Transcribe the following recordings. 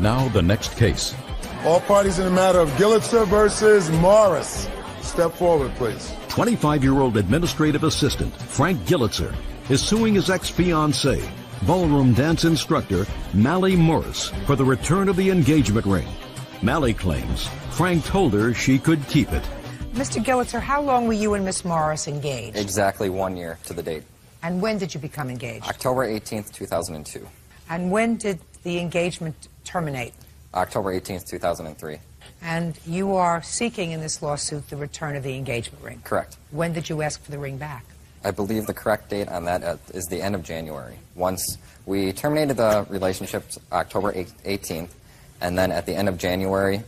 Now the next case. All parties in the matter of Gillitzer versus Morris. Step forward, please. 25-year-old administrative assistant Frank Gillitzer is suing his ex-fiancée, ballroom dance instructor Mally Morris, for the return of the engagement ring. Mally claims Frank told her she could keep it. Mr. Gillitzer, how long were you and Miss Morris engaged? Exactly 1 year to the date. And when did you become engaged? October 18th, 2002. And when did the engagement terminate? October 18th, 2003. And you are seeking in this lawsuit the return of the engagement ring? Correct. When did you ask for the ring back? I believe the correct date on that is the end of January. Once we terminated the relationship October 18th, and then at the end of January,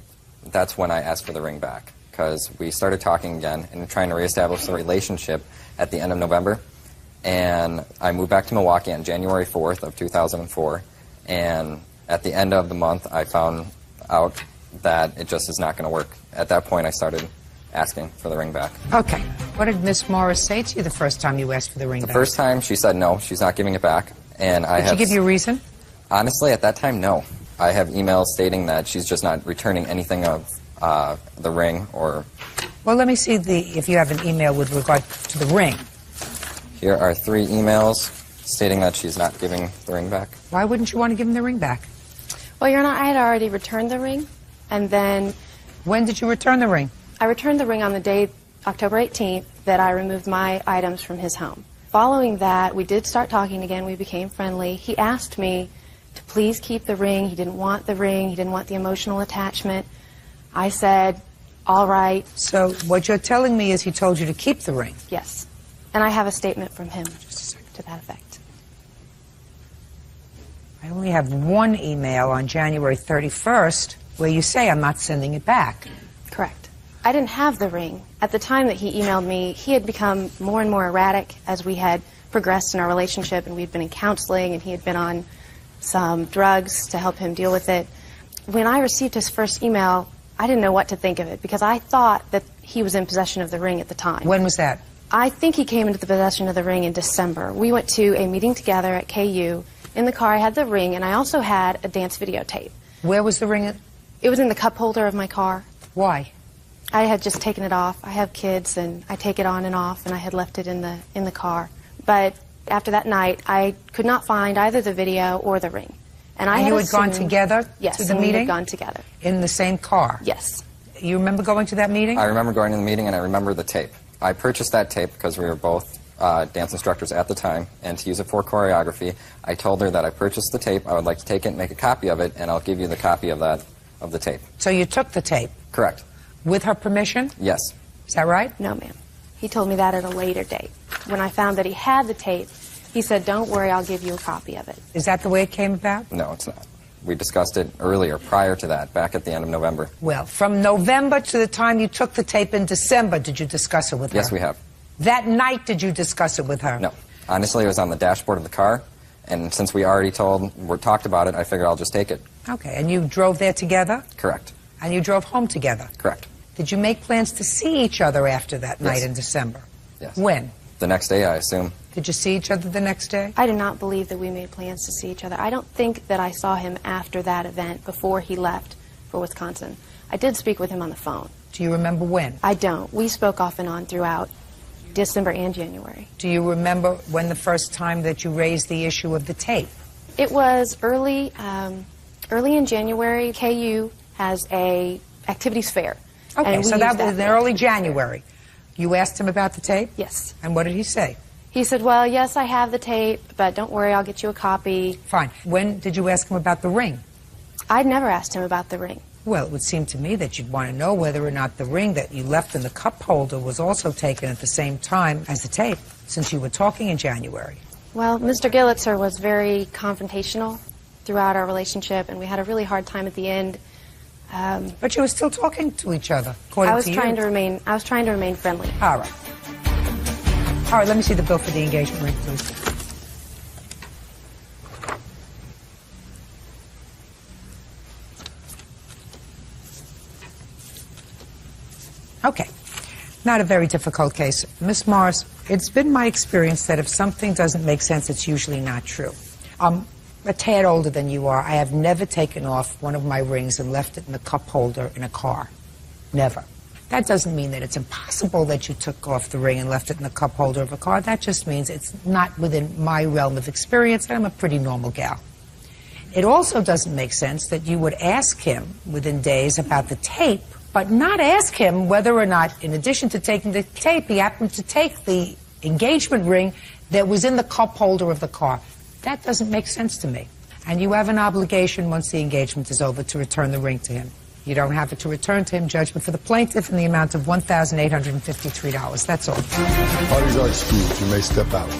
that's when I asked for the ring back, because we started talking again and trying to reestablish the relationship at the end of November. And I moved back to Milwaukee on January 4th of 2004, and at the end of the month, I found out that it just is not going to work. At that point, I started asking for the ring back. Okay. What did Miss Morris say to you the first time you asked for the ring back? The first time, she said no, she's not giving it back. And Did she give you a reason? Honestly, at that time, no. I have emails stating that she's just not returning anything of the ring or... Well, let me see if you have an email with regard to the ring. Here are 3 emails stating that she's not giving the ring back. Why wouldn't you want to give him the ring back? Well, Your Honor, I had already returned the ring, and then... When did you return the ring? I returned the ring on the day, October 18th, that I removed my items from his home. Following that, we did start talking again. We became friendly. He asked me to please keep the ring. He didn't want the ring. He didn't want the emotional attachment. I said, all right. So what you're telling me is he told you to keep the ring? Yes. And I have a statement from him to that effect. I only have one email on January 31st where you say I'm not sending it back. Correct. I didn't have the ring. At the time that he emailed me, he had become more and more erratic as we had progressed in our relationship, and we'd been in counseling, and he had been on some drugs to help him deal with it. When I received his first email, I didn't know what to think of it, because I thought that he was in possession of the ring at the time. When was that? I think he came into the possession of the ring in December. We went to a meeting together at KU. In the car, I had the ring, and I also had a dance videotape. Where was the ring? It was in the cup holder of my car. Why? I had just taken it off. I have kids, and I take it on and off, and I had left it in the car. But after that night, I could not find either the video or the ring. And you had gone together yes, to the meeting? Yes, we had gone together. In the same car? Yes. You remember going to that meeting? I remember going to the meeting, and I remember the tape. I purchased that tape because we were both dance instructors at the time, and to use it for choreography. I told her that I purchased the tape, I would like to take it and make a copy of it, and I'll give you the copy of the tape. So you took the tape? Correct. With her permission? Yes. Is that right? No, ma'am. He told me that at a later date. When I found that he had the tape, he said, don't worry, I'll give you a copy of it. Is that the way it came about? No, it's not. We discussed it earlier, prior to that, back at the end of November. Well, from November to the time you took the tape in December, did you discuss it with her? Yes, we have. That night, did you discuss it with her? No. Honestly, it was on the dashboard of the car, and since we already talked about it, I figured I'll just take it. Okay, and you drove there together? Correct. And you drove home together? Correct. Did you make plans to see each other after that night in December? Yes. When? The next day, I assume. Did you see each other the next day? I do not believe that we made plans to see each other. I don't think that I saw him after that event, before he left for Wisconsin. I did speak with him on the phone. Do you remember when? I don't. We spoke off and on throughout December and January. Do you remember when the first time that you raised the issue of the tape? It was early in January. KU has a activities fair. Okay, so that was in early January. You asked him about the tape? Yes. And what did he say? He said, well, yes, I have the tape, but don't worry, I'll get you a copy. Fine. When did you ask him about the ring? I'd never asked him about the ring. Well, it would seem to me that you'd want to know whether or not the ring that you left in the cup holder was also taken at the same time as the tape, since you were talking in January. Well, Mr. Gillitzer was very confrontational throughout our relationship, and we had a really hard time at the end. But you were still talking to each other, according to you. I was trying to remain friendly. All right. All right, let me see the bill for the engagement ring, please. Okay. Not a very difficult case. Miss Morris, it's been my experience that if something doesn't make sense, it's usually not true. a tad older than you are, I have never taken off one of my rings and left it in the cup holder in a car. Never. That doesn't mean that it's impossible that you took off the ring and left it in the cup holder of a car. That just means it's not within my realm of experience. I'm a pretty normal gal. It also doesn't make sense that you would ask him within days about the tape, but not ask him whether or not, in addition to taking the tape, he happened to take the engagement ring that was in the cup holder of the car. That doesn't make sense to me. And you have an obligation once the engagement is over to return the ring to him. You don't have it to return to him. Judgment for the plaintiff in the amount of $1,853. That's all. Parties are excused. You may step out.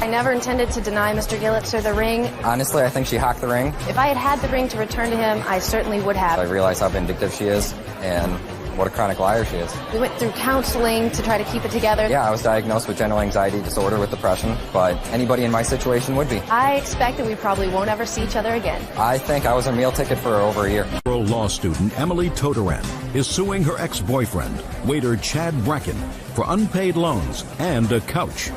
I never intended to deny Mr. Gillitzer the ring. Honestly, I think she hocked the ring. If I had had the ring to return to him, I certainly would have. I realize how vindictive she is and what a chronic liar she is. We went through counseling to try to keep it together. Yeah, I was diagnosed with general anxiety disorder with depression, but anybody in my situation would be. I expect that we probably won't ever see each other again. I think I was a meal ticket for over a year. Law student Emily Todoran is suing her ex-boyfriend, waiter Chad Bracken, for unpaid loans and a couch.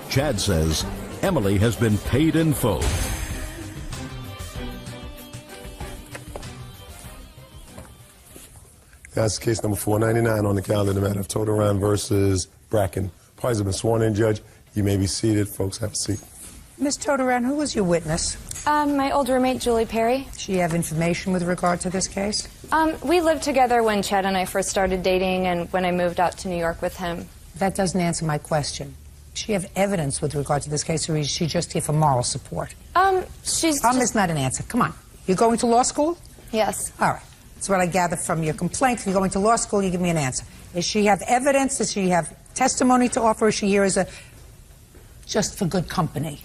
Chad says Emily has been paid in full. That's case number 499 on the calendar, the matter of Todoran versus Bracken. Parties have been sworn in, Judge. You may be seated. Folks, have a seat. Ms. Todoran, who was your witness? My old roommate, Julie Perry. Does she have information with regard to this case? We lived together when Chad and I first started dating and when I moved out to New York with him. That doesn't answer my question. Does she have evidence with regard to this case, or is she just here for moral support? She's Is not an answer. Come on. You're going to law school? Yes. All right. That's what I gather from your complaint. If you're going to law school, you give me an answer. Does she have evidence? Does she have testimony to offer? Or is she here as just for good company?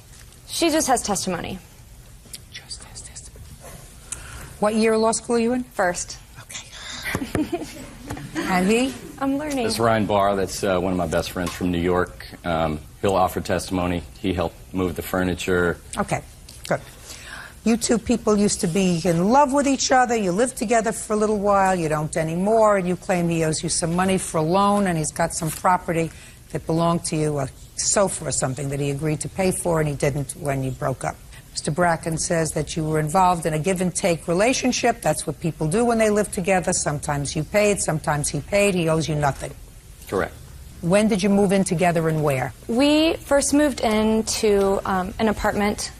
She just has testimony. Just has testimony. What year of law school are you in? First. Okay. And he? I'm learning. This is Ryan Barr. That's one of my best friends from New York. He'll offer testimony. He helped move the furniture. Okay, good. You two people used to be in love with each other. You lived together for a little while. You don't anymore. And you claim he owes you some money for a loan, and he's got some property that belonged to you, a sofa or something that he agreed to pay for, and he didn't when you broke up. Mr. Bracken says that you were involved in a give-and-take relationship. That's what people do when they live together. Sometimes you paid, sometimes he paid. He owes you nothing. Correct. When did you move in together and where? We first moved into an apartment.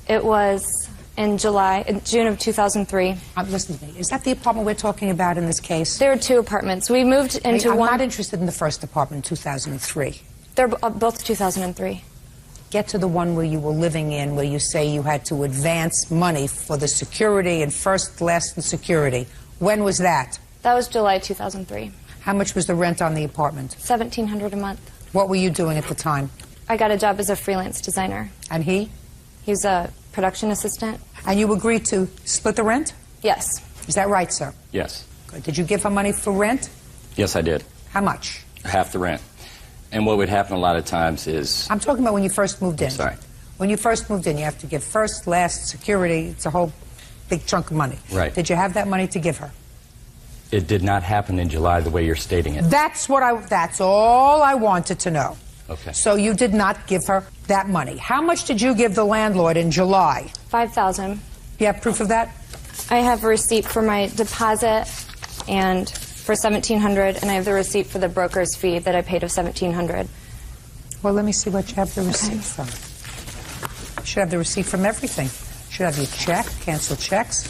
It was in June of 2003. Listen to me. Is that the apartment we're talking about in this case? There were two apartments. We moved into I'm one. not interested in the first apartment in 2003. They're both 2003. Get to the one where you were living in, where you say you had to advance money for the security and first, last, and security. When was that? That was July 2003. How much was the rent on the apartment? $1,700 a month. What were you doing at the time? I got a job as a freelance designer. And he? He's a production assistant. And you agreed to split the rent? Yes. Is that right, sir? Yes. Good. Did you give her money for rent? Yes, I did. How much? Half the rent. And what would happen a lot of times is... I'm talking about when you first moved in. Sorry. When you first moved in, you have to give first, last, security. It's a whole big chunk of money. Right. Did you have that money to give her? It did not happen in July the way you're stating it. That's all I wanted to know. Okay. So you did not give her that money. How much did you give the landlord in July? $5,000. You have proof of that? I have a receipt for my deposit and for $1,700, and I have the receipt for the broker's fee that I paid of $1,700. Well, let me see what you have the receipt from. You should have the receipt from everything. You should have your check, canceled checks.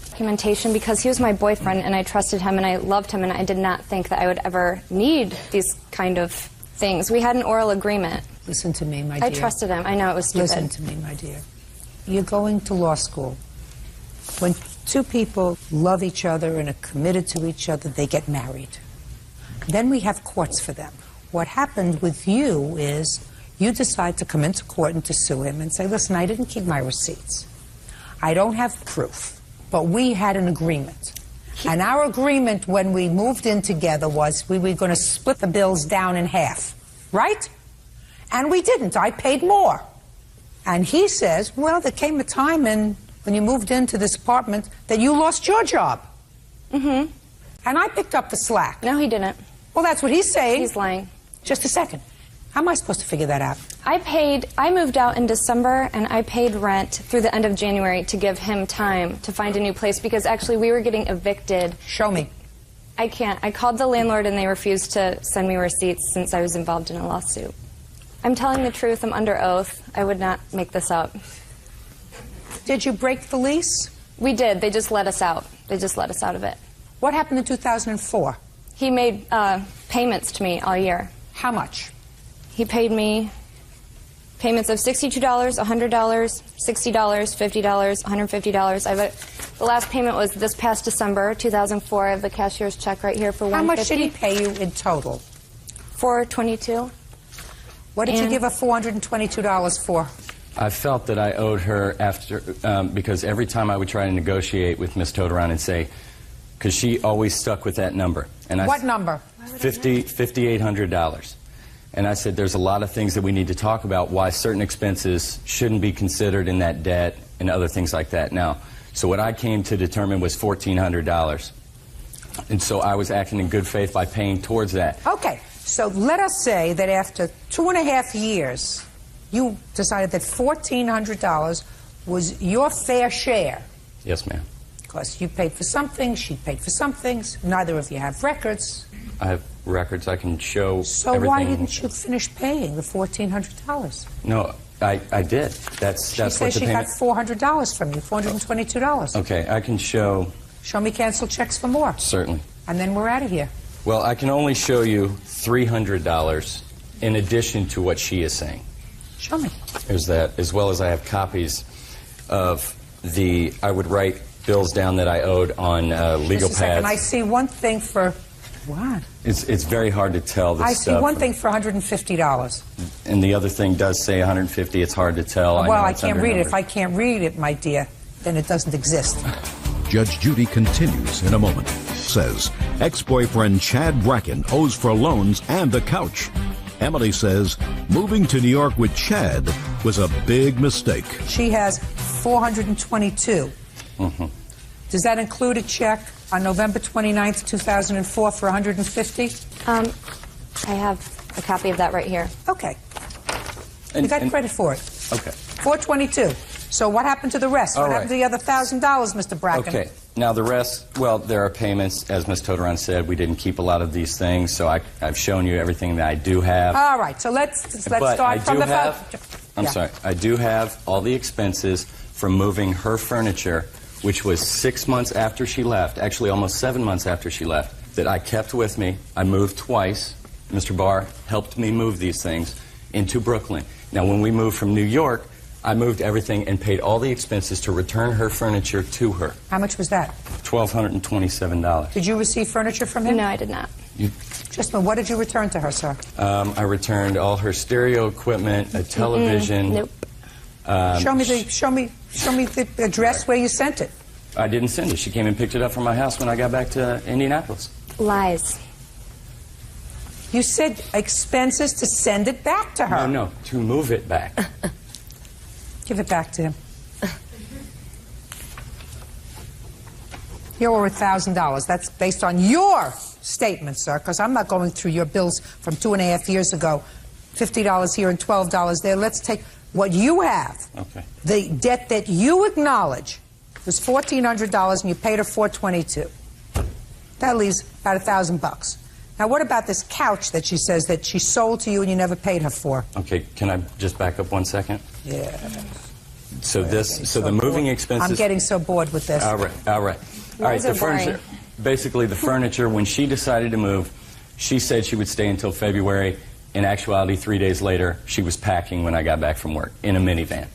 Documentation, because he was my boyfriend and I trusted him and I loved him and I did not think that I would ever need these kind of things. We had an oral agreement. Listen to me, my dear. I trusted him. I know it was stupid. Listen to me, my dear. You're going to law school. When two people love each other and are committed to each other, they get married. Then we have courts for them. What happened with you is you decide to come into court and to sue him and say, listen, I didn't keep my receipts. I don't have proof, but we had an agreement. And our agreement when we moved in together was we were going to split the bills down in half, right? And we didn't. I paid more. And he says, well, there came a time when you moved into this apartment that you lost your job. Mm-hmm. And I picked up the slack. No, he didn't. Well, that's what he's saying. He's lying. Just a second. How am I supposed to figure that out? I moved out in December, and I paid rent through the end of January to give him time to find a new place, because actually we were getting evicted. Show me. I can't. I called the landlord, and they refused to send me receipts since I was involved in a lawsuit. I'm telling the truth. I'm under oath. I would not make this up. Did you break the lease? We did. They just let us out. They just let us out of it. What happened in 2004? He made payments to me all year. How much? He paid me payments of $62, $100, $60, $50, $150. The last payment was this past December, 2004. I have the cashier's check right here for $150. How much did he pay you in total? $422. What did you give her $422 for? I felt that I owed her after, because every time I would try to negotiate with Miss Toderon and say, because she always stuck with that number. And What number? $5,800. And I said, there's a lot of things that we need to talk about, why certain expenses shouldn't be considered in that debt and other things like that. Now, so what I came to determine was $1,400. And so I was acting in good faith by paying towards that. Okay, so let us say that after 2.5 years, you decided that $1,400 was your fair share. Yes, ma'am. Because you paid for some things, she paid for some things. Neither of you have records. I have records. I can show So everything. why didn't you finish paying the $1,400? No, I did. That's She what says the she payment. got $400 from you, $422. Okay, I can show. Show me cancel checks for more. Certainly. And then we're out of here. Well, I can only show you $300 in addition to what she is saying. Show me. There's that, as well as I have copies of I would write bills down that I owed on legal Just a second. pads. I see one thing for, what? It's very hard to tell this I stuff. see one thing for $150. And the other thing does say 150. It's hard to tell. Well, know I it's can't read it. undernumbered. If I can't read it, my dear, then it doesn't exist. Judge Judy continues in a moment. Says ex-boyfriend Chad Bracken owes for loans and the couch. Emily says moving to New York with Chad was a big mistake. She has $422. Mm-hmm. Does that include a check on November 29th, 2004 for $150? I have a copy of that right here. Okay. You got credit for it. Okay. $422. So what happened to the rest? All What right. happened to the other $1,000, Mr. Bracken? Okay. Now the rest, well, there are payments. As Ms. Toderon said, we didn't keep a lot of these things, so I've shown you everything that I do have. All right. So let's But start I from do the have, I'm Yeah. sorry, I do have all the expenses from moving her furniture, which was 6 months after she left, actually almost 7 months after she left, that I kept with me. I moved twice. Mr. Barr helped me move these things into Brooklyn. Now, when we moved from New York, I moved everything and paid all the expenses to return her furniture to her. How much was that? $1,227. Did you receive furniture from him? No, I did not. Just a minute. What did you return to her, sir? I returned all her stereo equipment, a television. Nope. Show me the address where you sent it. I didn't send it. She came and picked it up from my house when I got back to Indianapolis. Lies. You said expenses to send it back to her. No, to move it back. Give it back to him. You owe her $1,000. That's based on your statement, sir, because I'm not going through your bills from 2.5 years ago. $50 here and $12 there. Let's take what you have. Okay. The debt that you acknowledge was $1,400, and you paid her $422. That leaves about $1,000. Now, what about this couch that she says that she sold to you and you never paid her for? Okay, can I just back up 1 second? Yeah. So the moving expenses. I'm getting so bored with this. All right. All right, Those the are boring. furniture. Basically, the furniture, when she decided to move, she said she would stay until February. In actuality, 3 days later, she was packing when I got back from work in a minivan.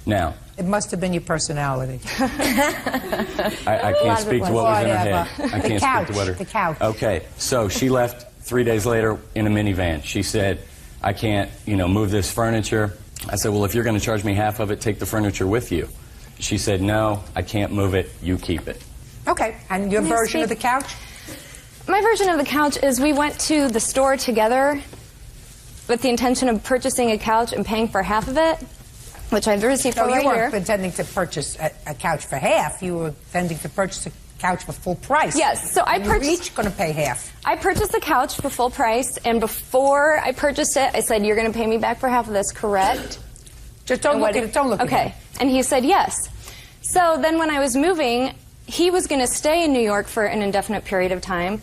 Now, It must have been your personality. I can't speak to what was in her head. I can't speak to what her... The couch. Okay, so she left 3 days later in a minivan. She said, I can't, move this furniture. I said, well, if you're going to charge me half of it, take the furniture with you. She said, no, I can't move it. You keep it. Okay, and your Can I version of the speak? couch? My version of the couch is we went to the store together with the intention of purchasing a couch and paying for half of it, which I have the receipt for No, right you weren't here. intending to purchase a couch for half. You were intending to purchase a couch for full price. Yes, so I purchased... You're each going to pay half. I purchased the couch for full price, and before I purchased it, I said, you're going to pay me back for half of this, correct? Just don't look at it, don't look at it. Okay, and he said yes. So then when I was moving, he was going to stay in New York for an indefinite period of time.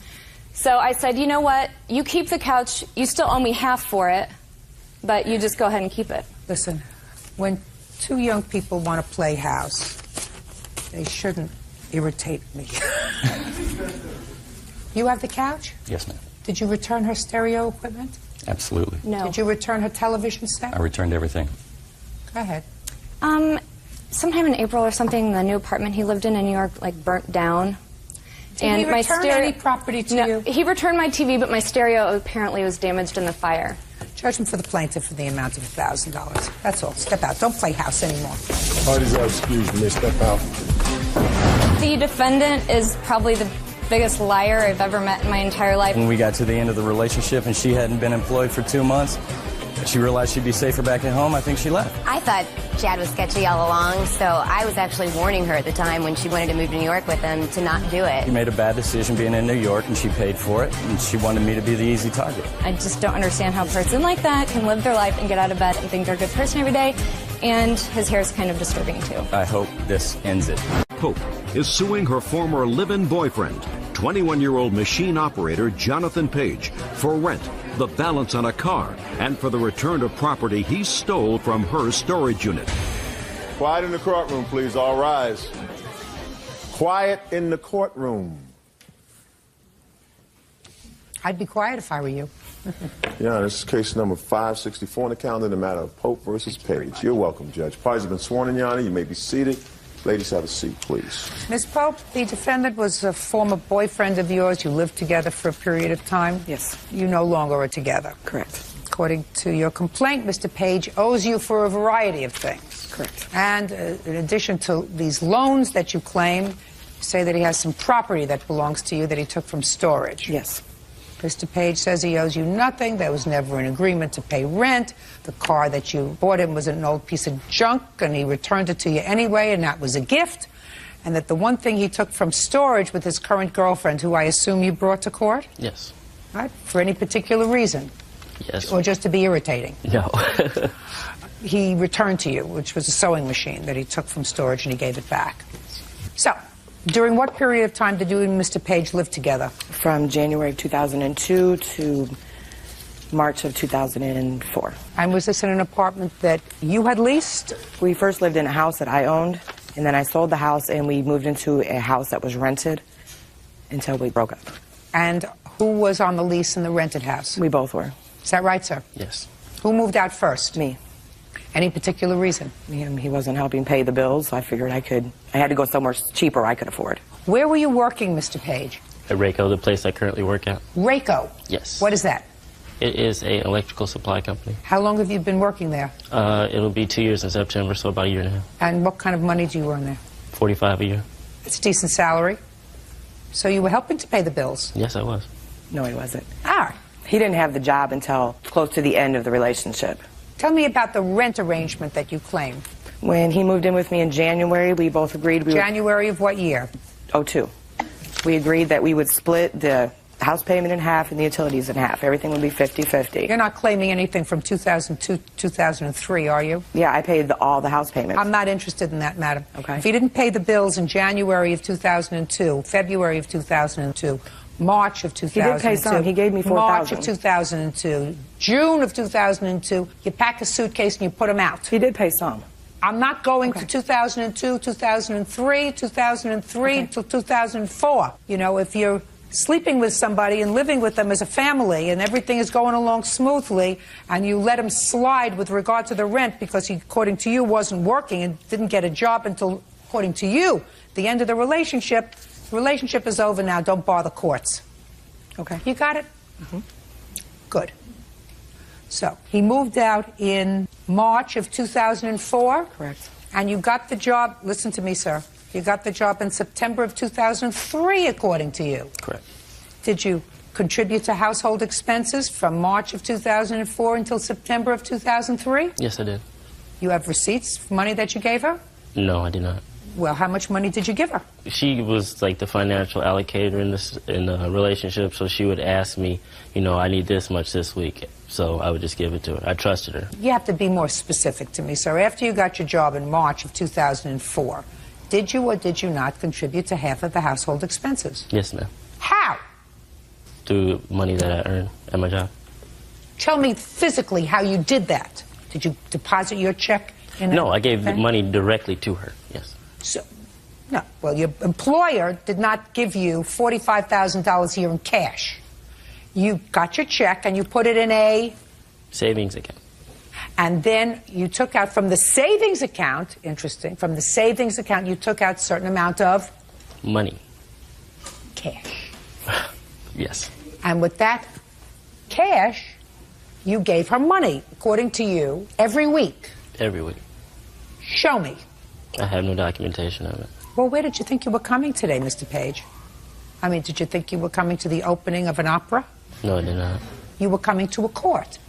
So I said, you know what, you keep the couch, you still owe me half for it, but you just go ahead and keep it. Listen, when two young people want to play house, they shouldn't irritate me. You have the couch? Yes, ma'am. Did you return her stereo equipment? Absolutely. No. Did you return her television set? I returned everything. Go ahead. Sometime in April or something, the new apartment he lived in New York, like, burnt down. Did he return any property to you? He returned my TV, but my stereo apparently was damaged in the fire. Judgment for the plaintiff for the amount of $1,000. That's all. Step out. Don't play house anymore. Parties are excused when they step out. The defendant is probably the biggest liar I've ever met in my entire life. When we got to the end of the relationship and she hadn't been employed for 2 months, she realized she'd be safer back at home. I think she left. I thought Chad was sketchy all along, so I was actually warning her at the time when she wanted to move to New York with him to not do it. She made a bad decision being in New York, and she paid for it, and she wanted me to be the easy target. I just don't understand how a person like that can live their life and get out of bed and think they're a good person every day, and his hair is kind of disturbing too. I hope this ends it. Pope is suing her former live-in boyfriend, 21-year-old machine operator Jonathan Page, for rent, the balance on a car, and for the return of property he stole from her storage unit. Quiet in the courtroom, please. All rise. Quiet in the courtroom. I'd be quiet if I were you. Yeah, this is case number 564 on the calendar in the matter of Pope versus Page. You're welcome, Judge. Parties have been sworn in, Your Honor. You may be seated. Ladies, have a seat, please. Ms. Pope, the defendant was a former boyfriend of yours. You lived together for a period of time. Yes. You no longer are together. Correct. According to your complaint, Mr. Page owes you for a variety of things. Correct. And in addition to these loans that you claim, you say that he has some property that belongs to you that he took from storage. Yes. Mr. Page says he owes you nothing. There was never an agreement to pay rent. The car that you bought him was an old piece of junk, and he returned it to you anyway, and that was a gift. And that the one thing he took from storage with his current girlfriend, who I assume you brought to court? Yes. Right? For any particular reason? Yes. Or just to be irritating? No. He returned to you, which was a sewing machine that he took from storage, and he gave it back. So, during what period of time did you and Mr. Page live together? From January of 2002 to March of 2004. And was this in an apartment that you had leased? We first lived in a house that I owned, and then I sold the house and we moved into a house that was rented until we broke up. And who was on the lease in the rented house? We both were. Is that right, sir? Yes. Who moved out first? Me. Any particular reason? He wasn't helping pay the bills, so I figured I had to go somewhere cheaper I could afford. Where were you working, Mr. Page? At Rayco, the place I currently work at. Rayco? Yes. What is that? It is an electrical supply company. How long have you been working there? It'll be 2 years in September, so about a year and a half. And what kind of money do you earn there? $45 a year. It's a decent salary. So you were helping to pay the bills? Yes, I was. No, he wasn't. Ah. He didn't have the job until close to the end of the relationship. Tell me about the rent arrangement that you claim. When he moved in with me in January, we both agreed we January of what year? would... 02. We agreed that we would split the house payment in half and the utilities in half. Everything would be 50-50. You're not claiming anything from 2002, 2003, are you? Yeah, I paid all the house payments. I'm not interested in that, madam. Okay. If you didn't pay the bills in January of 2002, February of 2002, March of 2002. He did pay some. He gave me $4,000. March of 2002, June of 2002, you pack a suitcase and you put them out. He did pay some. I'm not going to 2002, 2003, 2003 until 2004. You know, if you're sleeping with somebody and living with them as a family and everything is going along smoothly and you let him slide with regard to the rent because he, according to you, wasn't working and didn't get a job until, according to you, the end of the relationship is over now. Don't bother courts. Okay. You got it? Mm-hmm. Good. So, he moved out in March of 2004? Correct. And you got the job, listen to me, sir, you got the job in September of 2003, according to you. Correct. Did you contribute to household expenses from March of 2004 until September of 2003? Yes, I did. You have receipts for money that you gave her? No, I did not. Well, how much money did you give her? She was like the financial allocator in the relationship, so she would ask me, you know, I need this much this week. So I would just give it to her. I trusted her. You have to be more specific to me, sir. After you got your job in March of 2004, did you or did you not contribute to half of the household expenses? Yes, ma'am. How? Through money that I earned at my job. Tell me physically how you did that. Did you deposit your check in No, I gave the money directly to her, yes. So, no. Well, your employer did not give you $45,000 a year in cash. You got your check and you put it in a... savings account. And then you took out from the savings account, interesting, from the savings account you took out a certain amount of... money. Cash. Yes. And with that cash, you gave her money, according to you, every week. Every week. Show me. I have no documentation of it. Well, where did you think you were coming today, Mr. Page? I mean, did you think you were coming to the opening of an opera? No, I did not. You were coming to a court.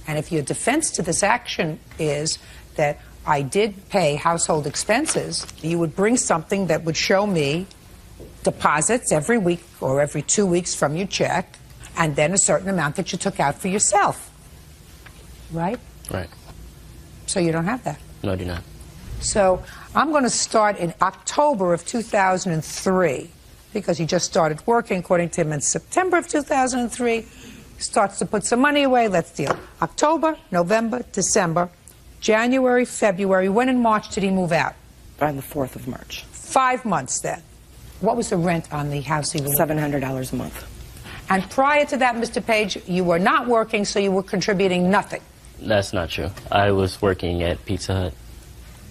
And if your defense to this action is that I did pay household expenses, you would bring something that would show me deposits every week or every 2 weeks from your check, and then a certain amount that you took out for yourself. Right? Right. So you don't have that. No, I do not. So I'm going to start in October of 2003, because he just started working, according to him, in September of 2003. Starts to put some money away. Let's deal. October, November, December, January, February. When in March did he move out? On the 4th of March. 5 months then. What was the rent on the house he was living in? $700 a month. And prior to that, Mr. Page, you were not working, so you were contributing nothing. That's not true. I was working at Pizza Hut.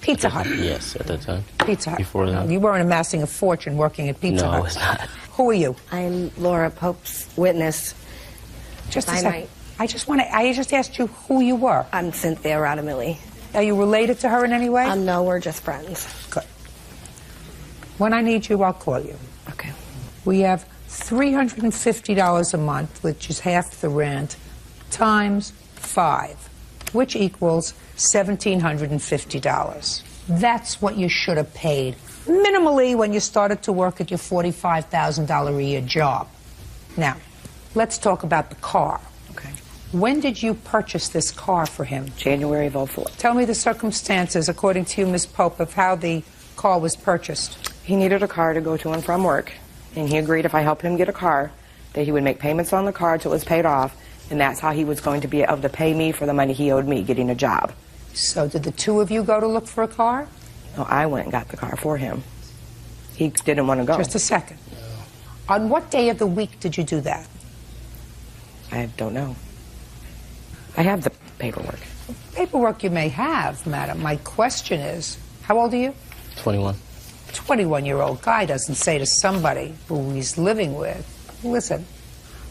Pizza Hut? Yes, at that time. Pizza Hut. Before that. You weren't amassing a fortune working at Pizza Hut. No, I was not. Who are you? I'm Laura Pope's witness. Just a second. I just asked you who you were. I'm Cynthia Radamilli. Are you related to her in any way? No, we're just friends. Good. When I need you, I'll call you. Okay. We have $350 a month, which is half the rent, times 5, which equals $1,750. That's what you should have paid minimally when you started to work at your $45,000 a year job. Now, let's talk about the car. Okay. When did you purchase this car for him? January of 2004. Tell me the circumstances, according to you, Ms. Pope, of how the car was purchased. He needed a car to go to and from work, and he agreed if I helped him get a car, that he would make payments on the car till it was paid off, and that's how he was going to be able to pay me for the money he owed me getting a job. So did the two of you go to look for a car? No, I went and got the car for him. He didn't want to go. Just a second. On what day of the week did you do that? I don't know. I have the paperwork. Paperwork you may have, madam. My question is, how old are you? 21. 21-year-old guy doesn't say to somebody who he's living with, listen,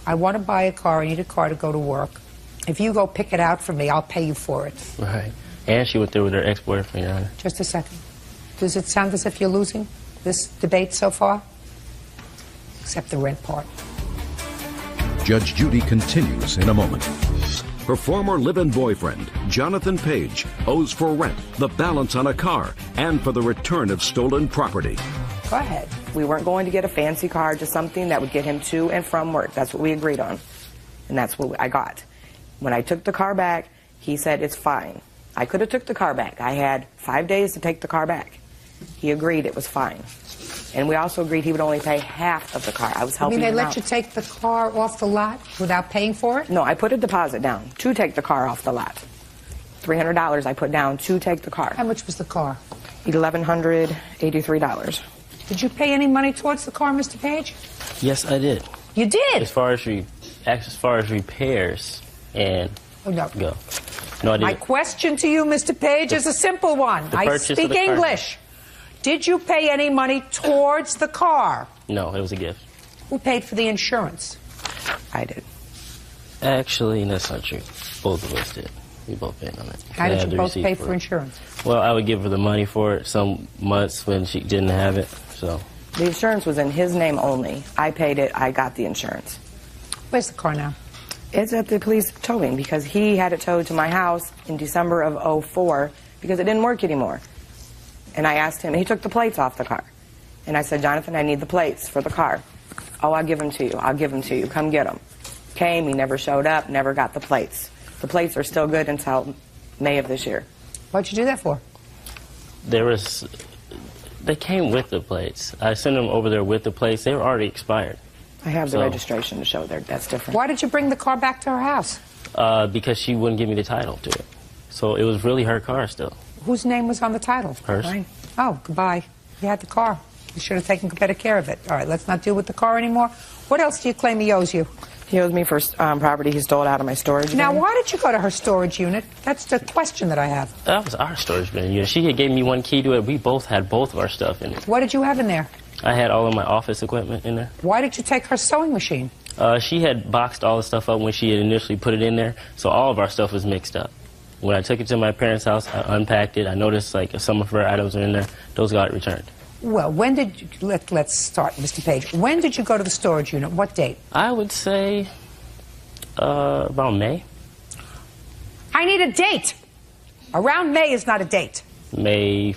I want to buy a car, I need a car to go to work. If you go pick it out for me, I'll pay you for it. Right. And she went there with her ex-boyfriend, Your Honor. Just a second. Does it sound as if you're losing this debate so far? Except the rent part. Judge Judy continues in a moment. Her former live-in boyfriend, Jonathan Page, owes for rent, the balance on a car, and for the return of stolen property. Go ahead. We weren't going to get a fancy car, just something that would get him to and from work. That's what we agreed on. And that's what I got. When I took the car back, he said it's fine. I could have took the car back. I had 5 days to take the car back. He agreed it was fine. And we also agreed he would only pay half of the car. I was helping him out. You mean they let you take the car off the lot without paying for it? No, I put a deposit down to take the car off the lot. $300 I put down to take the car. How much was the car? $1,183. Did you pay any money towards the car, Mr. Page? Yes, I did. You did? As far as repairs and Oh, no. go. No, I didn't. My question to you, Mr. Page, is a simple one. I speak English. Did you pay any money towards the car? No, it was a gift. Who paid for the insurance? I did. Actually, that's not true. Both of us did. We both paid on it. How did you both pay for insurance? Well, I would give her the money for it some months when she didn't have it, so. The insurance was in his name only. I paid it. I got the insurance. Where's the car now? It's at the police towing because he had it towed to my house in December of 2004 because it didn't work anymore. And I asked him, and he took the plates off the car. And I said, Jonathan, I need the plates for the car. Oh, I'll give them to you. I'll give them to you. Come get them. Came, he never showed up, never got the plates. The plates are still good until May of this year. What'd you do that for? They came with the plates. I sent them over there with the plates. They were already expired. I have the registration to show that's different. Why did you bring the car back to her house? Because she wouldn't give me the title to it. So it was really her car still. Whose name was on the title? Hers. Mine. Oh, goodbye. You had the car. You should have taken better care of it. All right, let's not deal with the car anymore. What else do you claim he owes you? He owes me for property he stole out of my storage Now, bin. why did you go to her storage unit? That's the question that I have. That was our storage bin. Yeah, she had gave me one key to it. We both had both of our stuff in it. What did you have in there? I had all of my office equipment in there. Why did you take her sewing machine? She had boxed all the stuff up when she had initially put it in there, so all of our stuff was mixed up. When I took it to my parents' house, I unpacked it. I noticed like some of her items are in there. Those got returned. Well, when did you... Let's start, Mr. Page. When did you go to the storage unit? What date? I would say about May. I need a date. Around May is not a date. May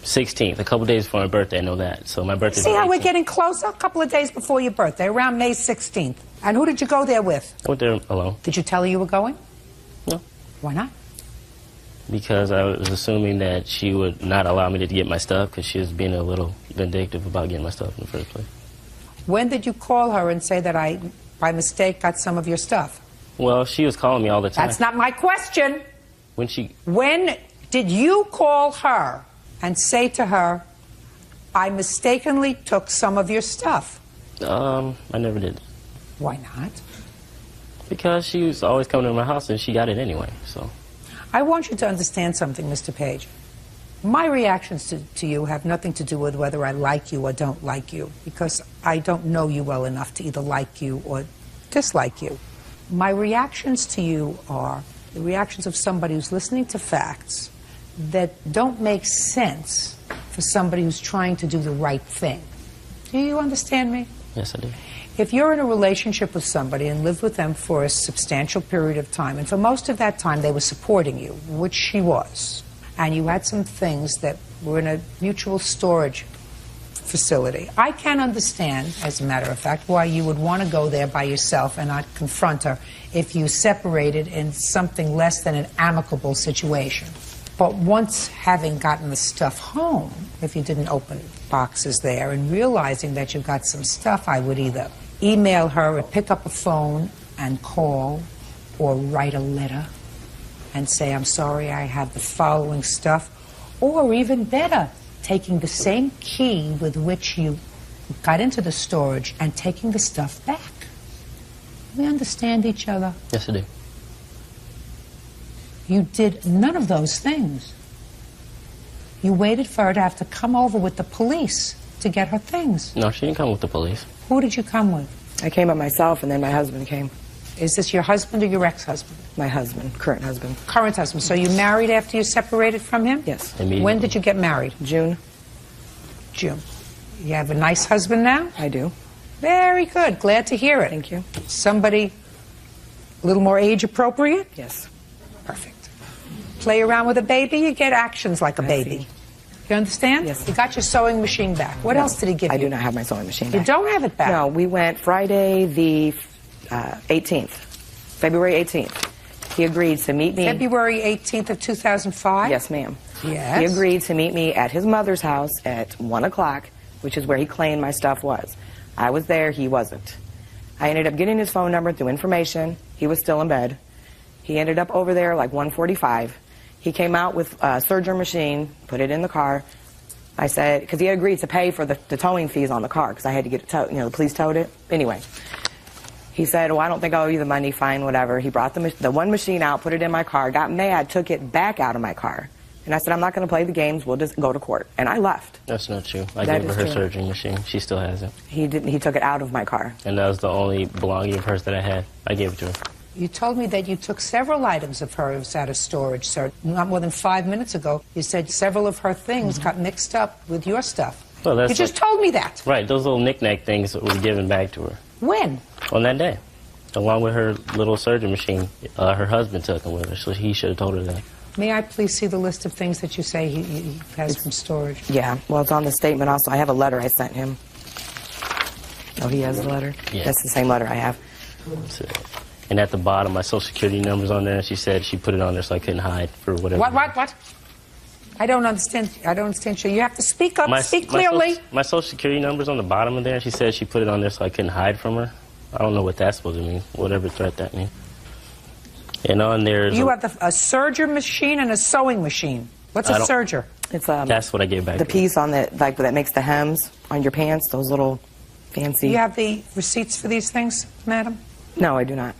16th, a couple days before my birthday, I know that. So my birthday. See how we're getting closer? A couple of days before your birthday, around May 16th. And who did you go there with? I went there alone. Did you tell her you were going? No. Why not? Because I was assuming that she would not allow me to get my stuff because she was being a little vindictive about getting my stuff in the first place. When did you call her and say that I, by mistake, got some of your stuff? Well, she was calling me all the time. That's not my question. When did you call her and say to her, I mistakenly took some of your stuff? I never did. Why not? Because she was always coming to my house and she got it anyway, so. I want you to understand something, Mr. Page. My reactions to you have nothing to do with whether I like you or don't like you, because I don't know you well enough to either like you or dislike you. My reactions to you are the reactions of somebody who's listening to facts that don't make sense for somebody who's trying to do the right thing. Do you understand me? Yes, I do. If you're in a relationship with somebody and lived with them for a substantial period of time, and for most of that time they were supporting you, which she was, and you had some things that were in a mutual storage facility, I can understand, as a matter of fact, why you would want to go there by yourself and not confront her if you separated in something less than an amicable situation. But once having gotten the stuff home, if you didn't open boxes there, and realizing that you got some stuff, I would either email her or pick up a phone and call or write a letter and say, I'm sorry, I have the following stuff. Or even better, taking the same key with which you got into the storage and taking the stuff back. We understand each other. Yes, I do. You did none of those things. You waited for her to have to come over with the police to get her things. No, she didn't come with the police. Who did you come with? I came by myself, and then my husband came. Is this your husband or your ex-husband? My husband, current husband. Current husband. So you married after you separated from him? Yes. Immediately. When did you get married? June. June. You have a nice husband now? I do. Very good. Glad to hear it. Thank you. Somebody a little more age appropriate? Yes. Perfect. Play around with a baby, you get actions like a baby. You understand? Yes. You got your sewing machine back. What else did he give you? I do not have my sewing machine You back. don't have it back? No, we went Friday the 18th, February 18th. He agreed to meet me. February 18th of 2005? Yes, ma'am. Yes. He agreed to meet me at his mother's house at 1 o'clock, which is where he claimed my stuff was. I was there, he wasn't. I ended up getting his phone number through information. He was still in bed. He ended up over there like 1:45. He came out with a serger machine, put it in the car. I said, because he had agreed to pay for the towing fees on the car, because I had to get it towed, the police towed it. Anyway, he said, well, I don't think I owe you the money, fine, whatever. He brought the one machine out, put it in my car, got mad, took it back out of my car. And I said, I'm not going to play the games, we'll just go to court. And I left. That's not true. I That gave her is her true. surgery machine. She still has it. He didn't. He took it out of my car. And that was the only belonging of hers that I had. I gave it to her. You told me that you took several items of hers out of storage, sir. Not more than 5 minutes ago, you said several of her things got mixed up with your stuff. Well, that's You just told me that. Right, those little knick-knack things that were given back to her When? on that day. Along with her little surgery machine, her husband took them with her, so he should have told her that. May I please see the list of things that you say he has from storage? Yeah, well, it's on the statement also. I have a letter I sent him. Oh, he has a letter? Yeah. That's the same letter I have. And at the bottom, my social security number's on there, and she said she put it on there so I couldn't hide for whatever. What? I don't understand. You have to speak up. Speak clearly. My social security number's on the bottom of there, and she said she put it on there so I couldn't hide from her. I don't know what that's supposed to mean, whatever threat that means. And on there is... You have a serger machine and a sewing machine. What's a serger? It's that's what I gave back. The piece on the, like, that makes the hems on your pants, those little fancy... Do you have the receipts for these things, madam? No, I do not.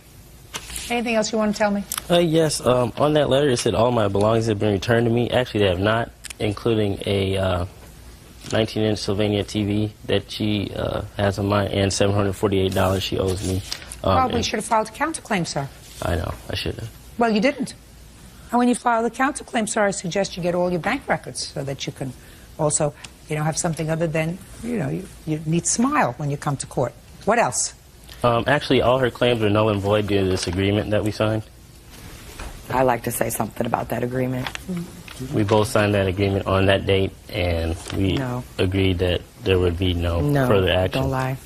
Anything else you want to tell me? Yes, on that letter it said all my belongings have been returned to me. Actually, they have not, including a 19-inch Sylvania TV that she has on mine and $748 she owes me. Probably should have filed a counterclaim, sir. I know, I should have. Well, you didn't. And when you file the counterclaim, sir, I suggest you get all your bank records so that you can also, have something other than, you need smile when you come to court. What else? Actually, all her claims are null and void due to this agreement that we signed. I like to say something about that agreement. We both signed that agreement on that date, and we agreed that there would be no further action. Don't lie.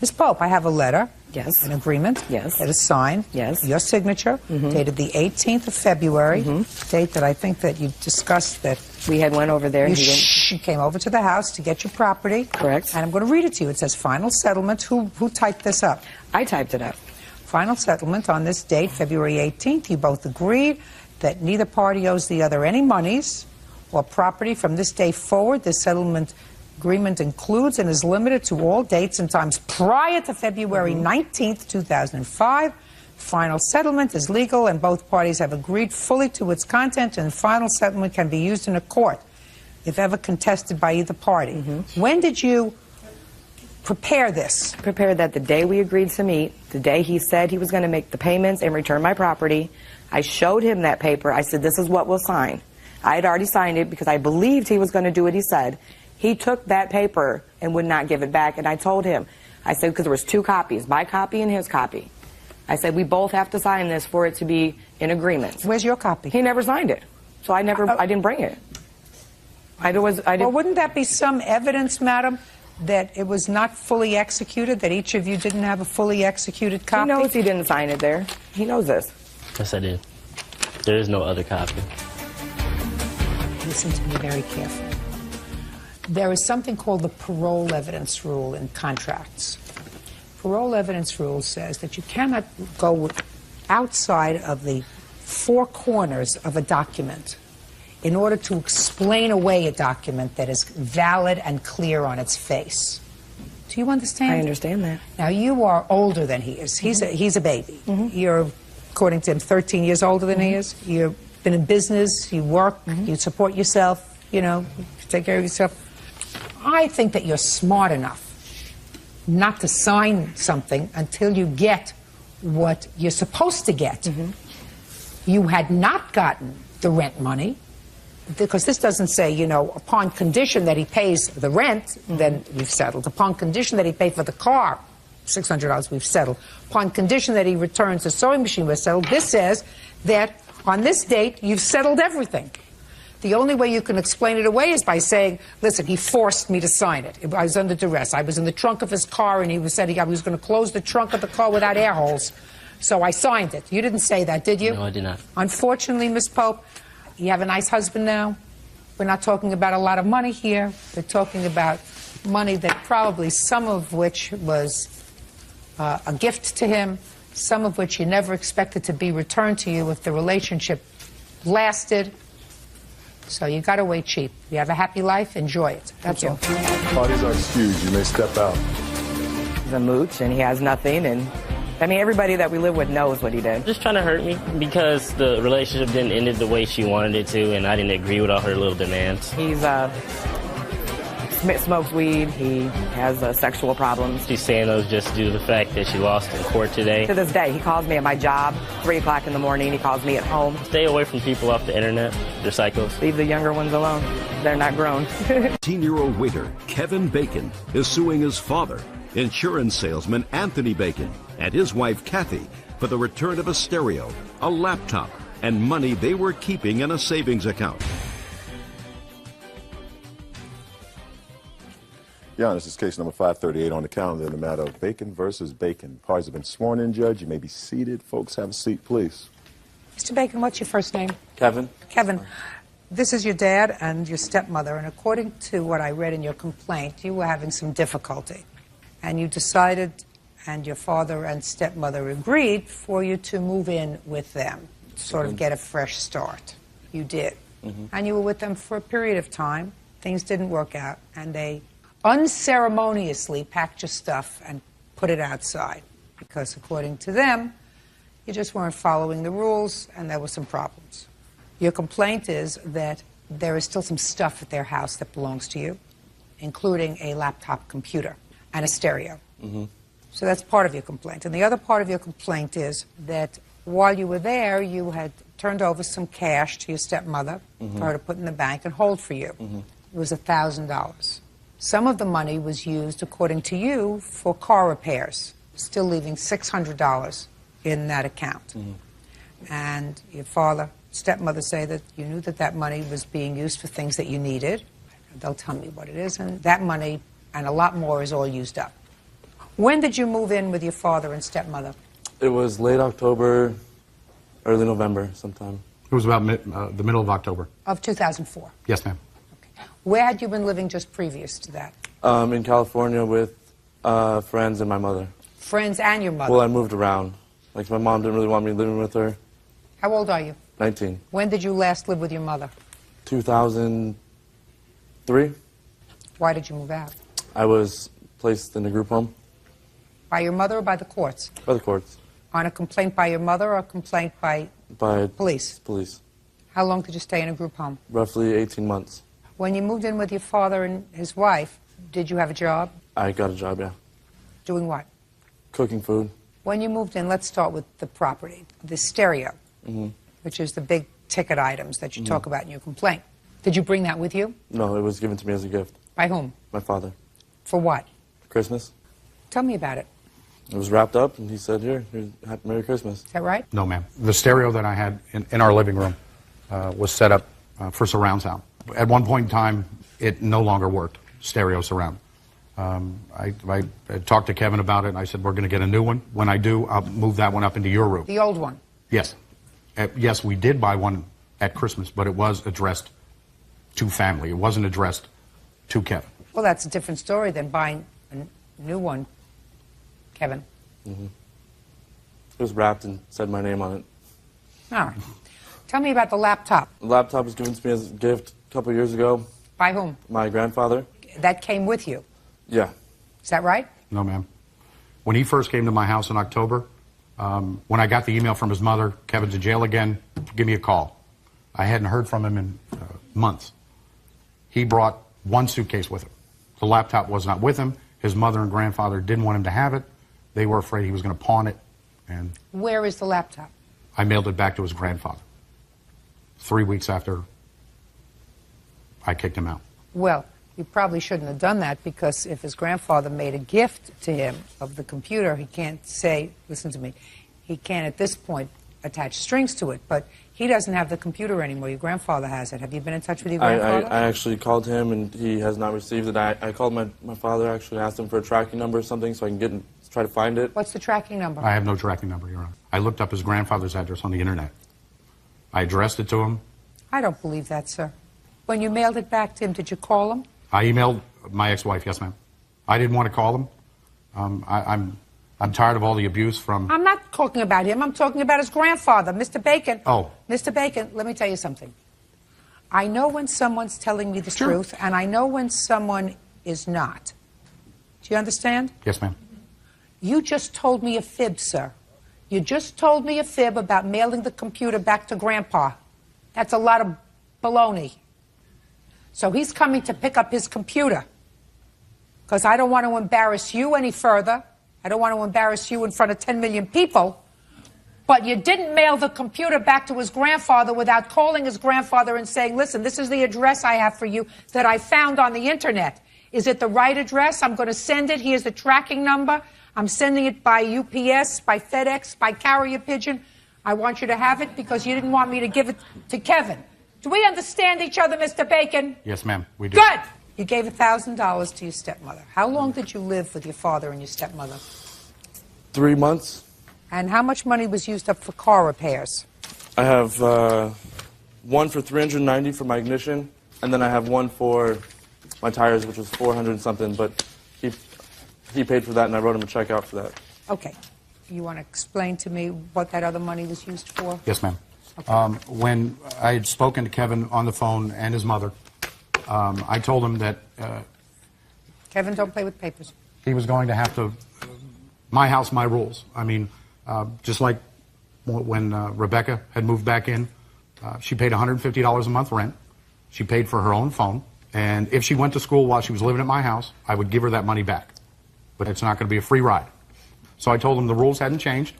Ms. Pope, I have a letter. Yes. An agreement. Yes. That is signed. Yes. Your signature, dated the 18th of February, date that I think that you discussed that... We had went over there. You came over to the house to get your property. Correct. And I'm going to read it to you. It says, final settlement. Who typed this up? I typed it up. Final settlement on this date, February 18th. You both agreed that neither party owes the other any monies or property from this day forward. This settlement agreement includes and is limited to all dates and times prior to February 19th, 2005. Final settlement is legal and both parties have agreed fully to its content, and final settlement can be used in a court if ever contested by either party. When did you prepare this? Prepared that the day we agreed to meet, the day he said he was going to make the payments and return my property. I showed him that paper. I said, this is what we'll sign. I had already signed it because I believed he was going to do what he said. He took that paper and would not give it back, and I told him, I said, because there was two copies, my copy and his copy. I said, we both have to sign this for it to be in agreement. Where's your copy? He never signed it, so I didn't bring it. Well, wouldn't that be some evidence, madam, that it was not fully executed, that each of you didn't have a fully executed copy? He knows he didn't sign it there. He knows this. Yes, I did. There is no other copy. Listen to me very carefully. There is something called the parole evidence rule in contracts. Parole evidence rule says that you cannot go outside of the four corners of a document in order to explain away a document that is valid and clear on its face. Do you understand? I understand that. Now, you are older than he is. He's a baby. You're, according to him, 13 years older than he is. You've been in business, you work, you support yourself, you take care of yourself. I think that you're smart enough not to sign something until you get what you're supposed to get. You had not gotten the rent money, because this doesn't say, upon condition that he pays the rent, then we've settled. Upon condition that he pay for the car, $600, we've settled. Upon condition that he returns the sewing machine, we've settled. This says that on this date, you've settled everything. The only way you can explain it away is by saying, listen, he forced me to sign it. I was under duress. I was in the trunk of his car, and he said he was going to close the trunk of the car without air holes. So I signed it. You didn't say that, did you? No, I did not. Unfortunately, Miss Pope, you have a nice husband now. We're not talking about a lot of money here. We're talking about money that probably some of which was a gift to him, some of which you never expected to be returned to you if the relationship lasted. So you got away cheap. You have a happy life, enjoy it. That's all. Parties are excused. You may step out. He's a mooch, and he has nothing, and everybody that we live with knows what he did. Just trying to hurt me because the relationship didn't end the way she wanted it to, and I didn't agree with all her little demands. He's smokes weed. He has sexual problems. She's saying those just due to the fact that she lost in court today. To this day, he calls me at my job, 3 o'clock in the morning. He calls me at home. Stay away from people off the internet. They're psychos. Leave the younger ones alone. They're not grown. 18-year-old waiter Kevin Bacon is suing his father, insurance salesman Anthony Bacon, and his wife Kathy for the return of a stereo, a laptop, and money they were keeping in a savings account. Your Honor, this is case number 538 on the calendar in the matter of Bacon versus Bacon. Parties have been sworn in, Judge. You may be seated. Folks, have a seat, please. Mr. Bacon, what's your first name? Kevin. Kevin. This is your dad and your stepmother, and according to what I read in your complaint, you were having some difficulty. And you decided, and your father and stepmother agreed, for you to move in with them, sort of get a fresh start. You did. And you were with them for a period of time. Things didn't work out, and they unceremoniously packed your stuff and put it outside. Because according to them, you just weren't following the rules, and there were some problems. Your complaint is that there is still some stuff at their house that belongs to you, including a laptop computer and a stereo. So that's part of your complaint. And the other part of your complaint is that while you were there, you had turned over some cash to your stepmother for her to put in the bank and hold for you. It was $1,000. Some of the money was used, according to you, for car repairs, still leaving $600 in that account. And your father, stepmother say that you knew that that money was being used for things that you needed. They'll tell me what it is, and that money and a lot more is all used up. When did you move in with your father and stepmother? It was late October, early November sometime. It was about the middle of October. Of 2004? Yes, ma'am. Okay. Where had you been living just previous to that? In California with friends and my mother. Friends and your mother? Well, I moved around. Like, my mom didn't really want me living with her. How old are you? 19. When did you last live with your mother? 2003. Why did you move out? I was placed in a group home. By your mother or by the courts? By the courts. On a complaint by your mother or a complaint by police? Police. How long did you stay in a group home? Roughly 18 months. When you moved in with your father and his wife, did you have a job? I got a job, yeah. Doing what? Cooking food. When you moved in, let's start with the property, the stereo, which is the big ticket items that you talk about in your complaint. Did you bring that with you? No, it was given to me as a gift. By whom? My father. For what? Christmas. Tell me about it. It was wrapped up, and he said, here, Merry Christmas. Is that right? No, ma'am. The stereo that I had in our living room was set up for surround sound. At one point in time, it no longer worked, stereo surround. I talked to Kevin about it, and I said, we're going to get a new one. When I do, I'll move that one up into your room. The old one? Yes. Yes, we did buy one at Christmas, but it was addressed to family. It wasn't addressed to Kevin. Well, that's a different story than buying a new one, Kevin. It was wrapped and said my name on it. All right. Tell me about the laptop. The laptop was given to me as a gift a couple of years ago. By whom? My grandfather. That came with you? Yeah. Is that right? No, ma'am. When he first came to my house in October, when I got the email from his mother, Kevin's in jail again, give me a call. I hadn't heard from him in months. He brought one suitcase with him. The laptop was not with him. His mother and grandfather didn't want him to have it. They were afraid he was going to pawn it. And where is the laptop? I mailed it back to his grandfather 3 weeks after I kicked him out. Well, you probably shouldn't have done that, because if his grandfather made a gift to him of the computer, he can't say, listen to me, he can't at this point attach strings to it, but he doesn't have the computer anymore. Your grandfather has it. Have you been in touch with your grandfather? I actually called him, and he has not received it. I called my father, actually, and asked him for a tracking number or something so I can try to find it. What's the tracking number? I have no tracking number, Your Honor. I looked up his grandfather's address on the internet. I addressed it to him. I don't believe that, sir. When you mailed it back to him, did you call him? I emailed my ex-wife, yes, ma'am. I didn't want to call him. I'm tired of all the abuse from... I'm not talking about him. I'm talking about his grandfather, Mr. Bacon. Oh. Mr. Bacon, let me tell you something. I know when someone's telling me the truth, and I know when someone is not. Do you understand? Yes, ma'am. You just told me a fib, sir. You just told me a fib about mailing the computer back to Grandpa. That's a lot of baloney. So he's coming to pick up his computer. Because I don't want to embarrass you any further. I don't want to embarrass you in front of 10 million people. But you didn't mail the computer back to his grandfather without calling his grandfather and saying, listen, this is the address I have for you that I found on the internet. Is it the right address? I'm going to send it. Here's the tracking number. I'm sending it by UPS, by FedEx, by carrier pigeon. I want you to have it because you didn't want me to give it to Kevin. Do we understand each other, Mr. Bacon? Yes, ma'am, we do. Good! You gave $1,000 to your stepmother. How long did you live with your father and your stepmother? 3 months. And how much money was used up for car repairs? I have one for $390 for my ignition, and then I have one for my tires, which was $400 and something, but he paid for that, and I wrote him a check out for that. Okay. You want to explain to me what that other money was used for? Yes, ma'am. Okay. When I had spoken to Kevin on the phone and his mother, I told him that Kevin, don't play with papers. He was going to have to, my house, my rules. I mean, just like when Rebecca had moved back in, she paid $150 a month rent. She paid for her own phone. And if she went to school while she was living at my house, I would give her that money back. But it's not going to be a free ride. So I told him the rules hadn't changed.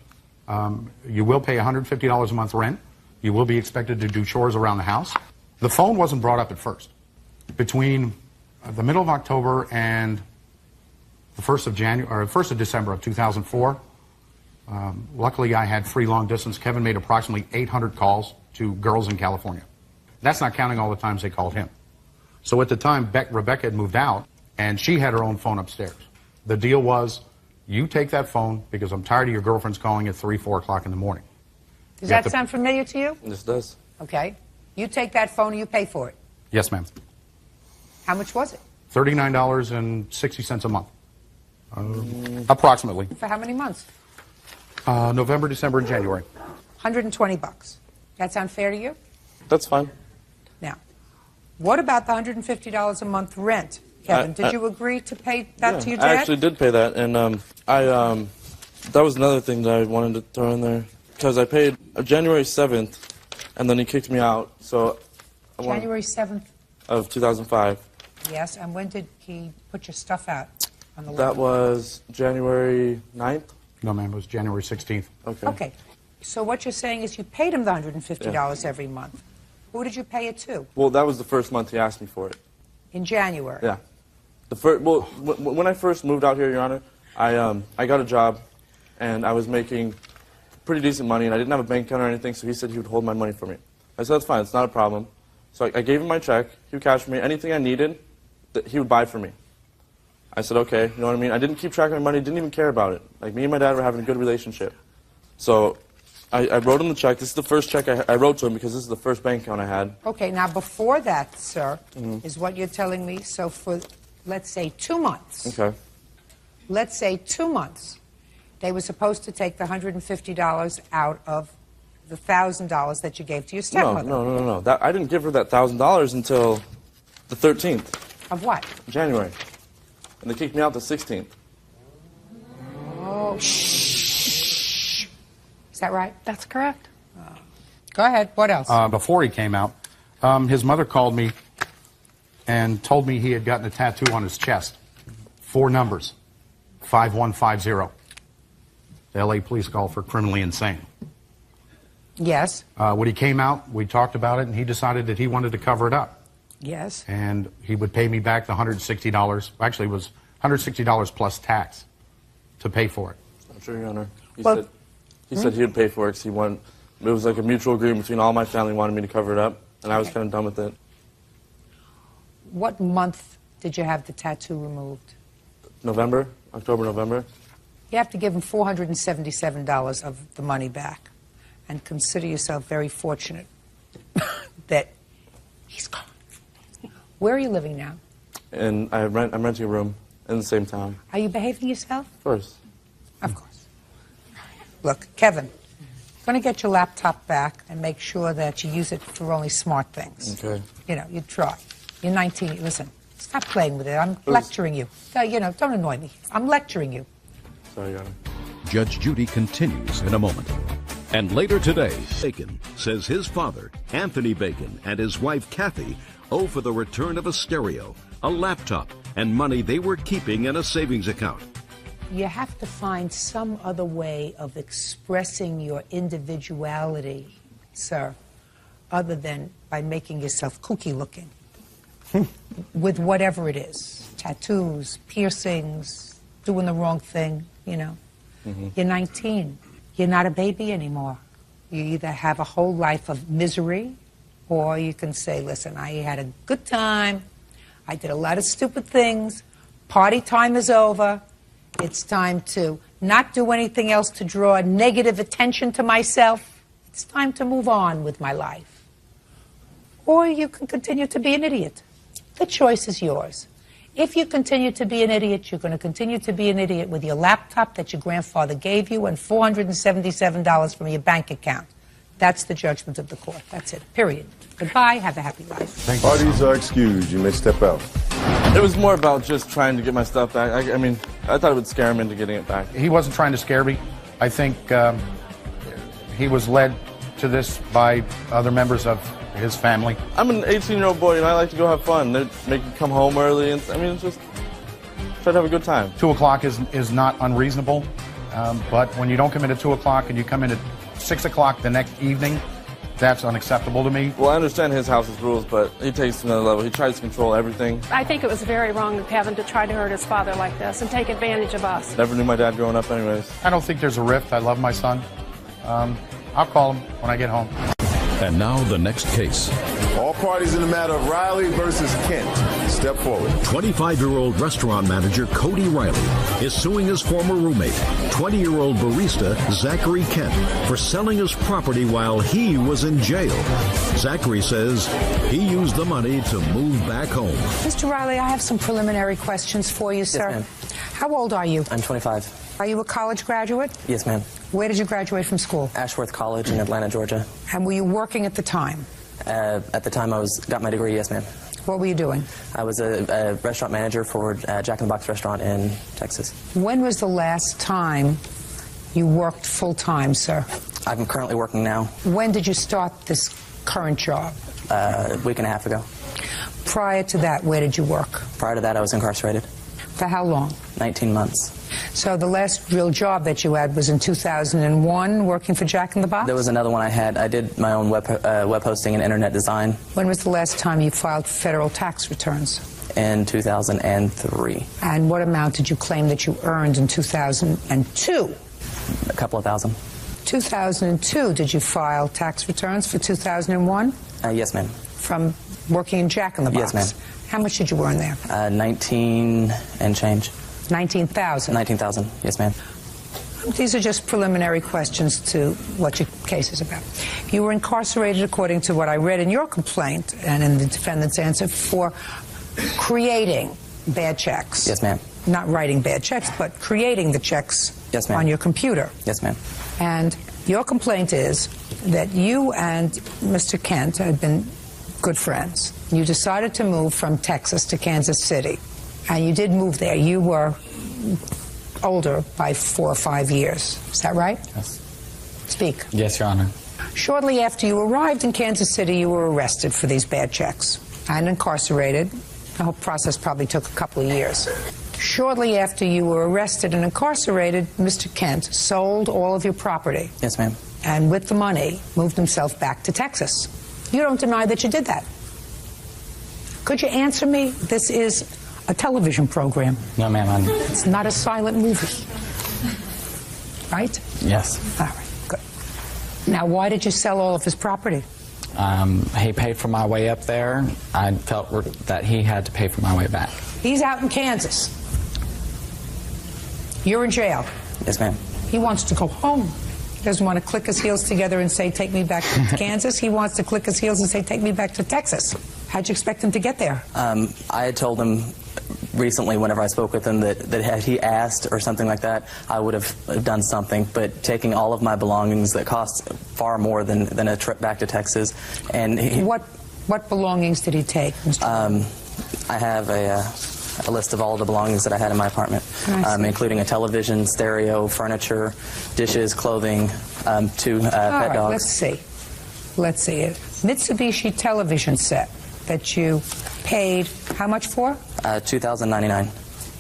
You will pay $150 a month rent. You will be expected to do chores around the house. The phone wasn't brought up at first. Between the middle of October and the 1st of January, or 1st of December of 2004, luckily I had free long distance. Kevin made approximately 800 calls to girls in California. That's not counting all the times they called him. So at the time, Rebecca had moved out, and she had her own phone upstairs. The deal was, you take that phone because I'm tired of your girlfriends calling at 3, 4 o'clock in the morning. Does that sound familiar to you? This does. Okay. You take that phone and you pay for it. Yes, ma'am. How much was it? $39.60 a month. Approximately. For how many months? November, December, and January. $120. That sound fair to you? That's fine. Now, what about the $150 a month rent? Kevin, did you agree to pay that to your dad? I actually did pay that, and that was another thing that I wanted to throw in there. Because I paid January 7th, and then he kicked me out. So January 7th? Of 2005. Yes, and when did he put your stuff out on the That was January 9th? No, ma'am, it was January 16th. Okay. Okay. So what you're saying is you paid him the $150 every month. Who did you pay it to? Well, that was the first month he asked me for it. In January? Yeah. When I first moved out here, Your Honor, I got a job, and I was making pretty decent money, and I didn't have a bank account or anything, so he said he would hold my money for me. I said, that's fine, it's not a problem. So I gave him my check, he would cash for me, anything I needed, that he would buy for me. I said, okay, you know what I mean? I didn't keep track of my money, didn't even care about it. Like, me and my dad were having a good relationship. So I wrote him the check. This is the first check I wrote to him because this is the first bank account I had. Okay, now before that, sir, is what you're telling me. So for, let's say, 2 months. Okay. Let's say 2 months. They were supposed to take the $150 out of the $1,000 that you gave to your stepmother. No. I didn't give her that $1,000 until the 13th. Of what? January. And they kicked me out the 16th. Oh, shh. Is that right? That's correct. Go ahead. What else? Before he came out, his mother called me and told me he had gotten a tattoo on his chest. 4 numbers. 5150. The LA police call for criminally insane. Yes. When he came out, we talked about it, and he decided that he wanted to cover it up. Yes. And he would pay me back the $160. Actually, it was $160 plus tax to pay for it. I'm sure, Your Honor. He said he would pay for it because he wanted. It was like a mutual agreement between all my family wanted me to cover it up, and I was kind of done with it. What month did you have the tattoo removed? November, October, November. You have to give him $477 of the money back, and consider yourself very fortunate that he's gone. Where are you living now? And I'm renting a room in the same town. Are you behaving yourself? Of course. Of course. Look, Kevin, I'm going to get your laptop back and make sure that you use it for only smart things. Okay. You know, you try. You're 19. Listen, stop playing with it. I'm lecturing you. You know, don't annoy me. I'm lecturing you. Sorry, Your Honor. Judge Judy continues in a moment. And later today, Bacon says his father, Anthony Bacon, and his wife, Kathy, owe for the return of a stereo, a laptop, and money they were keeping in a savings account. You have to find some other way of expressing your individuality, sir, other than by making yourself kooky looking. With whatever it is. Tattoos, piercings, doing the wrong thing, you know. You're 19. You're not a baby anymore. You either have a whole life of misery, or you can say, listen, I had a good time. I did a lot of stupid things. Party time is over. It's time to not do anything else to draw negative attention to myself. It's time to move on with my life. Or you can continue to be an idiot. The choice is yours. If you continue to be an idiot, you're going to continue to be an idiot with your laptop that your grandfather gave you and $477 from your bank account. That's the judgment of the court. That's it. Period. Goodbye. Have a happy life. Parties are excused. You may step out. It was more about just trying to get my stuff back. I mean, I thought it would scare him into getting it back. He wasn't trying to scare me. I think he was led to this by other members of his family. I'm an 18-year-old boy, and I like to go have fun. They make you come home early, and I mean, it's just try to have a good time. 2 o'clock is not unreasonable, but when you don't come in at 2 o'clock and you come in at 6 o'clock the next evening, that's unacceptable to me. Well, I understand his house's rules, but he takes it to another level. He tries to control everything. I think it was very wrong of having to try to hurt his father like this and take advantage of us. Never knew my dad growing up anyways. I don't think there's a rift. I love my son. I'll call him when I get home. And now the next case. All parties in the matter of Riley versus Kent. Step forward. 25-year-old restaurant manager Cody Riley is suing his former roommate, 20-year-old barista Zachary Kent, for selling his property while he was in jail. Zachary says he used the money to move back home. Mr. Riley, I have some preliminary questions for you, sir. Yes, ma'am. How old are you? I'm 25. Are you a college graduate? Yes, ma'am. Where did you graduate from school? Ashworth College in Atlanta, Georgia. And were you working at the time? At the time I got my degree, yes, ma'am. What were you doing? I was a restaurant manager for Jack in the Box restaurant in Texas. When was the last time you worked full-time, sir? I'm currently working now. When did you start this current job? A week and a half ago. Prior to that, where did you work? Prior to that, I was incarcerated. For how long? 19 months. So the last real job that you had was in 2001, working for Jack in the Box? There was another one I had. I did my own web hosting and internet design. When was the last time you filed federal tax returns? In 2003. And what amount did you claim that you earned in 2002? A couple of thousand. 2002, did you file tax returns for 2001? Yes, ma'am. From working in Jack in the Box? Yes, ma'am. How much did you earn there? 19 and change. 19,000? 19,000, yes, ma'am. These are just preliminary questions to what your case is about. You were incarcerated, according to what I read in your complaint and in the defendant's answer, for creating bad checks. Yes, ma'am. Not writing bad checks, but creating the checks yes, ma'am. On your computer. Yes, ma'am. And your complaint is that you and Mr. Kent had been good friends. You decided to move from Texas to Kansas City. And you did move there. You were older by 4 or 5 years. Is that right? Yes. Speak. Yes, Your Honor. Shortly after you arrived in Kansas City, you were arrested for these bad checks and incarcerated. The whole process probably took a couple of years. Shortly after you were arrested and incarcerated, Mr. Kent sold all of your property. Yes, ma'am. And with the money, moved himself back to Texas. You don't deny that you did that. Could you answer me? This is a television program. No, ma'am. It's not a silent movie. Right? Yes. All right, good. Now, why did you sell all of his property? He paid for my way up there. I felt that he had to pay for my way back. He's out in Kansas. You're in jail. Yes, ma'am. He wants to go home. He doesn't want to click his heels together and say, take me back to Kansas. He wants to click his heels and say, take me back to Texas. How'd you expect him to get there? I had told him recently, whenever I spoke with him, that had he asked or something like that, I would have done something. But taking all of my belongings that cost far more than a trip back to Texas. And what belongings did he take, Mr. I have a list of all the belongings that I had in my apartment, including a television, stereo, furniture, dishes, clothing, 2 pet dogs. Let's see it. Mitsubishi television set that you paid how much for? $2,099.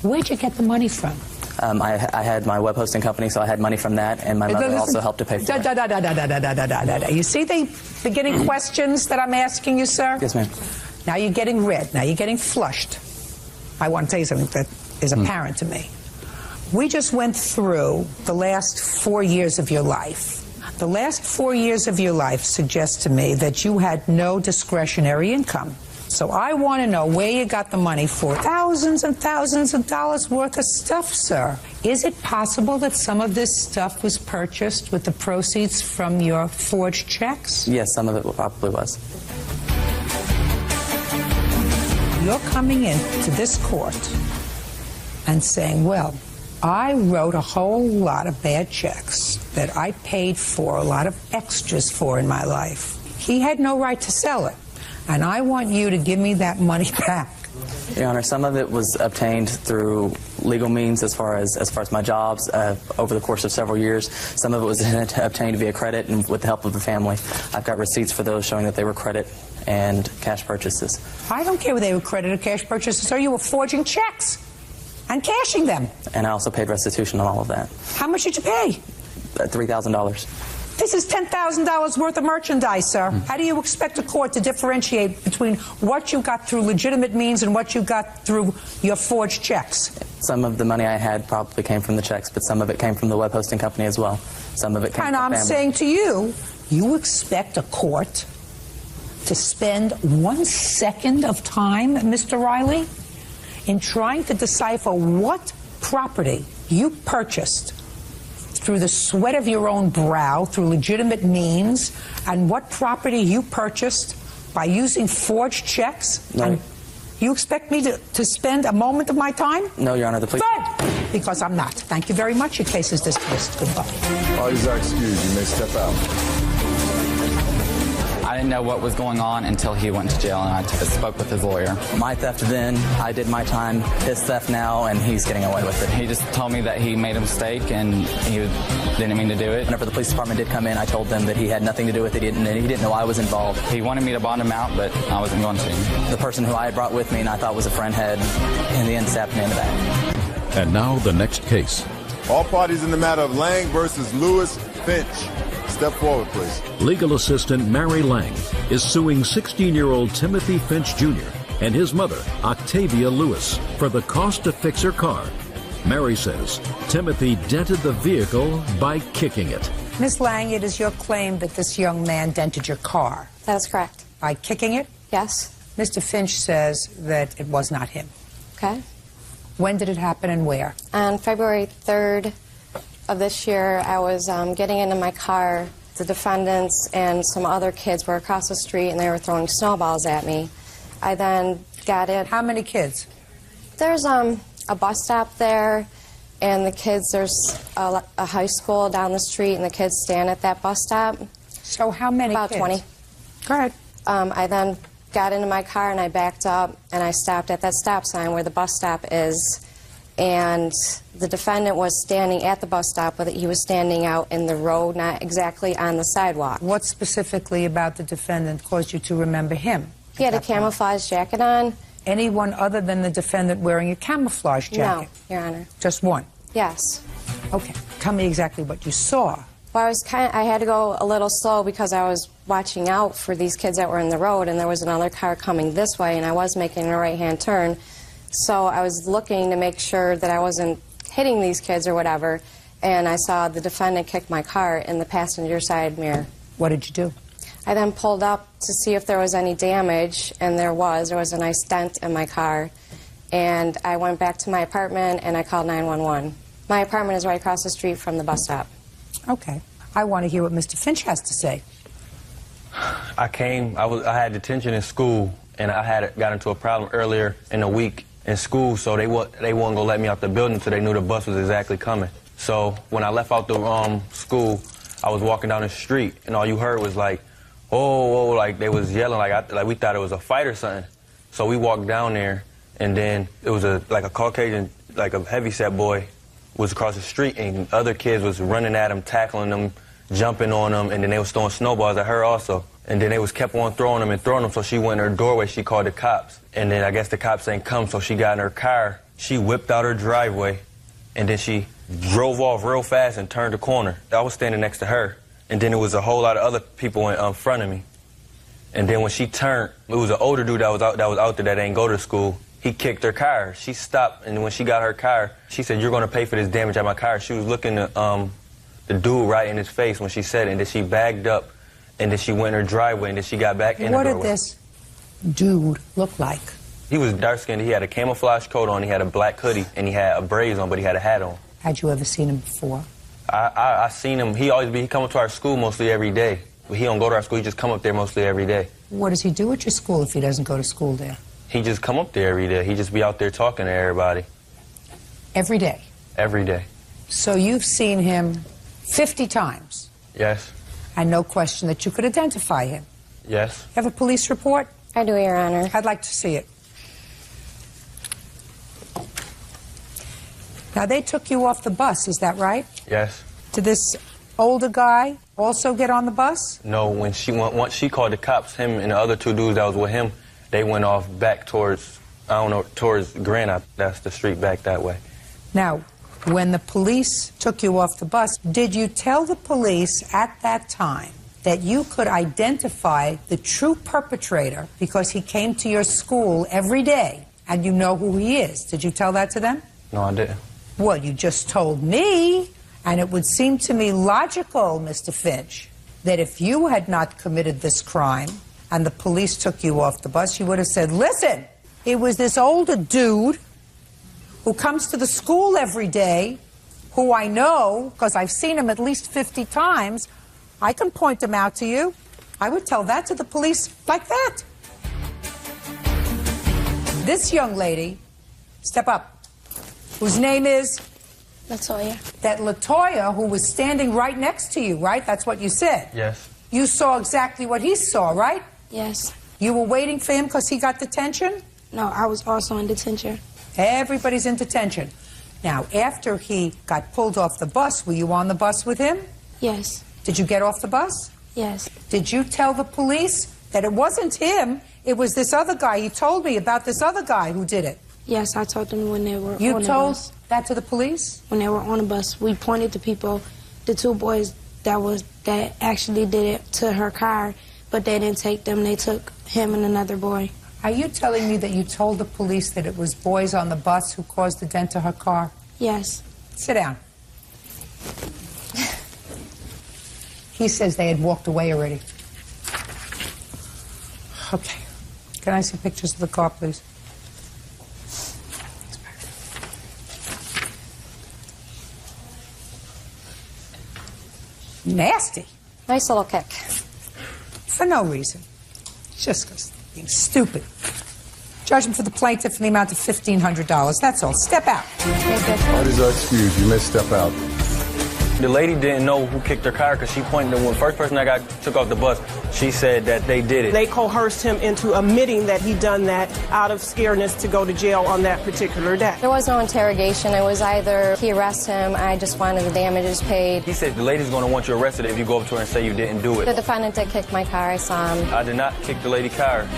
Where'd you get the money from? I had my web hosting company, so I had money from that, and my mother also helped to pay for it. You see the beginning questions that I'm asking you, sir? Yes, ma'am. Now you're getting red. Now you're getting flushed. I want to tell you something that is apparent to me. We just went through the last 4 years of your life. The last 4 years of your life suggests to me that you had no discretionary income. So I want to know where you got the money for thousands and thousands of dollars worth of stuff, sir. Is it possible that some of this stuff was purchased with the proceeds from your forged checks? Yes, some of it probably was. You're coming into this court and saying, well, I wrote a whole lot of bad checks that I paid for a lot of extras for in my life. He had no right to sell it. And I want you to give me that money back. Your Honor, some of it was obtained through legal means as far as my jobs over the course of several years. Some of it was obtained via credit and with the help of the family. I've got receipts for those showing that they were credit and cash purchases. I don't care whether they were credit or cash purchases, or you were forging checks and cashing them. And I also paid restitution on all of that. How much did you pay? $3,000. This is $10,000 worth of merchandise, sir. How do you expect a court to differentiate between what you got through legitimate means and what you got through your forged checks? Some of the money I had probably came from the checks, but some of it came from the web hosting company as well. Some of it came from And I'm family. saying to you, you expect a court to spend 1 second of time, Mr. Riley, in trying to decipher what property you purchased through the sweat of your own brow, through legitimate means, and what property you purchased by using forged checks? No. And you expect me to spend a moment of my time? No, Your Honor, the police... Good! Because I'm not. Thank you very much. Your case is dismissed. Goodbye. Parties are excused. You may step out. I didn't know what was going on until he went to jail and I spoke with his lawyer. My theft then, I did my time. His theft now, and he's getting away with it. He just told me that he made a mistake and he didn't mean to do it. Whenever the police department did come in, I told them that he had nothing to do with it. He didn't know I was involved. He wanted me to bond him out, but I wasn't going to. The person who I had brought with me and I thought was a friend had, in the end, stabbed me in the back. And now the next case. All parties in the matter of Lang versus Lewis Finch. Step forward, please. Legal assistant Mary Lang is suing 16-year-old Timothy Finch Jr. and his mother, Octavia Lewis, for the cost to fix her car. Mary says Timothy dented the vehicle by kicking it. Miss Lang, it is your claim that this young man dented your car. That is correct. By kicking it? Yes. Mr. Finch says that it was not him. Okay. When did it happen and where? On February 3rd of this year, I was getting into my car. The defendants and some other kids were across the street and they were throwing snowballs at me. I then got in. How many kids? There's a bus stop there, and the kids, there's a high school down the street, and the kids stand at that bus stop. So how many About kids? 20. Go ahead. I then got into my car and I backed up and I stopped at that stop sign where the bus stop is. And the defendant was standing at the bus stop, but he was standing out in the road, not exactly on the sidewalk. What specifically about the defendant caused you to remember him? He had a camouflage jacket on. Anyone other than the defendant wearing a camouflage jacket? No, Your Honor. Just one? Yes. Okay. Tell me exactly what you saw. Well, I had to go a little slow because I was watching out for these kids that were in the road, and there was another car coming this way, and I was making a right-hand turn. So I was looking to make sure that I wasn't hitting these kids or whatever, and I saw the defendant kick my car in the passenger side mirror. What did you do? I then pulled up to see if there was any damage, and there was a nice dent in my car. And I went back to my apartment and I called 911. My apartment is right across the street from the bus stop. Okay. I want to hear what Mr. Finch has to say. I had detention in school, and I got into a problem earlier in the week in school, so they wasn't gonna let me out the building until they knew the bus was exactly coming. So when I left out the school, I was walking down the street, and all you heard was like, oh, like they was yelling, like we thought it was a fight or something. So we walked down there, and then it was a Caucasian, like a heavyset boy was across the street, and other kids was running at him, tackling them, jumping on them, and then they was throwing snowballs at her also. And then they was kept on throwing them, so she went in her doorway, she called the cops. And then I guess the cops ain't come, so she got in her car, she whipped out her driveway, and then she drove off real fast and turned the corner. I was standing next to her, and then there was a whole lot of other people in front of me. And then when she turned, it was an older dude that was out there that ain't go to school. he kicked her car. She stopped, and when she got her car, she said, "You're going to pay for this damage at my car." She was looking at the dude right in his face when she said it, and then she bagged up, and then she went in her driveway, and then she got back in the doorway. What did this dude look like? He was dark-skinned. He had a camouflage coat on, he had a black hoodie, and he had a braids on, but he had a hat on. Had you ever seen him before? I seen him. He come up to our school mostly every day. He don't go to our school. He just come up there mostly every day. What does he do at your school if he doesn't go to school there? He just come up there every day. He just be out there talking to everybody. Every day? Every day. So you've seen him 50 times? Yes. And no question that you could identify him? Yes. You have a police report? I do, Your Honor. I'd like to see it. Now, they took you off the bus, is that right? Yes. Did this older guy also get on the bus? No, once she called the cops, him and the other two dudes that was with him, they went off back towards, towards Granite. That's the street back that way. Now, when the police took you off the bus, did you tell the police at that time that you could identify the true perpetrator because he came to your school every day and you know who he is? Did you tell that to them? No, I didn't. Well, you just told me, and it would seem to me logical, Mr. Finch, that if you had not committed this crime and the police took you off the bus, you would have said, listen, it was this older dude who comes to the school every day, who I know, because I've seen him at least 50 times. I can point him out to you. I would tell that to the police like that. This young lady, step up, whose name is? LaToya. That LaToya, who was standing right next to you, right? That's what you said. Yes. You saw exactly what he saw, right? Yes. You were waiting for him because he got detention? No, I was also in detention. Everybody's in detention. Now, after he got pulled off the bus, were you on the bus with him? Yes. Did you get off the bus? Yes. Did you tell the police that it wasn't him, it was this other guy? He told me about this other guy who did it. Yes, I told them when they were on the bus. You told that to the police? When they were on the bus, we pointed to people, the two boys that actually did it to her car, but they didn't take them. They took him and another boy. Are you telling me that you told the police that it was boys on the bus who caused the dent to her car? Yes. Sit down. He says they had walked away already. Okay. Can I see pictures of the car, please? Nasty. Nice little kick. For no reason. Just because being stupid. Judgment for the plaintiff in the amount of $1,500. That's all. Step out. Parties are excused. You may step out. The lady didn't know who kicked her car because she pointed to the first person that took off the bus. She said that they did it. They coerced him into admitting that he done that out of scaredness to go to jail on that particular day. There was no interrogation. It was either he arrests him, I just wanted the damages paid. He said the lady's going to want you arrested if you go up to her and say you didn't do it. The defendant did kick my car. I saw him. I did not kick the lady's car.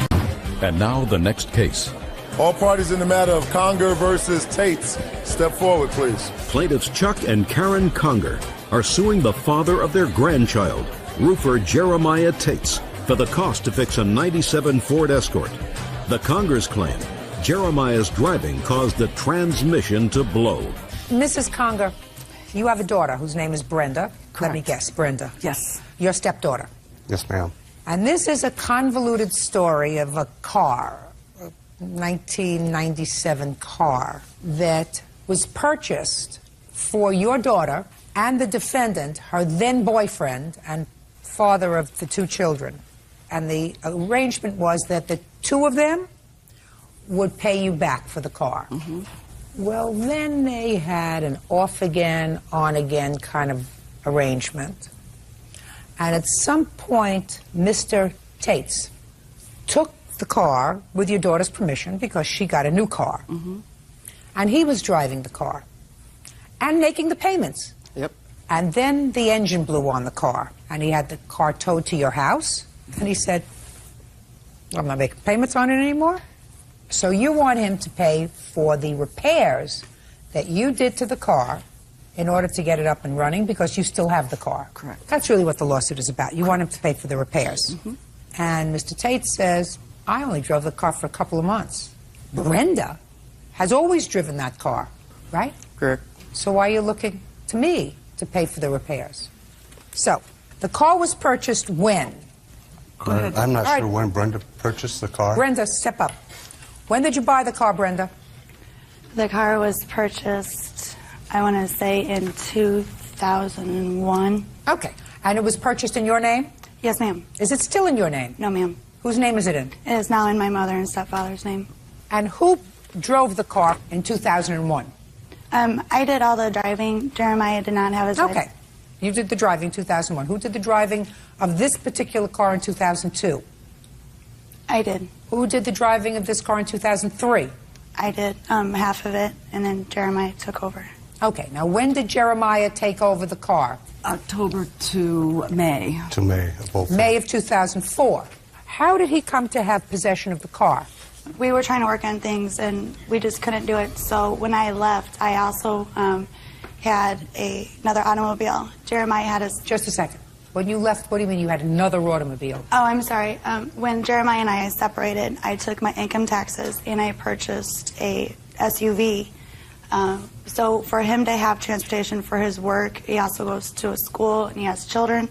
And now the next case. All parties in the matter of Conger versus Tates, step forward, please. Plaintiffs Chuck and Karen Conger are suing the father of their grandchild, roofer Jeremiah Tates, for the cost to fix a '97 Ford Escort. The Congers claim Jeremiah's driving caused the transmission to blow. Mrs. Conger, you have a daughter whose name is Brenda. Correct. Let me guess, Brenda. Yes. Your stepdaughter. Yes, ma'am. And this is a convoluted story of a car, a 1997 car, that was purchased for your daughter and the defendant, her then boyfriend and father of the two children. And the arrangement was that the two of them would pay you back for the car. Mm-hmm. Well, then they had an off-again, on-again kind of arrangement. And at some point, Mr. Tates took the car with your daughter's permission because she got a new car. Mm-hmm. And he was driving the car and making the payments. Yep. And then the engine blew on the car, and he had the car towed to your house, and he said, I'm not making payments on it anymore. So you want him to pay for the repairs that you did to the car in order to get it up and running because you still have the car. Correct. That's really what the lawsuit is about. You want him to pay for the repairs. Mm-hmm. And Mr. Tate says, I only drove the car for a couple of months. Brenda has always driven that car, right? Correct. So why are you looking to me to pay for the repairs? So, the car was purchased when? I'm not sure when Brenda purchased the car. Brenda, step up. When did you buy the car, Brenda? The car was purchased, I want to say, in 2001. Okay. And it was purchased in your name? Yes, ma'am. Is it still in your name? No, ma'am. Whose name is it in? It is now in my mother and stepfather's name. And who drove the car in 2001? I did all the driving. Jeremiah did not have his Okay. You did the driving 2001. Who did the driving of this particular car in 2002? I did. Who did the driving of this car in 2003? I did half of it, and then Jeremiah took over. Okay. Now, when did Jeremiah take over the car? October to May. To May of both. May of 2004. How did he come to have possession of the car? We were trying to work on things, and we just couldn't do it. So when I left, I also had another automobile. Jeremiah had his... Just a second. When you left, what do you mean you had another automobile? Oh, I'm sorry. When Jeremiah and I separated, I took my income taxes and I purchased a SUV. So for him to have transportation for his work, he also goes to a school and he has children.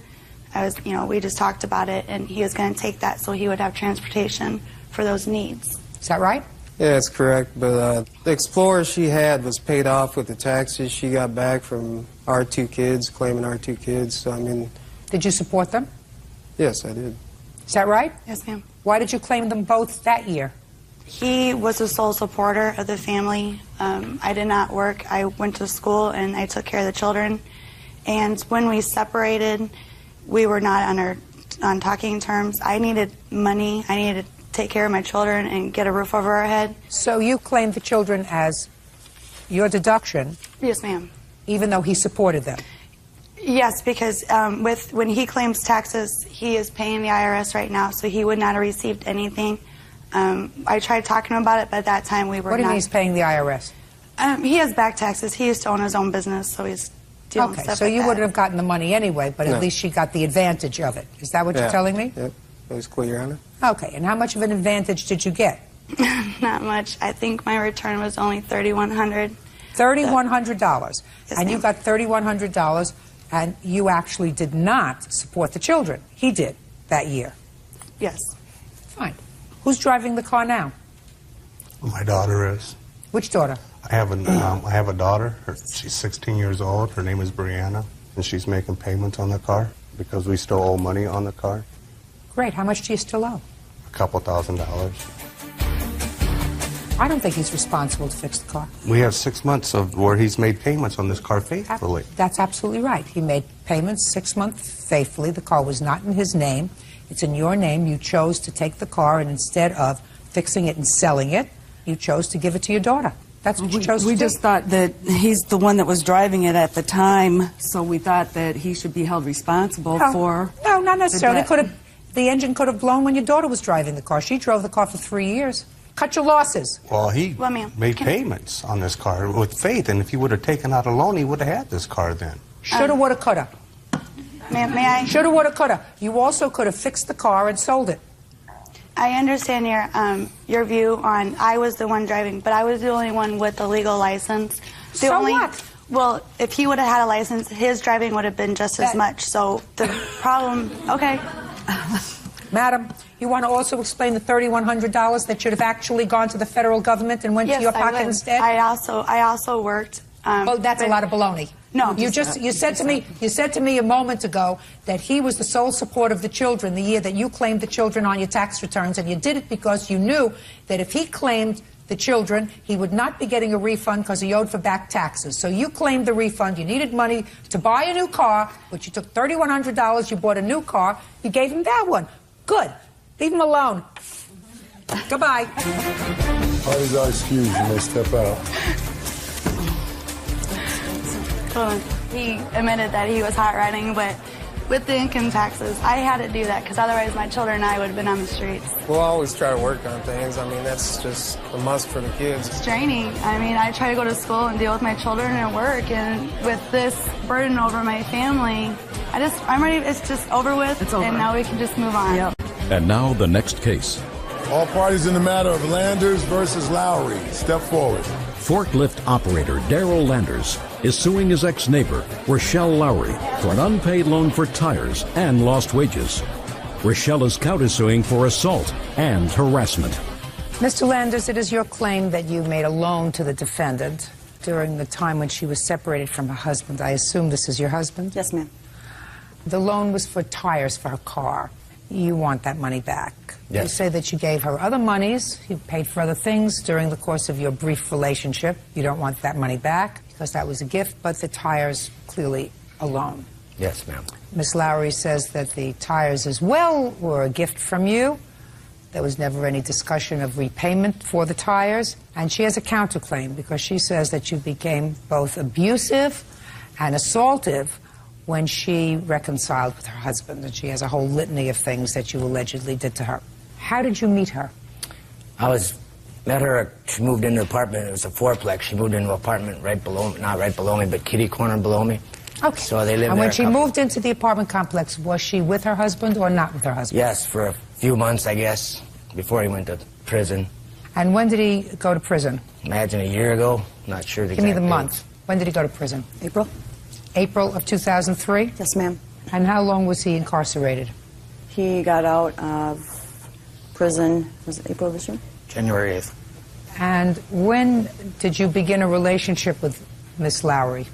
We just talked about it, and he was going to take that so he would have transportation for those needs. Is that right? Yeah, that's correct. But the Explorer she had was paid off with the taxes she got back from our two kids, claiming our two kids. So, I mean... Did you support them? Yes, I did. Is that right? Yes, ma'am. Why did you claim them both that year? He was the sole supporter of the family. I did not work. I went to school and I took care of the children. And when we separated, we were not on talking terms. I needed money. I needed to take care of my children and get a roof over our head. So you claimed the children as your deduction? Yes, ma'am. Even though he supported them? Yes, because when he claims taxes, he is paying the IRS right now, so he would not have received anything. I tried talking to him about it, but at that time we were not. What do you mean he's paying the IRS? He has back taxes. He used to own his own business, so he's dealing with stuff so like you that. wouldn't have gotten the money anyway, but No. at least she got the advantage of it. Is that what you're telling me? Yep, that was clear, Your Honor. Okay, and how much of an advantage did you get? Not much. I think my return was only $3,100. $3,100. Yes, And you ma'am. got $3,100, and you actually did not support the children. He did that year. Yes. Fine. Who's driving the car now? My daughter is. Which daughter? I have a daughter. She's 16 years old. Her name is Brianna, and she's making payments on the car because we still owe money on the car. Great. How much do you still owe? A couple $1,000s. I don't think he's responsible to fix the car. We have 6 months of where he's made payments on this car faithfully. That's absolutely right. He made payments 6 months faithfully. The car was not in his name. It's in your name. You chose to take the car, and instead of fixing it and selling it, you chose to give it to your daughter. That's what you chose to do. We just thought that he's the one that was driving it at the time, so we thought that he should be held responsible for... No, not necessarily. the debt. The engine could have blown when your daughter was driving the car. She drove the car for 3 years. Cut your losses. Well, he made payments on this car with faith, and if he would have taken out a loan, he would have had this car then. Shoulda, woulda, coulda. May I? Shoulda, woulda, coulda. You also could have fixed the car and sold it. I understand your view on I was the one driving, but I was the only one with a legal license. What? Well, if he would have had a license, his driving would have been just as much. So the problem, okay. Madam, you want to also explain the $3,100 that should have actually gone to the federal government and went to your pocket instead? I also worked. Oh, that's a lot of baloney. No, you said to me a moment ago that he was the sole support of the children the year that you claimed the children on your tax returns, and you did it because you knew that if he claimed the children, he would not be getting a refund because he owed for back taxes. So you claimed the refund. You needed money to buy a new car, which you took $3,100. You bought a new car. You gave him that one. Good. Leave him alone. Goodbye. Parties are excused. You may step out. He admitted that he was hot riding, but with the income taxes, I had to do that because otherwise my children and I would have been on the streets. We'll always try to work on things. I mean, that's just a must for the kids. It's draining. I mean, I try to go to school and deal with my children and work, and with this burden over my family, I'm ready. It's just over with, It's over. and now we can just move on. And now the next case. All parties in the matter of Landers versus Lowry, step forward. Forklift operator Daryl Landers is suing his ex-neighbor, Rochelle Lowry, for an unpaid loan for tires and lost wages. Rochelle is countersuing for assault and harassment. Mr. Landers, it is your claim that you made a loan to the defendant during the time when she was separated from her husband. I assume this is your husband? Yes, ma'am. The loan was for tires for her car. You want that money back. Yes. You say that you gave her other monies, you paid for other things during the course of your brief relationship. You don't want that money back because that was a gift, but the tires clearly a loan. Yes, ma'am. Ms. Lowry says that the tires as well were a gift from you. There was never any discussion of repayment for the tires. And she has a counterclaim because she says that you became both abusive and assaultive when she reconciled with her husband. And she has a whole litany of things that you allegedly did to her. How did you meet her? Met her, she moved into an apartment. It was a fourplex. She moved into an apartment right below, not right below me, but kitty corner below me. Okay. So they lived and there. when she moved into the apartment complex, was she with her husband or not with her husband? Yes, for a few months, I guess, before he went to prison. And when did he go to prison? Imagine a year ago. Not sure the Give me the exact month. When did he go to prison? April. April of 2003? Yes, ma'am. And how long was he incarcerated? He got out of prison, was it April this year? January 8th. And when did you begin a relationship with Miss Lowry?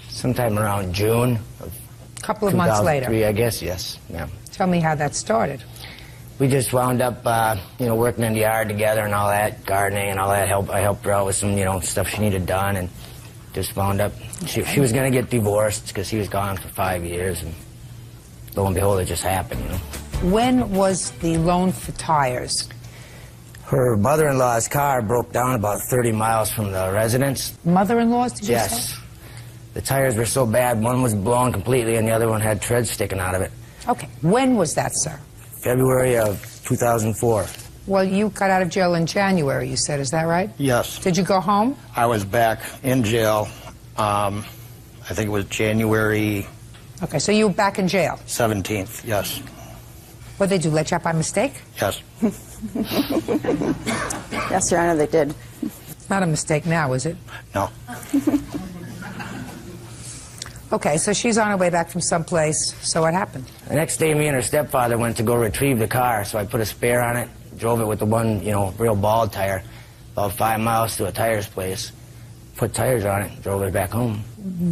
Sometime around June of A couple of months later. 2003, I guess, yes, ma'am. Tell me how that started. We just wound up, working in the yard together and all that, gardening and all that. I helped her out with some, stuff she needed done, and just wound up. She was going to get divorced because he was gone for 5 years, and lo and behold, it just happened, When was the loan for tires? Her mother-in-law's car broke down about 30 miles from the residence. Mother-in-law's, did you say? Yes. The tires were so bad, one was blown completely and the other one had treads sticking out of it. Okay. When was that, sir? February of 2004. Well, you got out of jail in January, you said. Is that right? Yes. Did you go home? I was back in jail. I think it was January Okay, so you were back in jail. 17th, yes. What did they do, let you out by mistake? Yes. Yes, Your Honor, they did. It's not a mistake now, is it? No. Okay, so she's on her way back from someplace. So what happened? The next day, me and her stepfather went to go retrieve the car, so I put a spare on it, drove it with the one, real bald tire, about 5 miles to a tires place, put tires on it, drove it back home.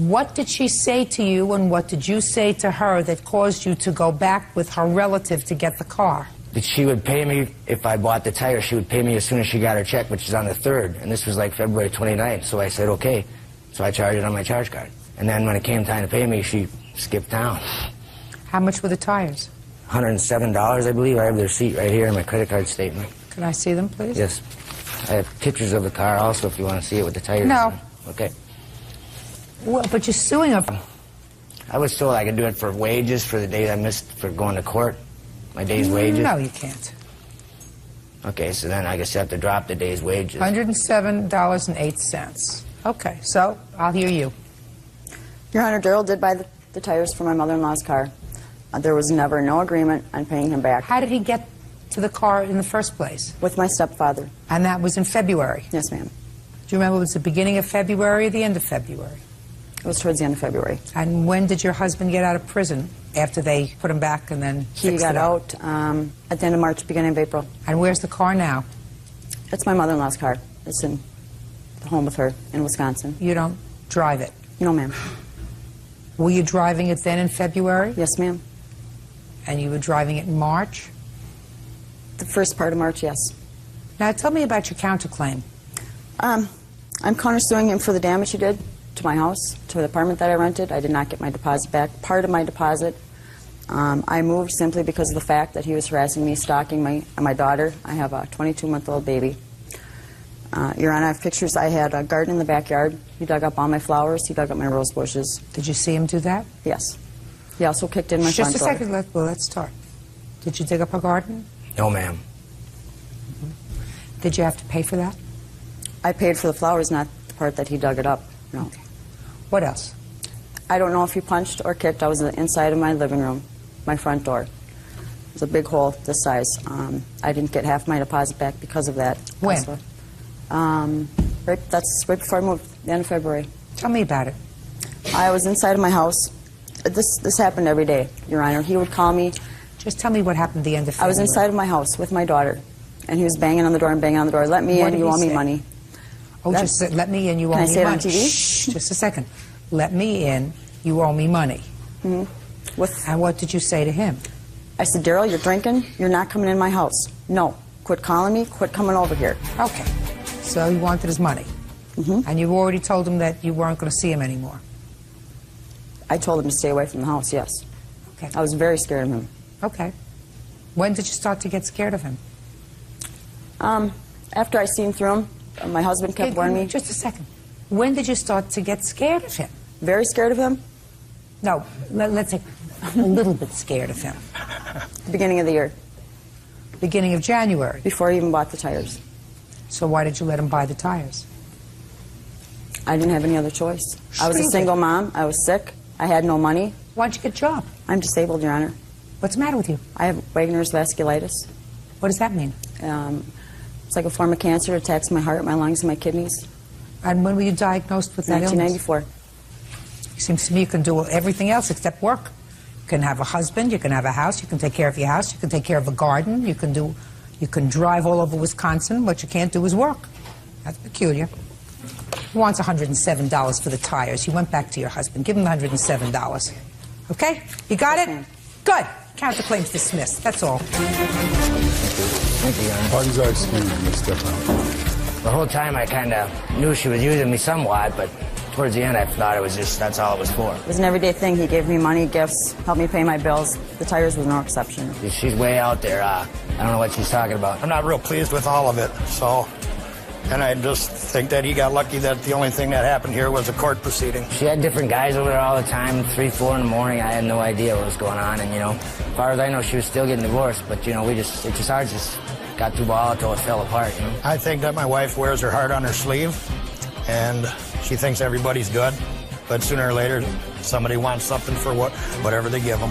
What did she say to you and what did you say to her that caused you to go back with her relative to get the car? That she would pay me, if I bought the tire, she would pay me as soon as she got her check, which is on the 3rd, and this was like February 29th, so I said, okay. So I charged it on my charge card. And then when it came time to pay me, she skipped town. How much were the tires? $107, I believe. I have the receipt right here in my credit card statement. Can I see them, please? Yes. I have pictures of the car also if you want to see it with the tires. No. Okay. Well, but you're suing her. I was told I could do it for wages for the days I missed for going to court. My day's wages. No, you can't. Okay, so then I guess you have to drop the day's wages. $107.08. Okay, so I'll hear you. Your Honor, Daryl did buy the tires for my mother-in-law's car. There was never no agreement on paying him back. How did he get to the car in the first place? With my stepfather. And that was in February? Yes, ma'am. Do you remember it was the beginning of February or the end of February? It was towards the end of February. And when did your husband get out of prison after they put him back and then He fixed got it up? out at the end of March, beginning of April. And where's the car now? It's my mother-in-law's car. It's in the home with her in Wisconsin. You don't drive it? No, ma'am. Were you driving it then in February? Yes, ma'am. And you were driving it in March? The first part of March, yes. Now tell me about your counterclaim. I'm countersuing him for the damage he did to my house, to the apartment that I rented. I did not get my deposit back. Part of my deposit, I moved simply because of the fact that he was harassing me, stalking my daughter. I have a 22-month-old baby. Your Honor, I have pictures. I had a garden in the backyard. He dug up all my flowers. He dug up my rose bushes. Did you see him do that? Yes. He also kicked in my front door. Just a second. Let's start. Did you dig up a garden? No, ma'am. Did you have to pay for that? I paid for the flowers, not the part that he dug it up. No. Okay. What else? I don't know if he punched or kicked. I was inside of my living room, my front door. was a big hole this size. I didn't get half my deposit back because of that. When? Also. That's right before I moved, the end of February. Tell me about it. I was inside of my house. This happened every day, Your Honor. He would call me. Just tell me what happened at the end of February. I was inside of my house with my daughter, and he was banging on the door and banging on the door. Let me in, you owe me money. Oh, just say, let me in, you owe me money. Can I say it on TV? Shh, just a second. Let me in, you owe me money. And what did you say to him? I said, Daryl, you're drinking, you're not coming in my house. No, quit calling me, quit coming over here. Okay, so he wanted his money. And you already told him that you weren't going to see him anymore. I told him to stay away from the house, yes. Okay. I was very scared of him. Okay. When did you start to get scared of him? After I seen through him, my husband kept warning me. Just a second. When did you start to get scared of him? Very scared of him? No, let's say a little bit scared of him. Beginning of the year. Beginning of January? Before he even bought the tires. So why did you let him buy the tires? I didn't have any other choice. I was a single mom. I was sick. I had no money. Why'd you get a job? I'm disabled, Your Honor. What's the matter with you? I have Wagner's vasculitis. What does that mean? It's like a form of cancer. It attacks my heart, my lungs, and my kidneys. And when were you diagnosed with that illness? 1994. It seems to me you can do everything else except work. You can have a husband, you can have a house, you can take care of your house, you can take care of a garden, you can drive all over Wisconsin. What you can't do is work. That's peculiar. He wants $107 for the tires. You went back to your husband. Give him the $107. Okay? You got it? Good. Counterclaims dismissed. That's all. Thank you, Your Honor. Parties are excused, Ms. Stefan. The whole time I kind of knew she was using me somewhat, but towards the end I thought it was just, that's all it was for. It was an everyday thing. He gave me money, gifts, helped me pay my bills. The tires was no exception. She's way out there. I don't know what she's talking about. I'm not real pleased with all of it, so... And I just think that he got lucky that the only thing that happened here was a court proceeding. She had different guys over there all the time, 3, 4 in the morning. I had no idea what was going on. And, as far as I know, she was still getting divorced. But, ours just got too volatile, it fell apart, I think that my wife wears her heart on her sleeve, and she thinks everybody's good. But sooner or later, somebody wants something for whatever they give them.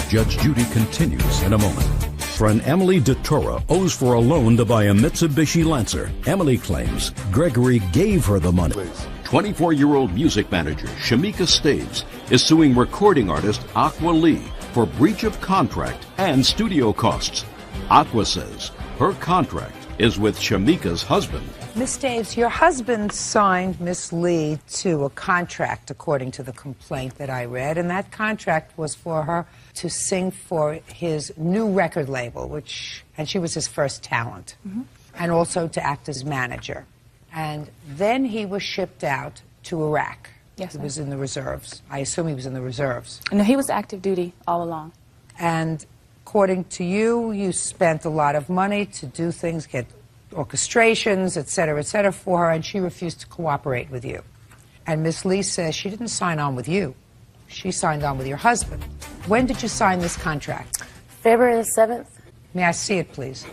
Judge Judy continues in a moment. Friend Emily DeTora owes for a loan to buy a Mitsubishi Lancer. Emily claims Gregory gave her the money. 24-year-old music manager Shamika Staves is suing recording artist Aqua Lee for breach of contract and studio costs. Aqua says her contract is with Shamika's husband. Miss Staves, your husband signed Miss Lee to a contract, according to the complaint that I read, and that contract was for her to sing for his new record label, and she was his first talent, and also to act as manager. And then he was shipped out to Iraq. Yes, he was in the reserves. I assume he was in the reserves. No, he was active duty all along. And according to you, you spent a lot of money to do things, get orchestrations, et cetera, for her, and she refused to cooperate with you. And Miss Lee says she didn't sign on with you. She signed on with your husband. When did you sign this contract? February the 7th. May I see it, please?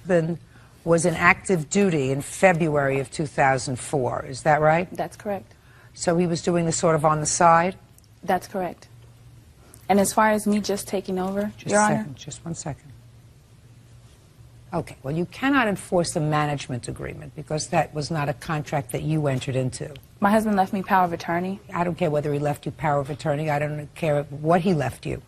Ben was in active duty in February of 2004. Is that right? That's correct. So he was doing this sort of on the side? That's correct. And as far as me just taking over, Your Honor? Just 1 second. Okay, well, you cannot enforce the management agreement because that was not a contract that you entered into. My husband left me power of attorney. I don't care whether he left you power of attorney. I don't care what he left you.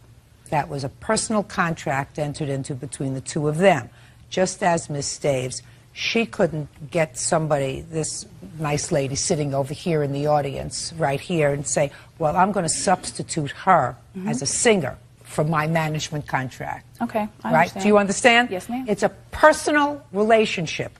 That was a personal contract entered into between the two of them. Just as Miss Staves, she couldn't get somebody, this nice lady sitting over here in the audience, right here, and say, well, I'm going to substitute her as a singer for my management contract. Okay, I right? understand. Do you understand? Yes, ma'am. It's a personal relationship.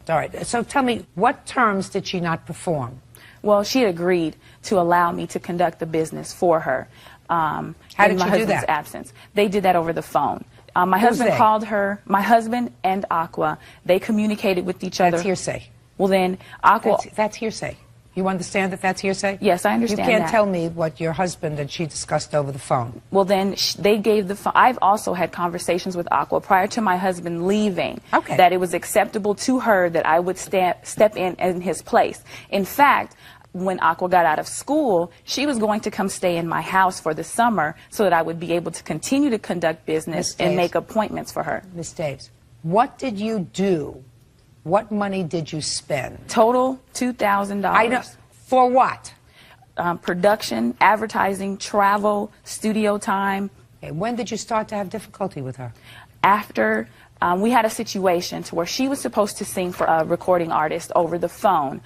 All right, so tell me, what terms did she not perform? Well, she agreed to allow me to conduct the business for her How in did my you do husband's that? absence. They did that over the phone. My Who's husband they? called her, my husband and Aqua. They communicated with each other. That's hearsay. Well, then, Aqua... That's hearsay. You understand that that's hearsay? Yes, I understand You can't that. tell me what your husband and she discussed over the phone. Well, then they gave the phone. I've also had conversations with Aqua prior to my husband leaving that it was acceptable to her that I would step in his place. In fact, when Aqua got out of school, she was going to come stay in my house for the summer so that I would be able to continue to conduct business and make appointments for her. Ms. Daves, what did you do? What money did you spend? Total $2,000. For what? Production, advertising, travel, studio time. Okay, when did you start to have difficulty with her? After we had a situation to where she was supposed to sing for a recording artist over the phone.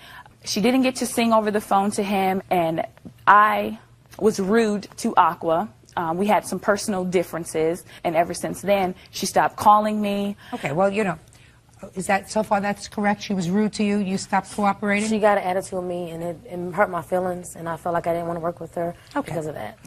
She didn't get to sing over the phone to him, and I was rude to Aqua. We had some personal differences, and ever since then, she stopped calling me. Okay, well, you know, is that, so far that's correct? She was rude to you? You stopped cooperating? She got an attitude with me, and it hurt my feelings, and I felt like I didn't want to work with her because of that.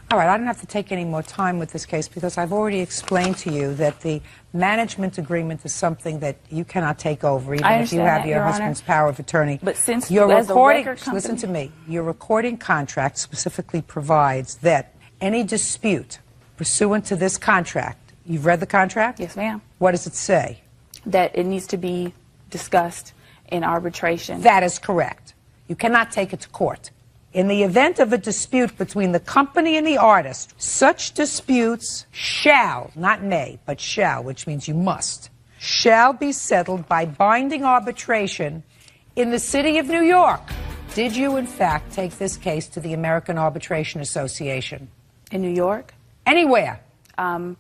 All right, I don't have to take any more time with this case because I've already explained to you that the management agreement is something that you cannot take over, even if you have your husband's power of attorney. But since your as recording, a record company, listen to me, your recording contract specifically provides that any dispute pursuant to this contract, you've read the contract? Yes, ma'am. What does it say? That it needs to be discussed in arbitration. That is correct. You cannot take it to court. In the event of a dispute between the company and the artist, such disputes shall, not may, but shall, which means you must, shall be settled by binding arbitration in the city of New York. Did you, in fact, take this case to the American Arbitration Association? In New York? Anywhere? I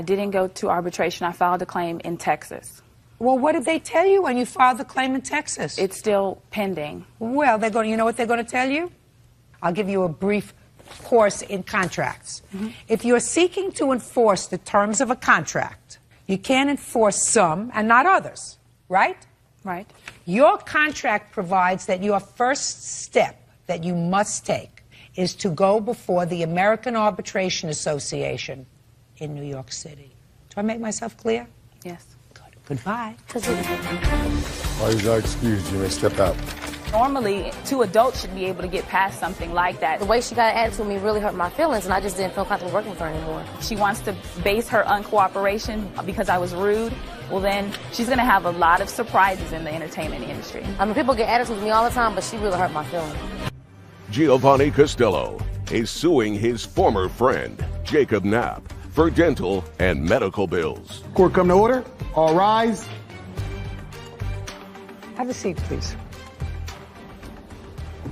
didn't go to arbitration. I filed a claim in Texas. Well, what did they tell you when you filed the claim in Texas? It's still pending. Well, they're going. You know what they're going to tell you? I'll give you a brief course in contracts. If you're seeking to enforce the terms of a contract, you can't enforce some and not others, right? Right. Your contract provides that your first step that you must take is to go before the American Arbitration Association in New York City. Do I make myself clear? Yes. Goodbye. Parties are excused. You may step out. Normally, two adults should be able to get past something like that. The way she got an attitude with me really hurt my feelings, and I just didn't feel comfortable working with her anymore. She wants to base her uncooperation because I was rude. Well, then she's going to have a lot of surprises in the entertainment industry. I mean, people get attitudes with me all the time, but she really hurt my feelings. Giovanni Costello is suing his former friend, Jacob Knapp, for dental and medical bills. Court come to order. All rise. Have a seat, please.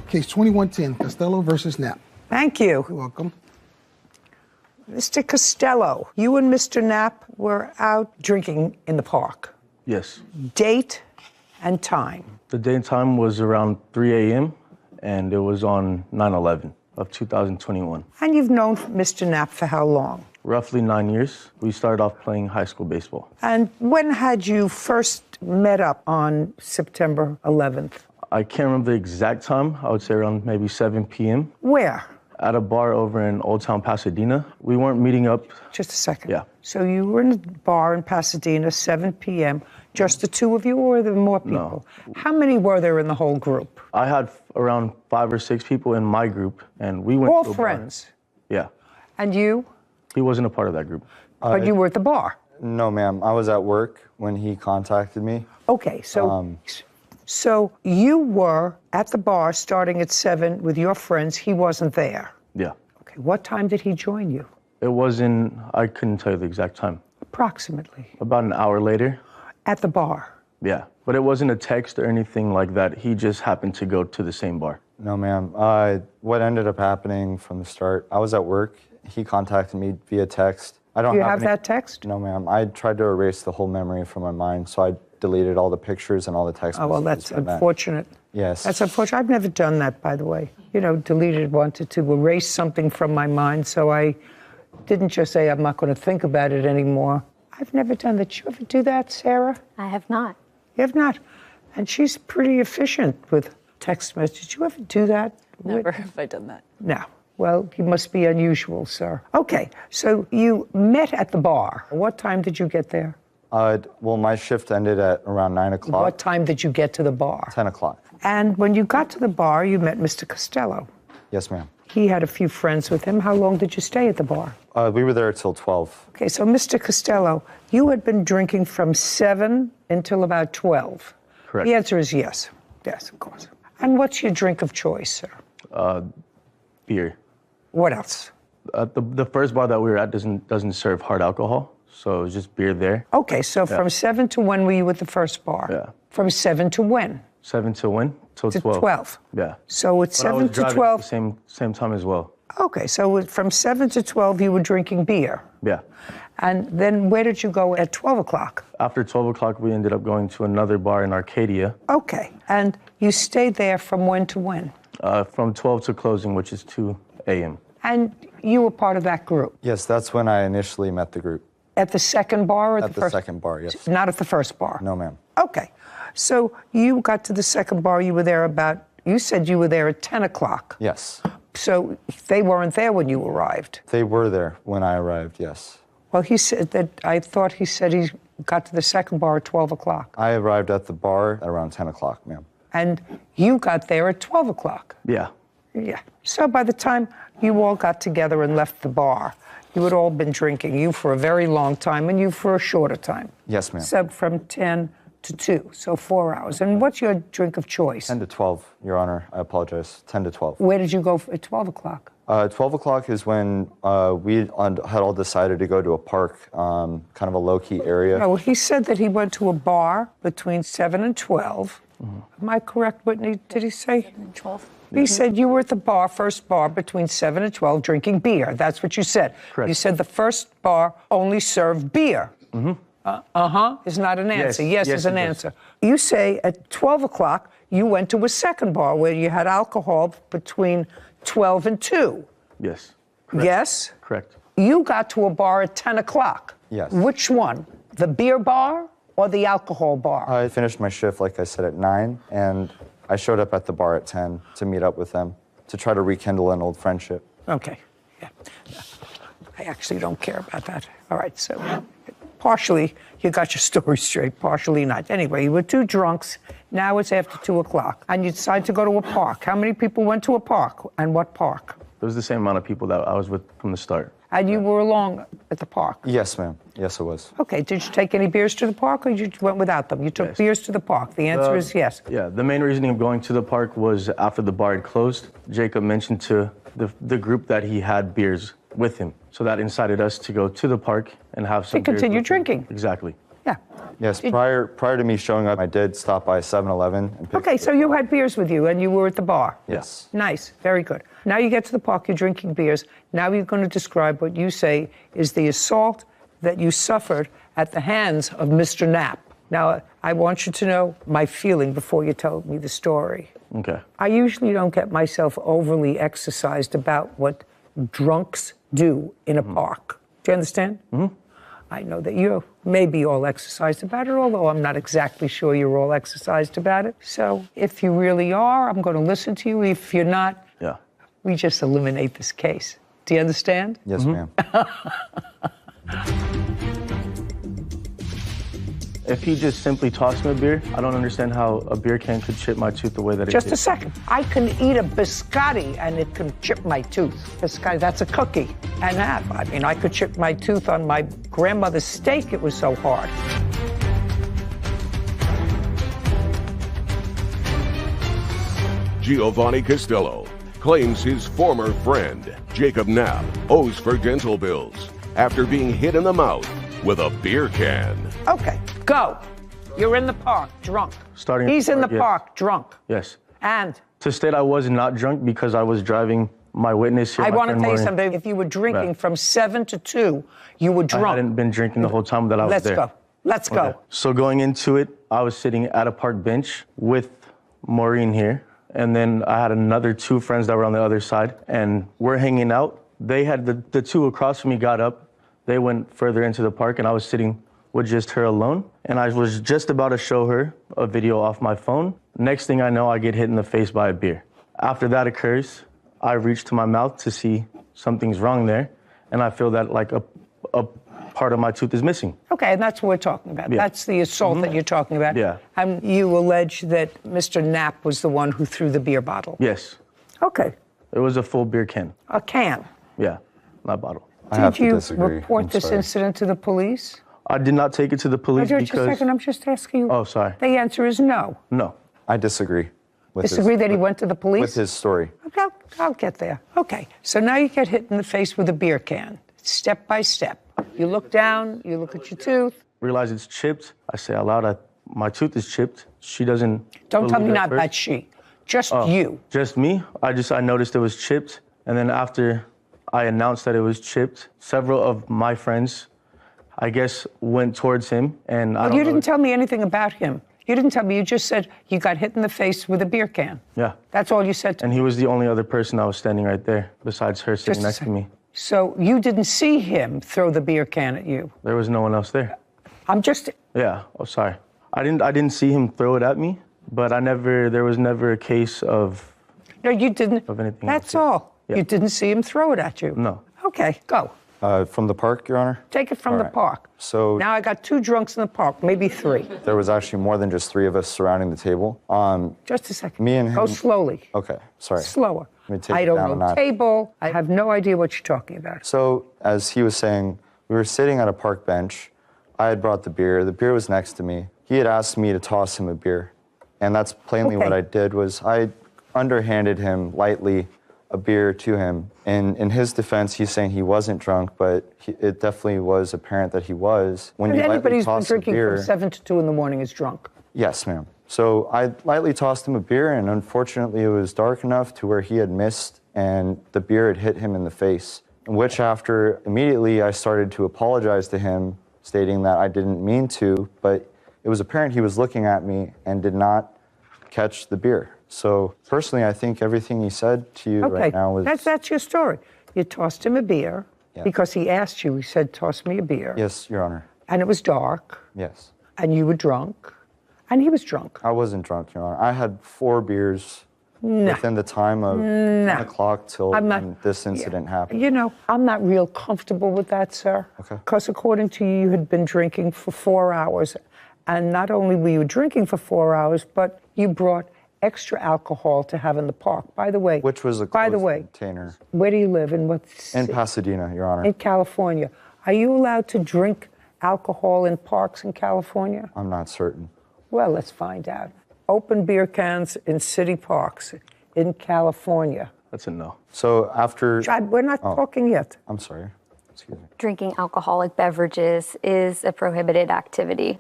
Case 2110, Costello versus Knapp. Thank you. You're welcome. Mr. Costello, you and Mr. Knapp were out drinking in the park. Yes. Date and time. The date and time was around 3 a.m., and it was on 9/11 of 2021. And you've known Mr. Knapp for how long? Roughly 9 years. We started off playing high school baseball. And when had you first met up on September 11th? I can't remember the exact time. I would say around maybe 7 p.m. Where? At a bar over in Old Town Pasadena. We weren't meeting up. Just a second. Yeah. So you were in a bar in Pasadena, 7 p.m., just the two of you, or were there more people? No. How many were there in the whole group? I had around 5 or 6 people in my group, and we went All to a friends? Bar. Yeah. And you? He wasn't a part of that group. But you were at the bar? No, ma'am. I was at work when he contacted me. Okay, so you were at the bar starting at 7 with your friends. He wasn't there. Yeah. Okay, what time did he join you? It wasn't, I couldn't tell you the exact time. Approximately. About an hour later. At the bar? Yeah, but it wasn't a text or anything like that. He just happened to go to the same bar. No, ma'am. What ended up happening from the start, I was at work. He contacted me via text. I don't Do you have that text? No, ma'am. I tried to erase the whole memory from my mind, so I deleted all the pictures and all the text messages. Oh, well, that's unfortunate. Yes. That's unfortunate. I've never done that, by the way. You know, wanted to erase something from my mind, so I didn't just say I'm not going to think about it anymore. I've never done that. Did you ever do that, Sarah? I have not. You have not? And she's pretty efficient with text messages. Did you ever do that? Never have I done that. No. Well, you must be unusual, sir. Okay, so you met at the bar. What time did you get there? Well, my shift ended at around 9 o'clock. What time did you get to the bar? 10 o'clock. And when you got to the bar, you met Mr. Costello. Yes, ma'am. He had a few friends with him. How long did you stay at the bar? We were there till 12. Okay, so Mr. Costello, you had been drinking from 7 until about 12. Correct. The answer is yes. Yes, of course. And what's your drink of choice, sir? Beer. What else? The first bar that we were at doesn't serve hard alcohol, so it was just beer there. Okay, so from 7 to when were you at the first bar? Yeah. From 7 to when? 7 to when? Till To 12. 12. Yeah. So it's But I was 7 to driving 12. At the same time as well. Okay, so from 7 to 12 you were drinking beer. Yeah. And then where did you go at 12 o'clock? After 12 o'clock, we ended up going to another bar in Arcadia. Okay, and you stayed there from when to when? From 12 to closing, which is 2 a.m. And you were part of that group? Yes, that's when I initially met the group. At the second bar or At the the first? second bar, yes. Not at the first bar? No, ma'am. Okay, so you got to the second bar, you were there you said you were there at 10 o'clock. Yes. So they weren't there when you arrived? They were there when I arrived, yes. Well, he said that, I thought he said he got to the second bar at 12 o'clock. I arrived at the bar at around 10 o'clock, ma'am. And you got there at 12 o'clock. Yeah. Yeah. So by the time you all got together and left the bar, you had all been drinking, you for a very long time and you for a shorter time. Yes, ma'am. So from 10 to 2, so 4 hours. And what's your drink of choice? 10 to 12, Your Honor. I apologize. 10 to 12. Where did you go at 12 o'clock? 12 o'clock is when we had all decided to go to a park, kind of a low-key area. No, he said that he went to a bar between 7 and 12. Am I correct, Whitney? Did he say? 7 and 12. He said you were at the bar, first bar, between 7 and 12, drinking beer. That's what you said. Correct. You said the first bar only served beer. Mm-hmm. Is not an answer. Yes, Yes is an it answer. You say at 12 o'clock you went to a second bar where you had alcohol between 12 and 2. Yes. Correct. Yes? Correct. You got to a bar at 10 o'clock. Yes. Which one? The beer bar or the alcohol bar? I finished my shift, like I said, at 9, and I showed up at the bar at 10 to meet up with them, to try to rekindle an old friendship. Okay. Yeah. I actually don't care about that. All right, so partially you got your story straight, partially not. Anyway, you were two drunks. Now it's after 2 o'clock, and you decide to go to a park. How many people went to a park, and what park? It was the same amount of people that I was with from the start. And you were along at the park? Yes, ma'am. Yes, it was. Okay, did you take any beers to the park, or you went without them? You took Yes. beers to the park. The answer is yes. Yeah, the main reasoning of going to the park was after the bar had closed. Jacob mentioned to the group that he had beers with him. So that incited us to go to the park and have some To continue beers with him. drinking. Exactly. Yeah. Yes, prior to me showing up, I did stop by 7-Eleven and pick Okay, so you had beers with you, and you were at the bar. Yes. Nice, very good. Now you get to the park, you're drinking beers. Now you're going to describe what you say is the assault that you suffered at the hands of Mr. Knapp. Now, I want you to know my feeling before you tell me the story. Okay. I usually don't get myself overly exercised about what drunks do in a park. Do you understand? Mm-hmm. I know that you may be all exercised about it, although I'm not exactly sure you're all exercised about it. So if you really are, I'm going to listen to you. If you're not, Yeah. we just eliminate this case. Do you understand? Yes, ma'am. If he just simply tossed me a beer, I don't understand how a beer can could chip my tooth the way that it Just did. a second. I can eat a biscotti and it can chip my tooth. Biscotti, that's a cookie and a half. I mean, I could chip my tooth on my grandmother's steak. It was so hard. Giovanni Costello claims his former friend, Jacob Knapp, owes for dental bills after being hit in the mouth with a beer can. Okay, go. You're in the park, drunk. Starting He's in the yes. park, drunk. Yes. And To state I was not drunk because I was driving my witness here. I my want to friend tell you Maureen. something. If you were drinking Yeah. from 7 to 2, you were drunk. I hadn't been drinking the whole time that I was Let's there. go. Let's Okay. go. So going into it, I was sitting at a park bench with Maureen here, and then I had another two friends that were on the other side, and we're hanging out. They had the two across from me got up. They went further into the park, and I was sitting with just her alone. And I was just about to show her a video off my phone. Next thing I know, I get hit in the face by a beer. After that occurs, I reach to my mouth to see something's wrong there, and I feel that like a part of my tooth is missing. Okay, and that's what we're talking about. Yeah. That's the assault that you're talking about. Yeah. And you allege that Mr. Knapp was the one who threw the beer bottle. Yes. Okay. It was a full beer can. A can. Yeah, not bottle. Did you report this incident to the police? I did not take it to the police Just a because... second, I'm just asking you. Oh, sorry. The answer is no. No. I disagree. Disagree that he went to the police? With his story. Okay, I'll get there. Okay, so now you get hit in the face with a beer can, step by step. You look down, you look at your tooth. Realize it's chipped. I say out loud, my tooth is chipped. She doesn't. Don't tell me believe it at not first. about she. Just you. Just me. I noticed it was chipped, and then after I announced that it was chipped, several of my friends, I guess, went towards him, and I Well, don't you know. didn't tell me anything about him. You didn't tell me. You just said you got hit in the face with a beer can. Yeah. That's all you said to And me. he was the only other person that was standing right there, besides her sitting Just a next to me. So you didn't see him throw the beer can at you. There was no one else there. I'm just. Yeah. Oh, sorry. I didn't see him throw it at me, but there was never a case of. No, you didn't. Of anything. That's else. all. Yeah. You didn't see him throw it at you. No. Okay, go. From the park, Your Honor? Take it from the park. So Now I got 2 drunks in the park, maybe 3. there was actually more than just 3 of us surrounding the table. Just a second. Me and him. Go slowly. Okay, sorry. Slower. Let me take I it don't down a know notch. table. I have no idea what you're talking about. So, as he was saying, we were sitting at a park bench. I had brought the beer. The beer was next to me. He had asked me to toss him a beer. And that's plainly what I did was I underhanded him lightly a beer to him. And in his defense, he's saying he wasn't drunk, but it definitely was apparent that he was. When And you lightly anybody who's been toss a drinking beer, from 7 to 2 in the morning is drunk. Yes, ma'am. So I lightly tossed him a beer, and unfortunately it was dark enough to where he had missed, and the beer had hit him in the face, which after immediately I started to apologize to him, stating that I didn't mean to, but it was apparent he was looking at me and did not catch the beer. So personally, I think everything he said to you right now was... That's your story. You tossed him a beer because he asked you. He said, toss me a beer. Yes, Your Honor. And it was dark. Yes. And you were drunk. And he was drunk. I wasn't drunk, Your Honor. I had 4 beers within the time of 10 o'clock till when this incident happened. You know, I'm not real comfortable with that, sir. Okay. Because according to you, you had been drinking for 4 hours. And not only were you drinking for 4 hours, but you brought extra alcohol to have in the park. By the way, Which was a by the closed way, container. where do you live? In what In city? Pasadena, Your Honor. In California. Are you allowed to drink alcohol in parks in California? I'm not certain. Well, let's find out. Open beer cans in city parks in California. That's a no. So after... We're not talking yet. I'm sorry. Excuse me. Drinking alcoholic beverages is a prohibited activity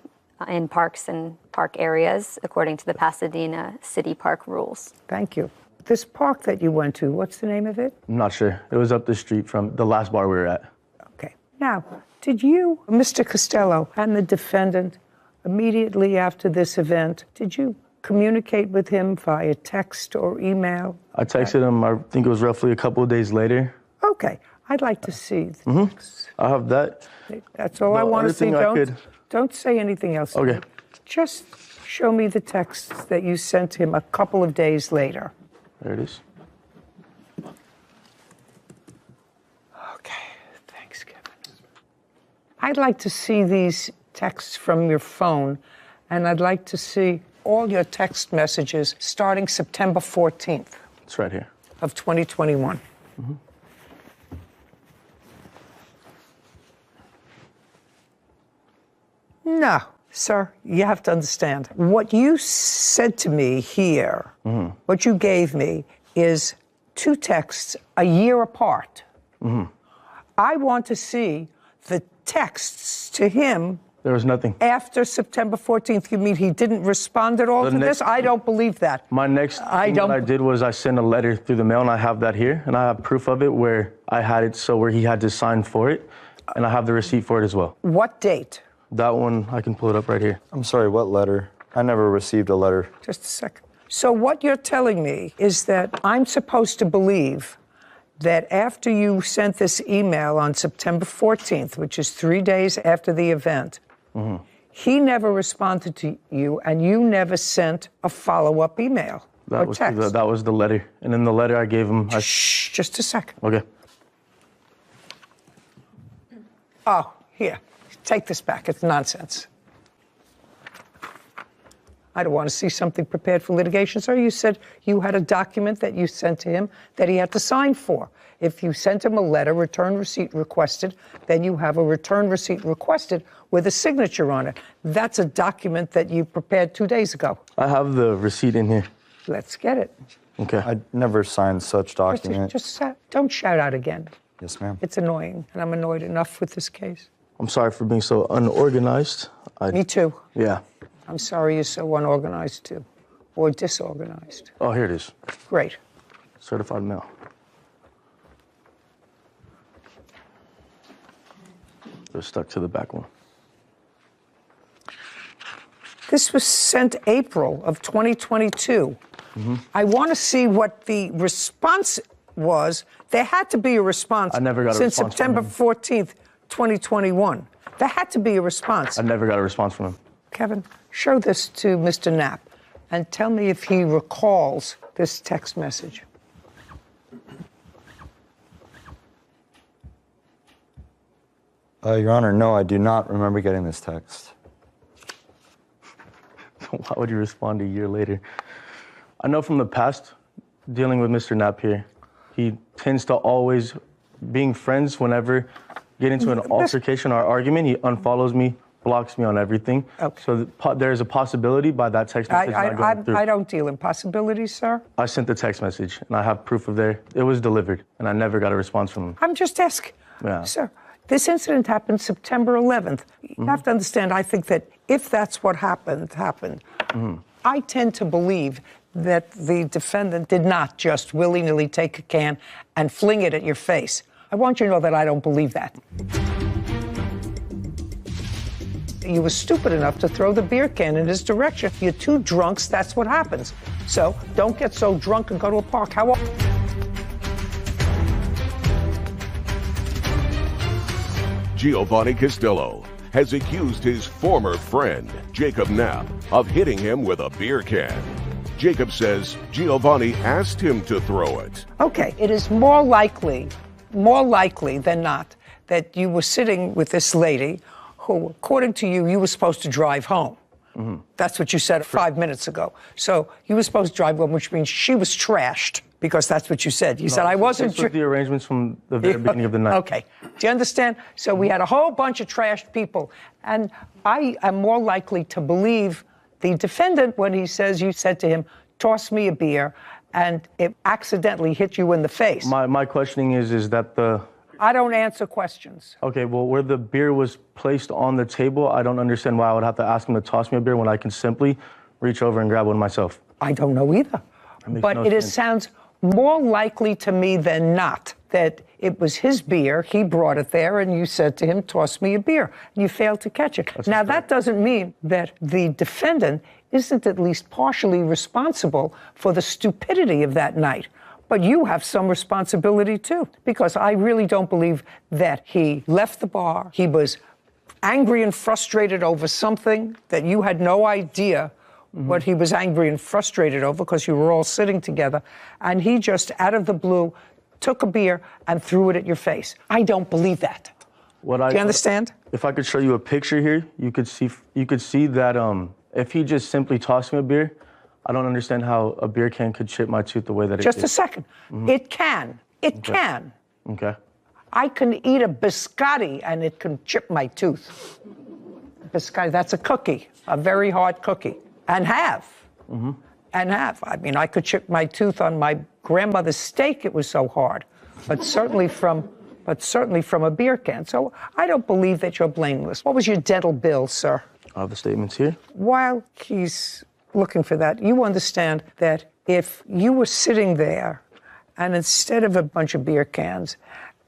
in parks and park areas, according to the Pasadena City Park rules. Thank you. This park that you went to, what's the name of it? I'm not sure. It was up the street from the last bar we were at. Okay. Now, did you, Mr. Costello, and the defendant, immediately after this event, did you communicate with him via text or email? I texted him, I think it was roughly a couple of days later. Okay. I'd like to see the text. I have that. That's all I want to see. Everything I could. Don't say anything else. Okay. Just show me the texts that you sent him a couple of days later. There it is. Okay, thanks, Kevin. I'd like to see these texts from your phone, and I'd like to see all your text messages starting September 14th. It's right here. Of 2021. Mm-hmm. No, sir, you have to understand. What you said to me here, what you gave me, is 2 texts a year apart. I want to see the texts to him. There was nothing. After September 14th, you mean he didn't respond at all to this? I don't believe that. My next thing that I did was I sent a letter through the mail, and I have that here, and I have proof of it where I had it where he had to sign for it, and I have the receipt for it as well. What date? That one, I can pull it up right here. I'm sorry, what letter? I never received a letter. Just a second. So what you're telling me is that I'm supposed to believe that after you sent this email on September 14th, which is 3 days after the event, he never responded to you, and you never sent a follow-up email or text. That was the letter. And in the letter I gave him... Shh, just a second. Okay. Oh, here. Take this back. It's nonsense. I don't want to see something prepared for litigation, sir. You said you had a document that you sent to him that he had to sign for. If you sent him a letter, return receipt requested, then you have a return receipt requested with a signature on it. That's a document that you prepared 2 days ago. I have the receipt in here. Let's get it. Okay. I never signed such document. Just don't shout out again. Yes, ma'am. It's annoying, and I'm annoyed enough with this case. I'm sorry for being so unorganized. Me too. Yeah. I'm sorry you're so unorganized too, or disorganized. Oh, here it is. Great. Certified mail. They're stuck to the back one. This was sent April of 2022. I want to see what the response was. There had to be a response. I never got a since response from September him. 14th, 2021. There had to be a response. I never got a response from him. Kevin, show this to Mr. Knapp and tell me if he recalls this text message. Your Honor, no, I do not remember getting this text. Why would you respond a year later? I know from the past, dealing with Mr. Knapp here, he tends to always, being friends, whenever get into an altercation or argument, he unfollows me, blocks me on everything. Okay. So there's a possibility by that text message not going through. I don't deal in possibilities, sir. I sent the text message, and I have proof of there. It was delivered, and I never got a response from him. I'm just asking. Yeah. Sir, this incident happened September 11th. You have to understand, I think that if that's what happened. I tend to believe that the defendant did not just willy-nilly take a can and fling it at your face. I want you to know that I don't believe that. You were stupid enough to throw the beer can in his direction. You're two drunks, that's what happens. So don't get so drunk and go to a park. How often? Giovanni Castillo has accused his former friend, Jacob Knapp, of hitting him with a beer can. Jacob says Giovanni asked him to throw it. Okay, it is more likely than not that you were sitting with this lady who, according to you, you were supposed to drive home. That's what you said 5 minutes ago. So you were supposed to drive home, which means she was trashed, because that's what you said. You said, I wasn't... This was the arrangements from the very beginning of the night. Okay. Do you understand? So we had a whole bunch of trashed people. And I am more likely to believe the defendant when he says you said to him, toss me a beer, and it accidentally hit you in the face. My questioning is that the... I don't answer questions. Okay, well, where the beer was placed on the table, I don't understand why I would have to ask him to toss me a beer when I can simply reach over and grab one myself. I don't know either. But no it sense. sounds more likely to me than not that it was his beer, he brought it there, and you said to him, toss me a beer. And you failed to catch it. Now, that doesn't mean that the defendant isn't at least partially responsible for the stupidity of that night. But you have some responsibility, too, because I really don't believe that he left the bar. He was angry and frustrated over something that you had no idea what he was angry and frustrated over, because you were all sitting together, and he just, out of the blue, took a beer and threw it at your face. I don't believe that. Do you understand? If I could show you a picture here, you could see that if he just simply tossed me a beer, I don't understand how a beer can could chip my tooth the way that it did. Just a second. It can. It can. Okay. I can eat a biscotti and it can chip my tooth. Biscotti, that's a cookie, a very hard cookie. And have. I mean, I could chip my tooth on my grandmother's steak, it was so hard. But certainly from a beer can. So I don't believe that you're blameless. What was your dental bill, sir? I have the statements here. While he's looking for that, you understand that if you were sitting there and instead of a bunch of beer cans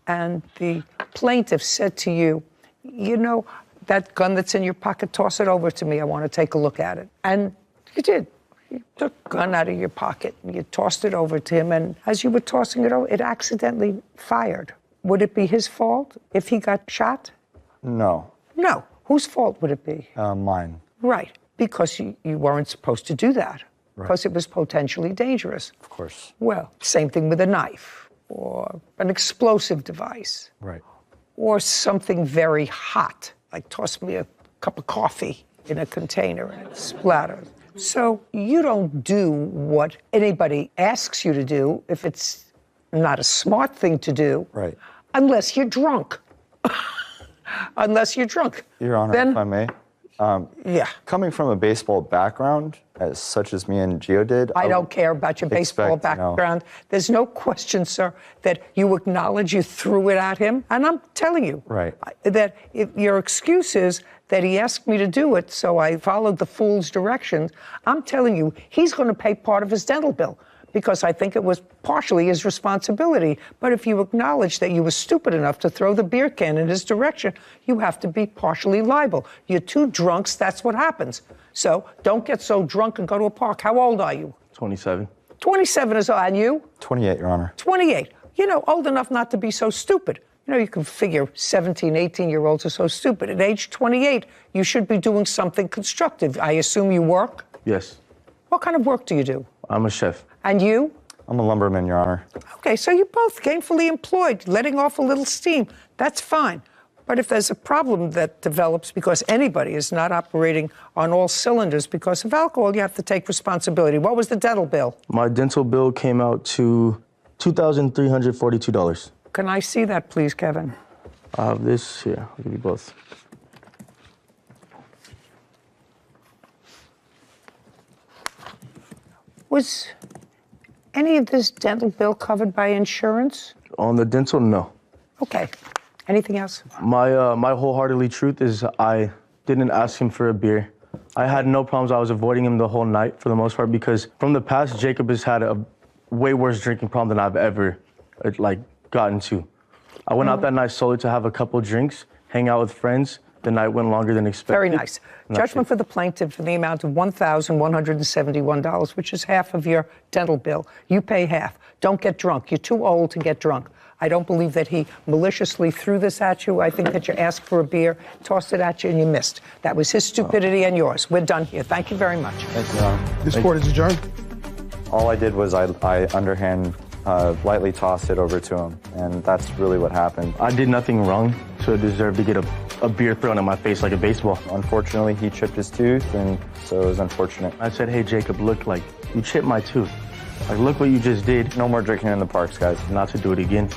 and the plaintiff said to you, you know, that gun that's in your pocket, toss it over to me, I want to take a look at it. And you did. You took a gun out of your pocket and you tossed it over to him, and as you were tossing it over, it accidentally fired. Would it be his fault if he got shot? No. No. Whose fault would it be? Mine. Right. Because you weren't supposed to do that. Because it was potentially dangerous. Of course. Well, same thing with a knife or an explosive device. Right. Or something very hot, like toss me a cup of coffee in a container and it splatters. So you don't do what anybody asks you to do if it's not a smart thing to do. Right. Unless you're drunk. Unless you're drunk. Your Honor, then, if I may. Yeah. Coming from a baseball background, such as me and Gio did, I don't care about your baseball background. There's no question, sir, that you acknowledge you threw it at him. And I'm telling you that if your excuse is that he asked me to do it, so I followed the fool's directions. I'm telling you, he's going to pay part of his dental bill because I think it was partially his responsibility. But if you acknowledge that you were stupid enough to throw the beer can in his direction, you have to be partially liable. You're two drunks, that's what happens. So don't get so drunk and go to a park. How old are you? 27. 27 is, and you? 28, Your Honor. 28. You know, old enough not to be so stupid. You know, you can figure 17, 18-year-olds are so stupid. At age 28, you should be doing something constructive. I assume you work? Yes. What kind of work do you do? I'm a chef. And you? I'm a lumberman, Your Honor. Okay, so you're both gainfully employed, letting off a little steam. That's fine. But if there's a problem that develops because anybody is not operating on all cylinders because of alcohol, you have to take responsibility. What was the dental bill? My dental bill came out to $2,342. Can I see that, please, Kevin? I have this here. I'll give you both. Was any of this dental bill covered by insurance? On the dental, no. Okay. Anything else? My wholeheartedly truth is I didn't ask him for a beer. I had no problems. I was avoiding him the whole night for the most part because from the past, Jacob has had a way worse drinking problem than I've ever gotten to. I went out that night solely to have a couple drinks, hang out with friends. The night went longer than expected. Very nice. Judgment for the plaintiff in the amount of $1,171, which is half of your dental bill. You pay half. Don't get drunk. You're too old to get drunk. I don't believe that he maliciously threw this at you. I think that you asked for a beer, tossed it at you, and you missed. That was his stupidity and yours. We're done here. Thank you very much. Thank you, Your Honor. This court is adjourned. All I did was I underhand lightly tossed it over to him, and that's really what happened. I did nothing wrong to deserve to get a beer thrown in my face like a baseball. Unfortunately, he chipped his tooth, and so it was unfortunate. I said, hey, Jacob, look, you chipped my tooth. Look what you just did. No more drinking in the parks, guys. Not to do it again.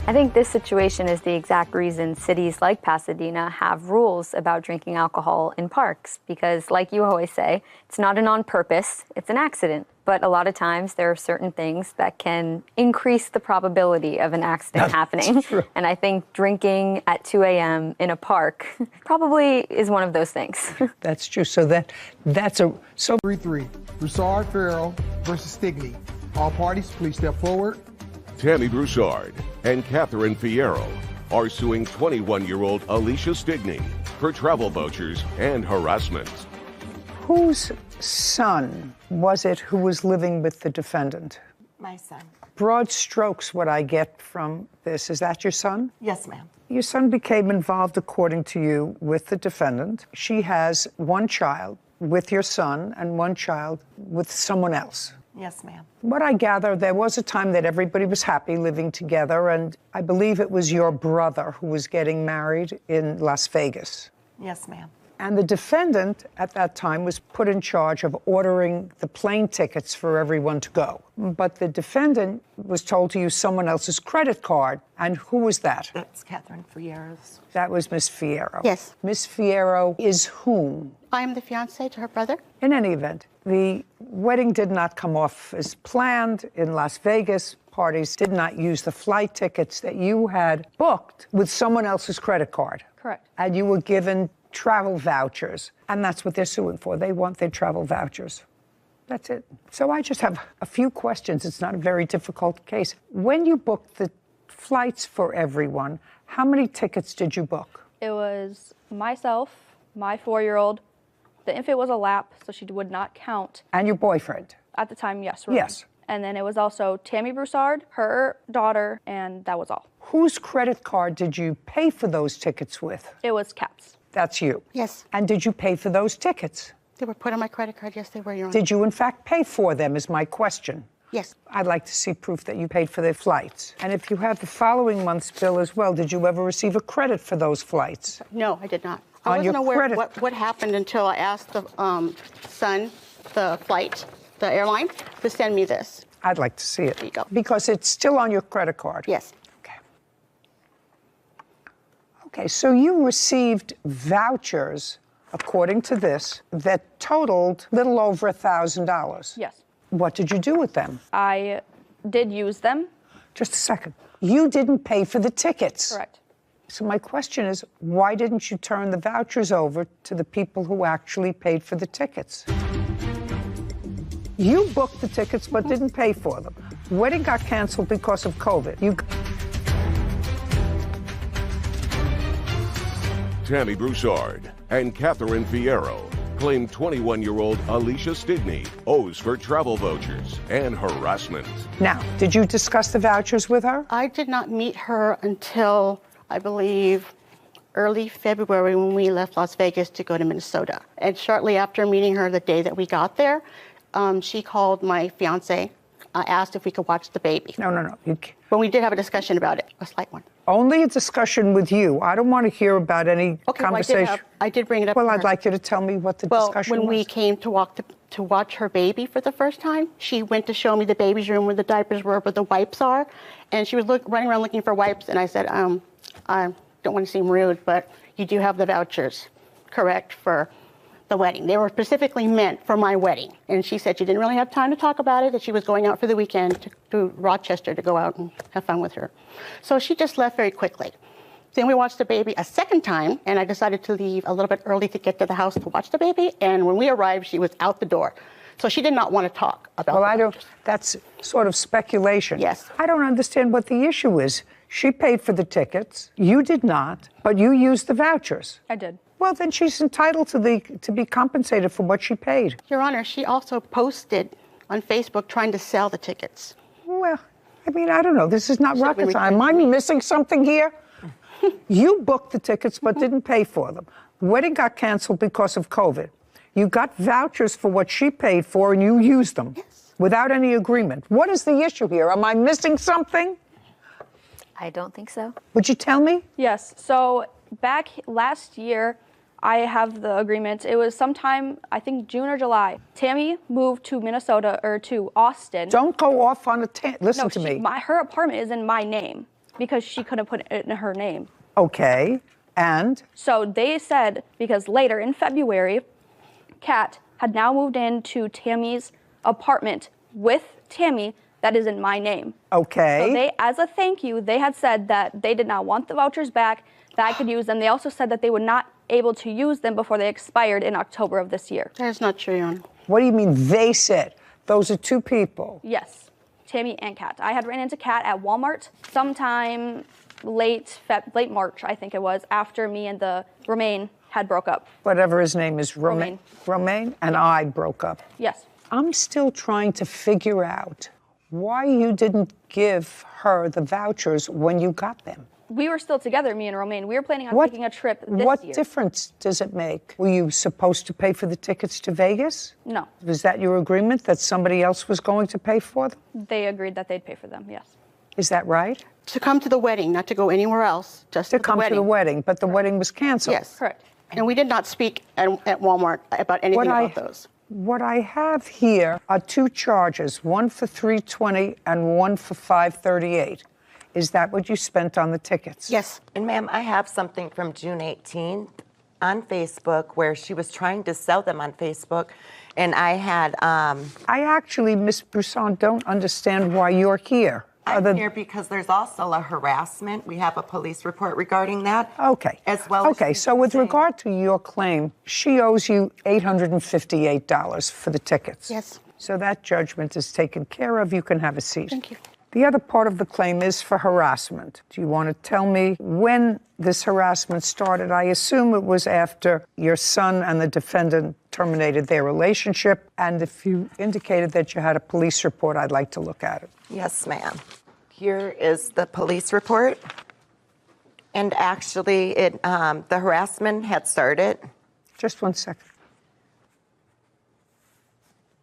I think this situation is the exact reason cities like Pasadena have rules about drinking alcohol in parks, because like you always say, it's not an on purpose, it's an accident. But a lot of times there are certain things that can increase the probability of an accident happening. True. And I think drinking at 2 a.m. in a park probably is one of those things. That's true. So that's a... 3-3. Broussard Farrell versus Stigney. All parties, please step forward. Tammy Broussard and Catherine Fierro are suing 21-year-old Alicia Stigney for travel vouchers and harassment. Whose son was it who was living with the defendant? My son. Broad strokes, what I get from this. Is that your son? Yes, ma'am. Your son became involved, according to you, with the defendant. She has one child with your son and one child with someone else. Yes, ma'am. What I gather, there was a time that everybody was happy living together, and I believe it was your brother who was getting married in Las Vegas. Yes, ma'am. And the defendant at that time was put in charge of ordering the plane tickets for everyone to go. But the defendant was told to use someone else's credit card. And who was that? That's Catherine Fierro's. That was Miss Fierro. Yes. Miss Fierro is whom? I am the fiancée to her brother. In any event, the wedding did not come off as planned in Las Vegas. Parties did not use the flight tickets that you had booked with someone else's credit card. Correct. And you were given travel vouchers, and that's what they're suing for. They want their travel vouchers. That's it. So I just have a few questions. It's not a very difficult case. When you booked the flights for everyone, how many tickets did you book? It was myself, my 4-year-old. The infant was a lap, so she would not count. And your boyfriend? At the time, yes. Roman. Yes. And then it was also Tammy Broussard, her daughter, and that was all. Whose credit card did you pay for those tickets with? It was Cap's. That's you? Yes. And did you pay for those tickets? They were put on my credit card. Yes, they were, Your Honor. Did you, in fact, pay for them, is my question. Yes. I'd like to see proof that you paid for their flights. And if you have the following month's bill as well, did you ever receive a credit for those flights? No, I did not. I On your wasn't aware credit. what happened until I asked the son, the flight, the airline, to send me this. I'd like to see it. There you go. Because it's still on your credit card. Yes. Okay, so you received vouchers according to this, that totaled little over $1,000. Yes. What did you do with them? I did use them. Just a second. You didn't pay for the tickets. Correct. So my question is, why didn't you turn the vouchers over to the people who actually paid for the tickets? You booked the tickets but didn't pay for them. The wedding got canceled because of COVID. Tammy Broussard and Catherine Fierro claim 21-year-old Alicia Stigney owes for travel vouchers and harassment. Now, did you discuss the vouchers with her? I did not meet her until, I believe, early February when we left Las Vegas to go to Minnesota. And shortly after meeting her the day that we got there, she called my fiance, asked if we could watch the baby. No. But we did have a discussion about it, a slight one. Only a discussion with you. I don't want to hear about any conversation. Well, I did bring it up. Well, I'd like you to tell me what the discussion was. When we came to watch her baby for the first time, she went to show me the baby's room where the diapers were, where the wipes are, and she was running around looking for wipes, and I said, I don't want to seem rude, but you do have the vouchers, correct, for the wedding. They were specifically meant for my wedding. And she said she didn't really have time to talk about it, that she was going out for the weekend to Rochester to go out and have fun with her. So she just left very quickly. Then we watched the baby a second time, and I decided to leave a little bit early to get to the house to watch the baby. And when we arrived, she was out the door. So she did not want to talk about that's sort of speculation. Yes. I don't understand what the issue is. She paid for the tickets. You did not, but you used the vouchers. I did. Well, then she's entitled to be compensated for what she paid. Your Honor, she also posted on Facebook trying to sell the tickets. Well, I mean, I don't know. This is not rocket science. Am I missing something here? You booked the tickets but didn't pay for them. The wedding got canceled because of COVID. You got vouchers for what she paid for and you used them without any agreement. What is the issue here? Am I missing something? I don't think so. Would you tell me? Yes. So back last year, I have the agreement. It was sometime, I think June or July. Tammy moved to Minnesota, or to Austin. Don't go off on a listen to me. Her apartment is in my name because she couldn't put it in her name. Okay, and? So they said, because later in February, Kat had now moved into Tammy's apartment with Tammy that is in my name. Okay. So they, as a thank you, they had said that they did not want the vouchers back, that I could use them. They also said that they would not able to use them before they expired in October of this year. That is not true, Your Honor. What do you mean they said? Those are two people. Yes, Tammy and Kat. I had ran into Kat at Walmart sometime late March, I think it was, after me and the Romaine had broke up. Whatever his name is, Romaine, and I broke up. Yes. I'm still trying to figure out why you didn't give her the vouchers when you got them. We were still together, me and Romaine. We were planning on taking a trip this year. What difference does it make? Were you supposed to pay for the tickets to Vegas? No. Was that your agreement, that somebody else was going to pay for them? They agreed that they'd pay for them, yes. Is that right? To come to the wedding, not to go anywhere else, just to come to the wedding, but the wedding was canceled. Yes. Correct. And we did not speak at Walmart about anything about those. What I have here are two charges, one for $320 and one for $538. Is that what you spent on the tickets? Yes. And ma'am, I have something from June 18th on Facebook where she was trying to sell them on Facebook. And I had... I actually, Ms. Broussard, don't understand why you're here. I'm here because there's also a harassment. We have a police report regarding that. Okay. As well Okay, so with regard to your claim, she owes you $858 for the tickets. Yes. So that judgment is taken care of. You can have a seat. Thank you. The other part of the claim is for harassment. Do you want to tell me when this harassment started? I assume it was after your son and the defendant terminated their relationship. And if you indicated that you had a police report, I'd like to look at it. Yes, ma'am. Here is the police report. And actually, the harassment had started. Just one second.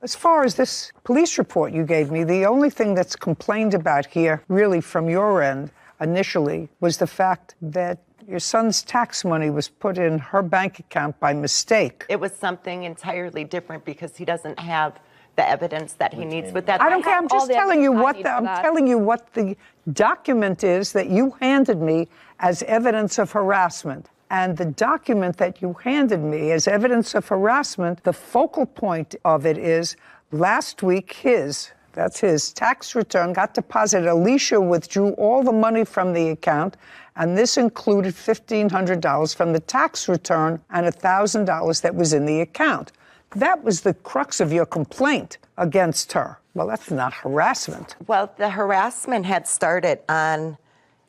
As far as this police report you gave me, the only thing that's complained about here, really from your end, initially, was the fact that your son's tax money was put in her bank account by mistake. It was something entirely different because he doesn't have the evidence that he needs with that. I don't care. I'm just telling you what the document is that you handed me as evidence of harassment. And the document that you handed me as evidence of harassment, the focal point of it is last week that's his tax return got deposited. Alicia withdrew all the money from the account, and this included $1,500 from the tax return and $1,000 that was in the account. That was the crux of your complaint against her. Well, that's not harassment. Well, the harassment had started on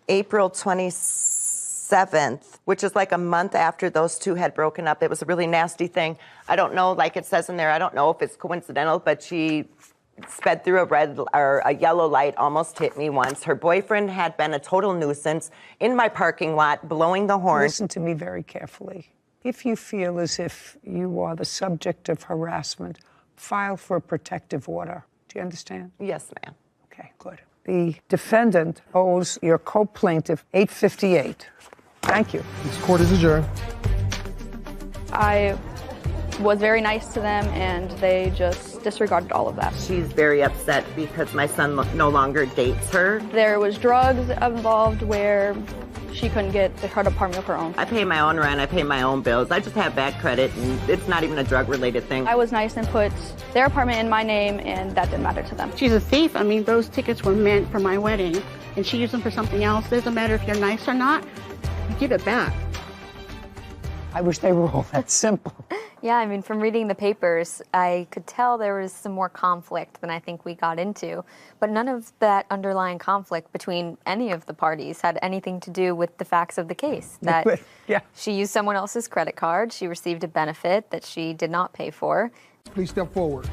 April 27th, which is like a month after those two had broken up. It was a really nasty thing. I don't know, like it says in there, I don't know if it's coincidental, but she sped through a red or a yellow light, almost hit me once. Her boyfriend had been a total nuisance in my parking lot, blowing the horn. Listen to me very carefully. If you feel as if you are the subject of harassment, file for a protective order. Do you understand? Yes, ma'am. Okay, good. The defendant owes your co-plaintiff $858. Thank you. This court is adjourned. I was very nice to them, and they just disregarded all of that. She's very upset because my son no longer dates her. There was drugs involved where she couldn't get her apartment of her own. I pay my own rent, I pay my own bills. I just have bad credit, and it's not even a drug-related thing. I was nice and put their apartment in my name, and that didn't matter to them. She's a thief. I mean, those tickets were meant for my wedding, and she used them for something else. It doesn't matter if you're nice or not, you give it back. I wish they were all that simple. Yeah, I mean, from reading the papers, I could tell there was some more conflict than I think we got into. But none of that underlying conflict between any of the parties had anything to do with the facts of the case. That she used someone else's credit card, she received a benefit that she did not pay for. Please step forward.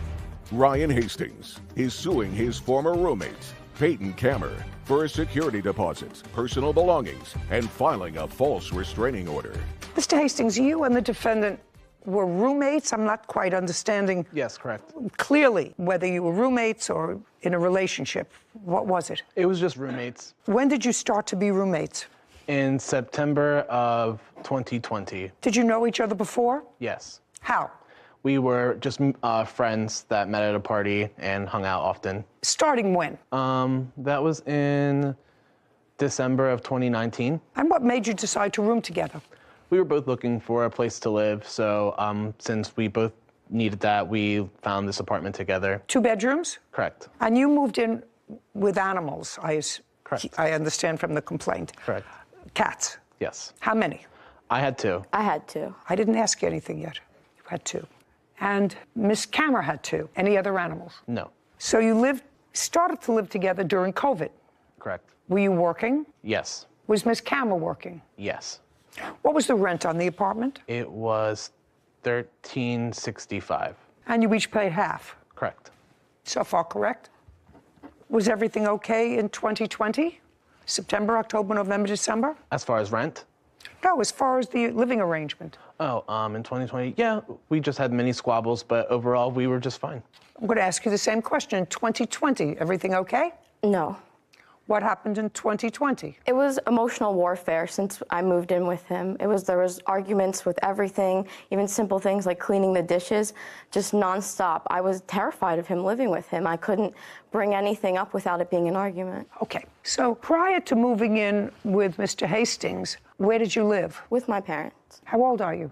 Ryan Hastings is suing his former roommates, Peyton Kammer, for a security deposit, personal belongings, and filing a false restraining order. Mr. Hastings, you and the defendant were roommates? I'm not quite understanding. Yes, correct. Clearly, whether you were roommates or in a relationship. What was it? It was just roommates. When did you start to be roommates? In September of 2020. Did you know each other before? Yes. How? We were just friends that met at a party and hung out often. Starting when? That was in December of 2019. And what made you decide to room together? We were both looking for a place to live, so since we both needed that, we found this apartment together. 2 bedrooms? Correct. And you moved in with animals, Correct. I understand from the complaint. Correct. Cats? Yes. How many? I had 2. I had 2. I didn't ask you anything yet. You had 2. And Miss Kammer had 2. Any other animals? No. So you started to live together during COVID? Correct. Were you working? Yes. Was Miss Kammer working? Yes. What was the rent on the apartment? It was $1,365. And you each paid half? Correct. So far, correct? Was everything okay in 2020? September, October, November, December? As far as rent? No, as far as the living arrangement. Oh, in 2020, yeah, we just had many squabbles, but overall, we were just fine. I'm going to ask you the same question. In 2020, everything okay? No. What happened in 2020? It was emotional warfare since I moved in with him. There was arguments with everything, even simple things like cleaning the dishes, just nonstop. I was terrified of him living with him. I couldn't bring anything up without it being an argument. Okay, so prior to moving in with Mr. Hastings, where did you live? With my parents. How old are you?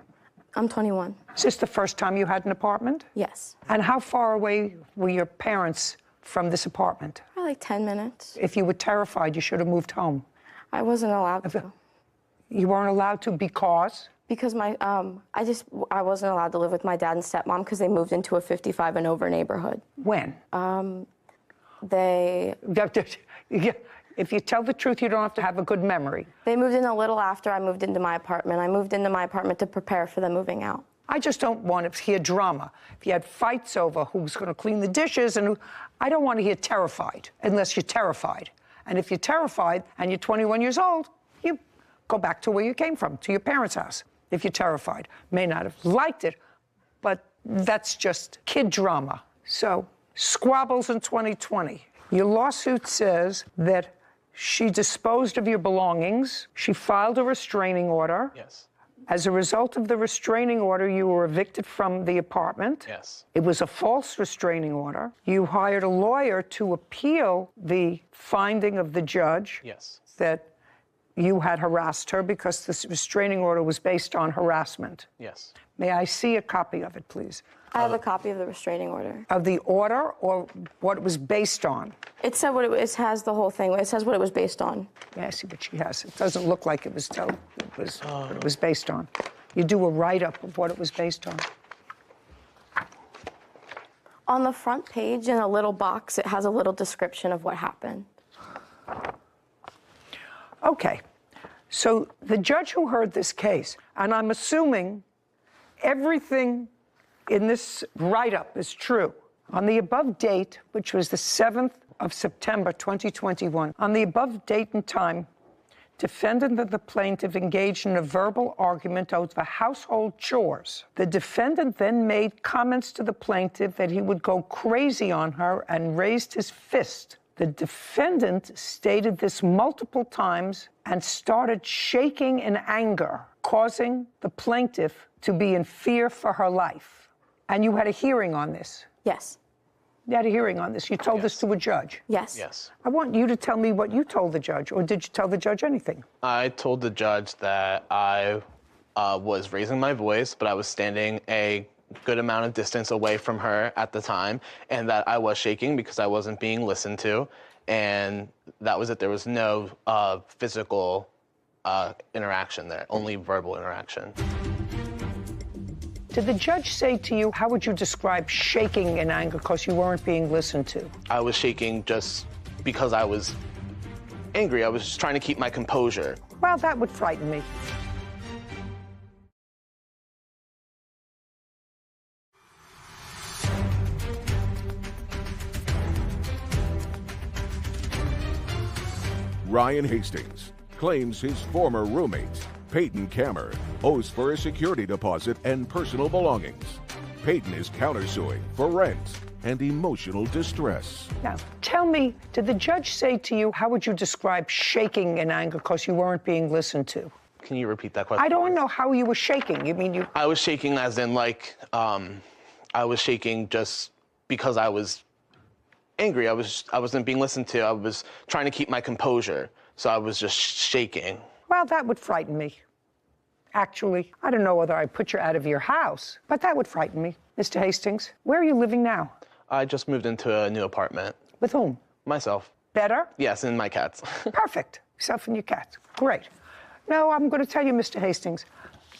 I'm 21. Is this the first time you had an apartment? Yes. And how far away were your parents from this apartment? Probably like 10 minutes. If you were terrified, you should have moved home. I wasn't allowed to. You weren't allowed to because? Because I wasn't allowed to live with my dad and stepmom because they moved into a 55 and over neighborhood. When? They... If you tell the truth, you don't have to have a good memory. They moved in a little after I moved into my apartment. I moved into my apartment to prepare for them moving out. I just don't want to hear drama. If you had fights over who's going to clean the dishes, I don't want to hear terrified, unless you're terrified. And if you're terrified and you're 21 years old, you go back to where you came from, to your parents' house. If you're terrified, may not have liked it, but that's just kid drama. So, squabbles in 2020. Your lawsuit says that she disposed of your belongings. She filed a restraining order. Yes. As a result of the restraining order, you were evicted from the apartment. Yes. It was a false restraining order. You hired a lawyer to appeal the finding of the judge yes. that you had harassed her because this restraining order was based on harassment. Yes. May I see a copy of it, please? I have a copy of the restraining order. Of the order or what it was based on? It said what it has the whole thing. It says what it was based on. Yeah, I see what she has. It doesn't look like it was told. It was what it was based on. You do a write-up of what it was based on. On the front page, in a little box, it has a little description of what happened. Okay. So the judge who heard this case, and I'm assuming everything in this write-up is true. On the above date, which was the 7th of September 2021, on the above date and time, defendant and the plaintiff engaged in a verbal argument over household chores. The defendant then made comments to the plaintiff that he would go crazy on her and raised his fist. The defendant stated this multiple times and started shaking in anger, causing the plaintiff to be in fear for her life. And you had a hearing on this? Yes. You had a hearing on this. You told this to a judge? Yes. Yes. I want you to tell me what you told the judge, or did you tell the judge anything? I told the judge that I was raising my voice, but I was standing a good amount of distance away from her at the time, and that I was shaking because I wasn't being listened to, and that was it. There was no physical interaction there, only verbal interaction. Did the judge say to you, how would you describe shaking in anger because you weren't being listened to? I was shaking just because I was angry. I was just trying to keep my composure. Well, that would frighten me. Ryan Hastings claims his former roommate, Peyton Kammer, owes for a security deposit and personal belongings. Peyton is countersuing for rent and emotional distress. Now, tell me, did the judge say to you, how would you describe shaking in anger because you weren't being listened to? Can you repeat that question? I don't know how you were shaking. You mean you... I was shaking as in like, I was shaking just because I was angry. I wasn't being listened to. I was trying to keep my composure. So I was just shaking. Well, that would frighten me. Actually, I don't know whether I'd put you out of your house, but that would frighten me. Mr. Hastings, where are you living now? I just moved into a new apartment. With whom? Myself. Better? Yes, and my cats. Perfect. Yourself and your cats. Great. Now, I'm going to tell you, Mr. Hastings,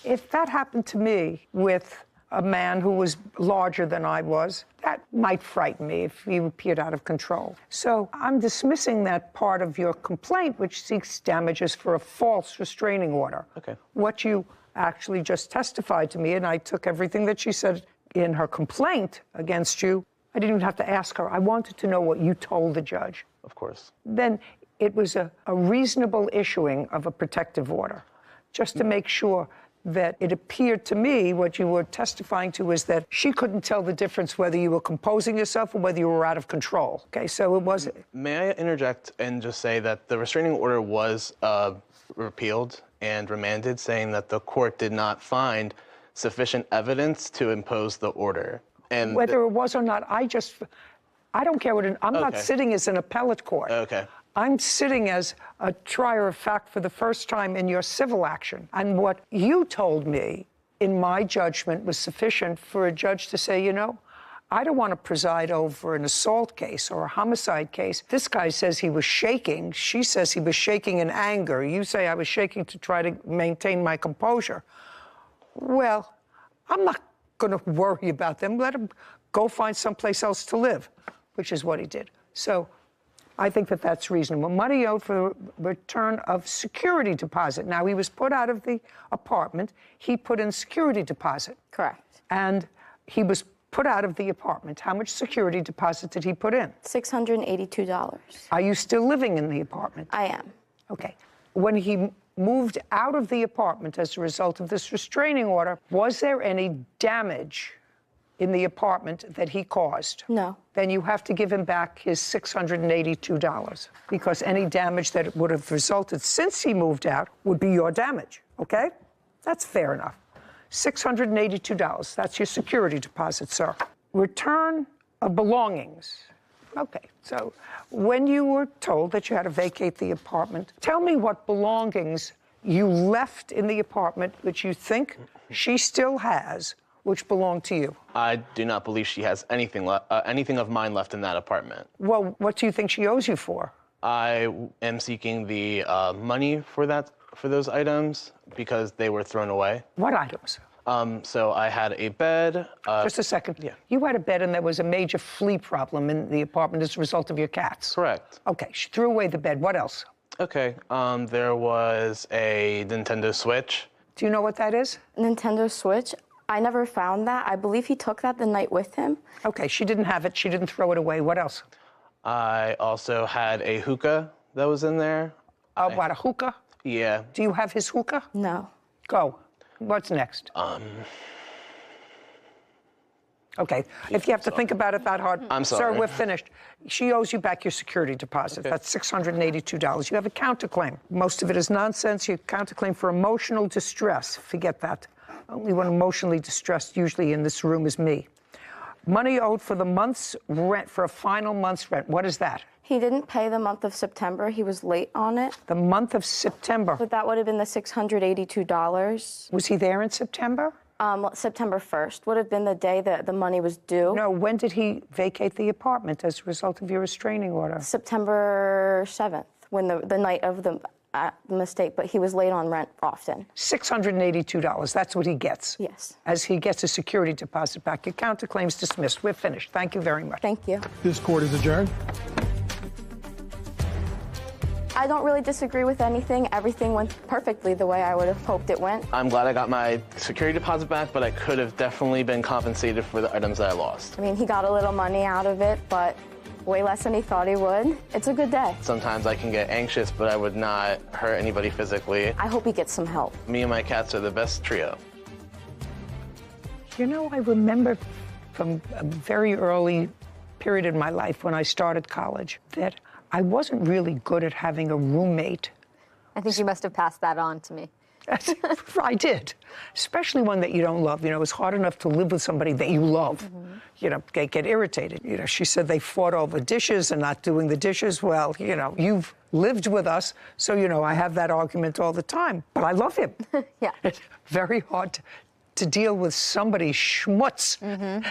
if that happened to me with a man who was larger than I was, that might frighten me if he appeared out of control. So I'm dismissing that part of your complaint, which seeks damages for a false restraining order. Okay. What you actually just testified to me, and I took everything that she said in her complaint against you. I didn't even have to ask her. I wanted to know what you told the judge. Of course. Then it was a reasonable issuing of a protective order, just to make sure that it appeared to me what you were testifying to is that she couldn't tell the difference whether you were composing yourself or whether you were out of control. Okay, so it was... May I interject and just say that the restraining order was repealed and remanded, saying that the court did not find sufficient evidence to impose the order. And whether it was or not, I don't care what... I'm not sitting as an appellate court. Okay. I'm sitting as a trier of fact for the first time in your civil action. And what you told me, in my judgment, was sufficient for a judge to say, you know, I don't want to preside over an assault case or a homicide case. This guy says he was shaking. She says he was shaking in anger. You say I was shaking to try to maintain my composure. Well, I'm not going to worry about them. Let him go find someplace else to live, which is what he did. So I think that that's reasonable. Money owed for return of security deposit. Now, he was put out of the apartment. He put in security deposit. Correct. And he was put out of the apartment. How much security deposit did he put in? $682. Are you still living in the apartment? I am. Okay. When he moved out of the apartment as a result of this restraining order, was there any damage in the apartment that he caused? No. Then you have to give him back his $682 because any damage that would have resulted since he moved out would be your damage, okay? That's fair enough. $682, that's your security deposit, sir. Return of belongings. Okay, so when you were told that you had to vacate the apartment, tell me what belongings you left in the apartment which you think she still has, which belong to you. I do not believe she has anything of mine left in that apartment. Well, what do you think she owes you for? I am seeking the money for those items because they were thrown away. What items? So I had a bed. Just a second. Yeah. You had a bed and there was a major flea problem in the apartment as a result of your cats. Correct. Okay, she threw away the bed. What else? Okay, there was a Nintendo Switch. Do you know what that is? Nintendo Switch? I never found that. I believe he took that the night with him. Okay, she didn't have it. She didn't throw it away. What else? I also had a hookah that was in there. What, a hookah? Yeah. Do you have his hookah? No. Go. What's next? Okay, if you have to think about it that hard. I'm sorry. Sir, we're finished. She owes you back your security deposit. Okay. That's $682. You have a counterclaim. Most of it is nonsense. You counterclaim for emotional distress. Forget that. Only one emotionally distressed usually in this room is me. Money owed for the month's rent, for a final month's rent. What is that? He didn't pay the month of September. He was late on it. The month of September? But that would have been the $682. Was he there in September? September 1st would have been the day that the money was due. No, when did he vacate the apartment as a result of your restraining order? September 7th, when the night of the mistake, but he was late on rent often. $682, that's what he gets. Yes. As he gets a security deposit back. Your counterclaim's dismissed. We're finished. Thank you very much. Thank you. This court is adjourned. I don't really disagree with anything. Everything went perfectly the way I would have hoped it went. I'm glad I got my security deposit back, but I could have definitely been compensated for the items that I lost. I mean, he got a little money out of it, but way less than he thought he would. It's a good day. Sometimes I can get anxious, but I would not hurt anybody physically. I hope he gets some help. Me and my cats are the best trio. You know, I remember from a very early period in my life when I started college that I wasn't really good at having a roommate. I think you must have passed that on to me. I did, especially one that you don't love. You know, it's hard enough to live with somebody that you love. Mm-hmm. You know, get irritated. You know, she said they fought over dishes and not doing the dishes. Well, you know, you've lived with us, so, you know, I have that argument all the time. But I love him. Yeah. It's very hard to deal with somebody schmutz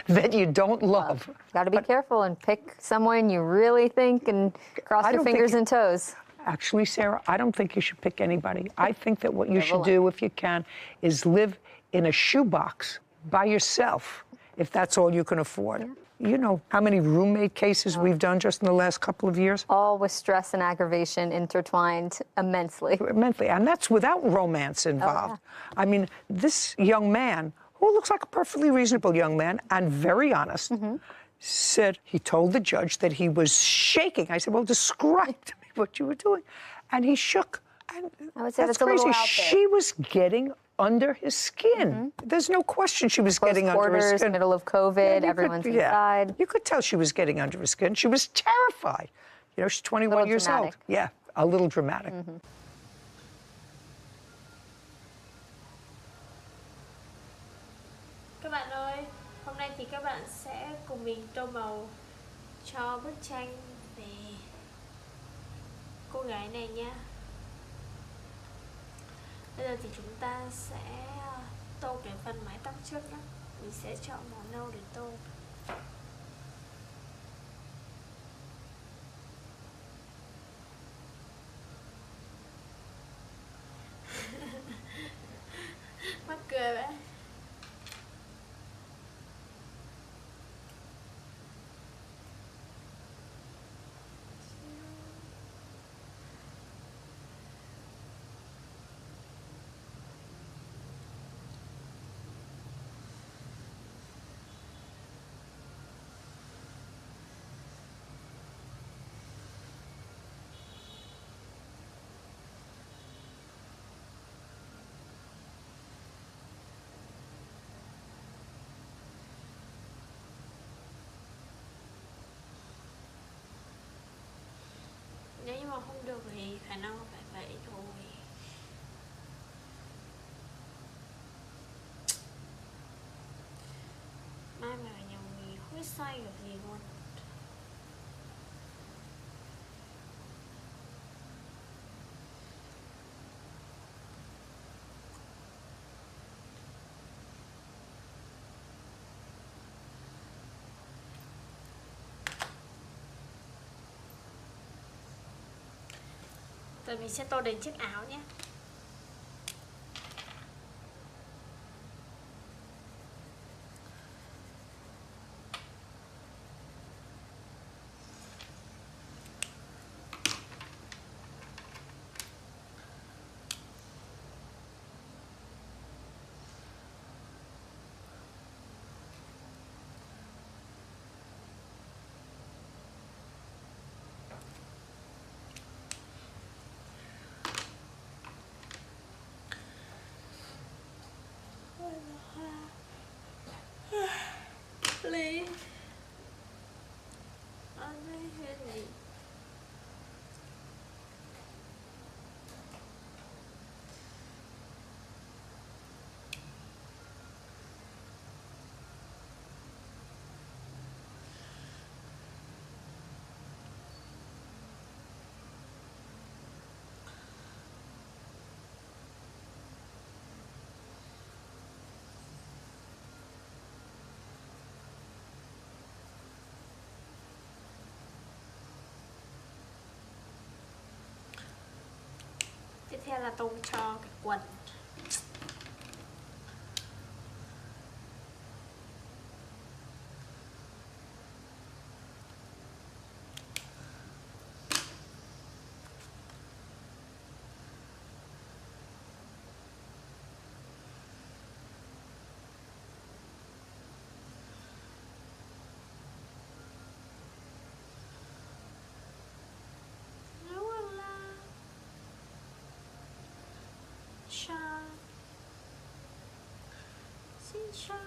that you don't love. Got to be careful and pick someone you really think and cross your fingers and toes. Actually, Sarah, I don't think you should pick anybody. I think that what you should do, if you can, is live in a shoebox by yourself, if that's all you can afford. Yeah. You know how many roommate cases we've done just in the last couple of years? All with stress and aggravation intertwined immensely. Immensely, and that's without romance involved. Oh, yeah. I mean, this young man, who looks like a perfectly reasonable young man and very honest, said he told the judge that he was shaking. I said, well, describe to me what you were doing. And he shook. And I would say that's that's a crazy. little out there. She was getting under his skin. There's no question she was getting under his skin. Middle of COVID, everyone's inside. You could tell she was getting under his skin. She was terrified. You know, she's 21 years old. Yeah, a little dramatic. Các bạn ơi, hôm nay thì các bạn sẽ cùng mình tô màu cho bức tranh về cô gái này nha. Bây giờ thì chúng ta sẽ tô cái phần mái tóc trước nhé. Mình sẽ chọn màu nâu để tô. Mắc cười vậy. Nếu như mà không được thì khả năng phải vậy thôi. Mai mà ở nhà mình hối say được gì luôn. Rồi mình sẽ tô đến chiếc áo nhé. Ly anh ấy cái gì? Tiếp theo là tô cho cái quần. Xin chào.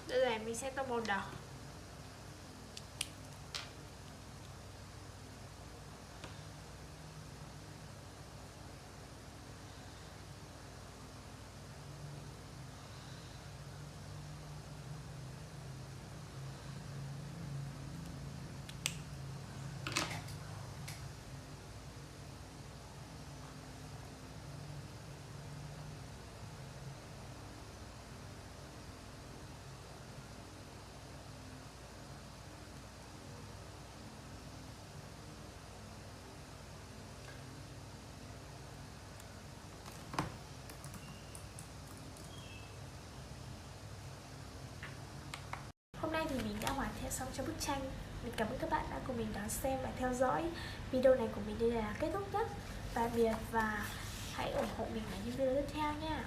Đây là mình sẽ tô màu đỏ. Hôm nay thì mình đã hoàn thiện xong cho bức tranh. Mình cảm ơn các bạn đã cùng mình đón xem và theo dõi. Video này của mình đây là kết thúc nhất. Tạm biệt và hãy ủng hộ mình ở những video tiếp theo nha.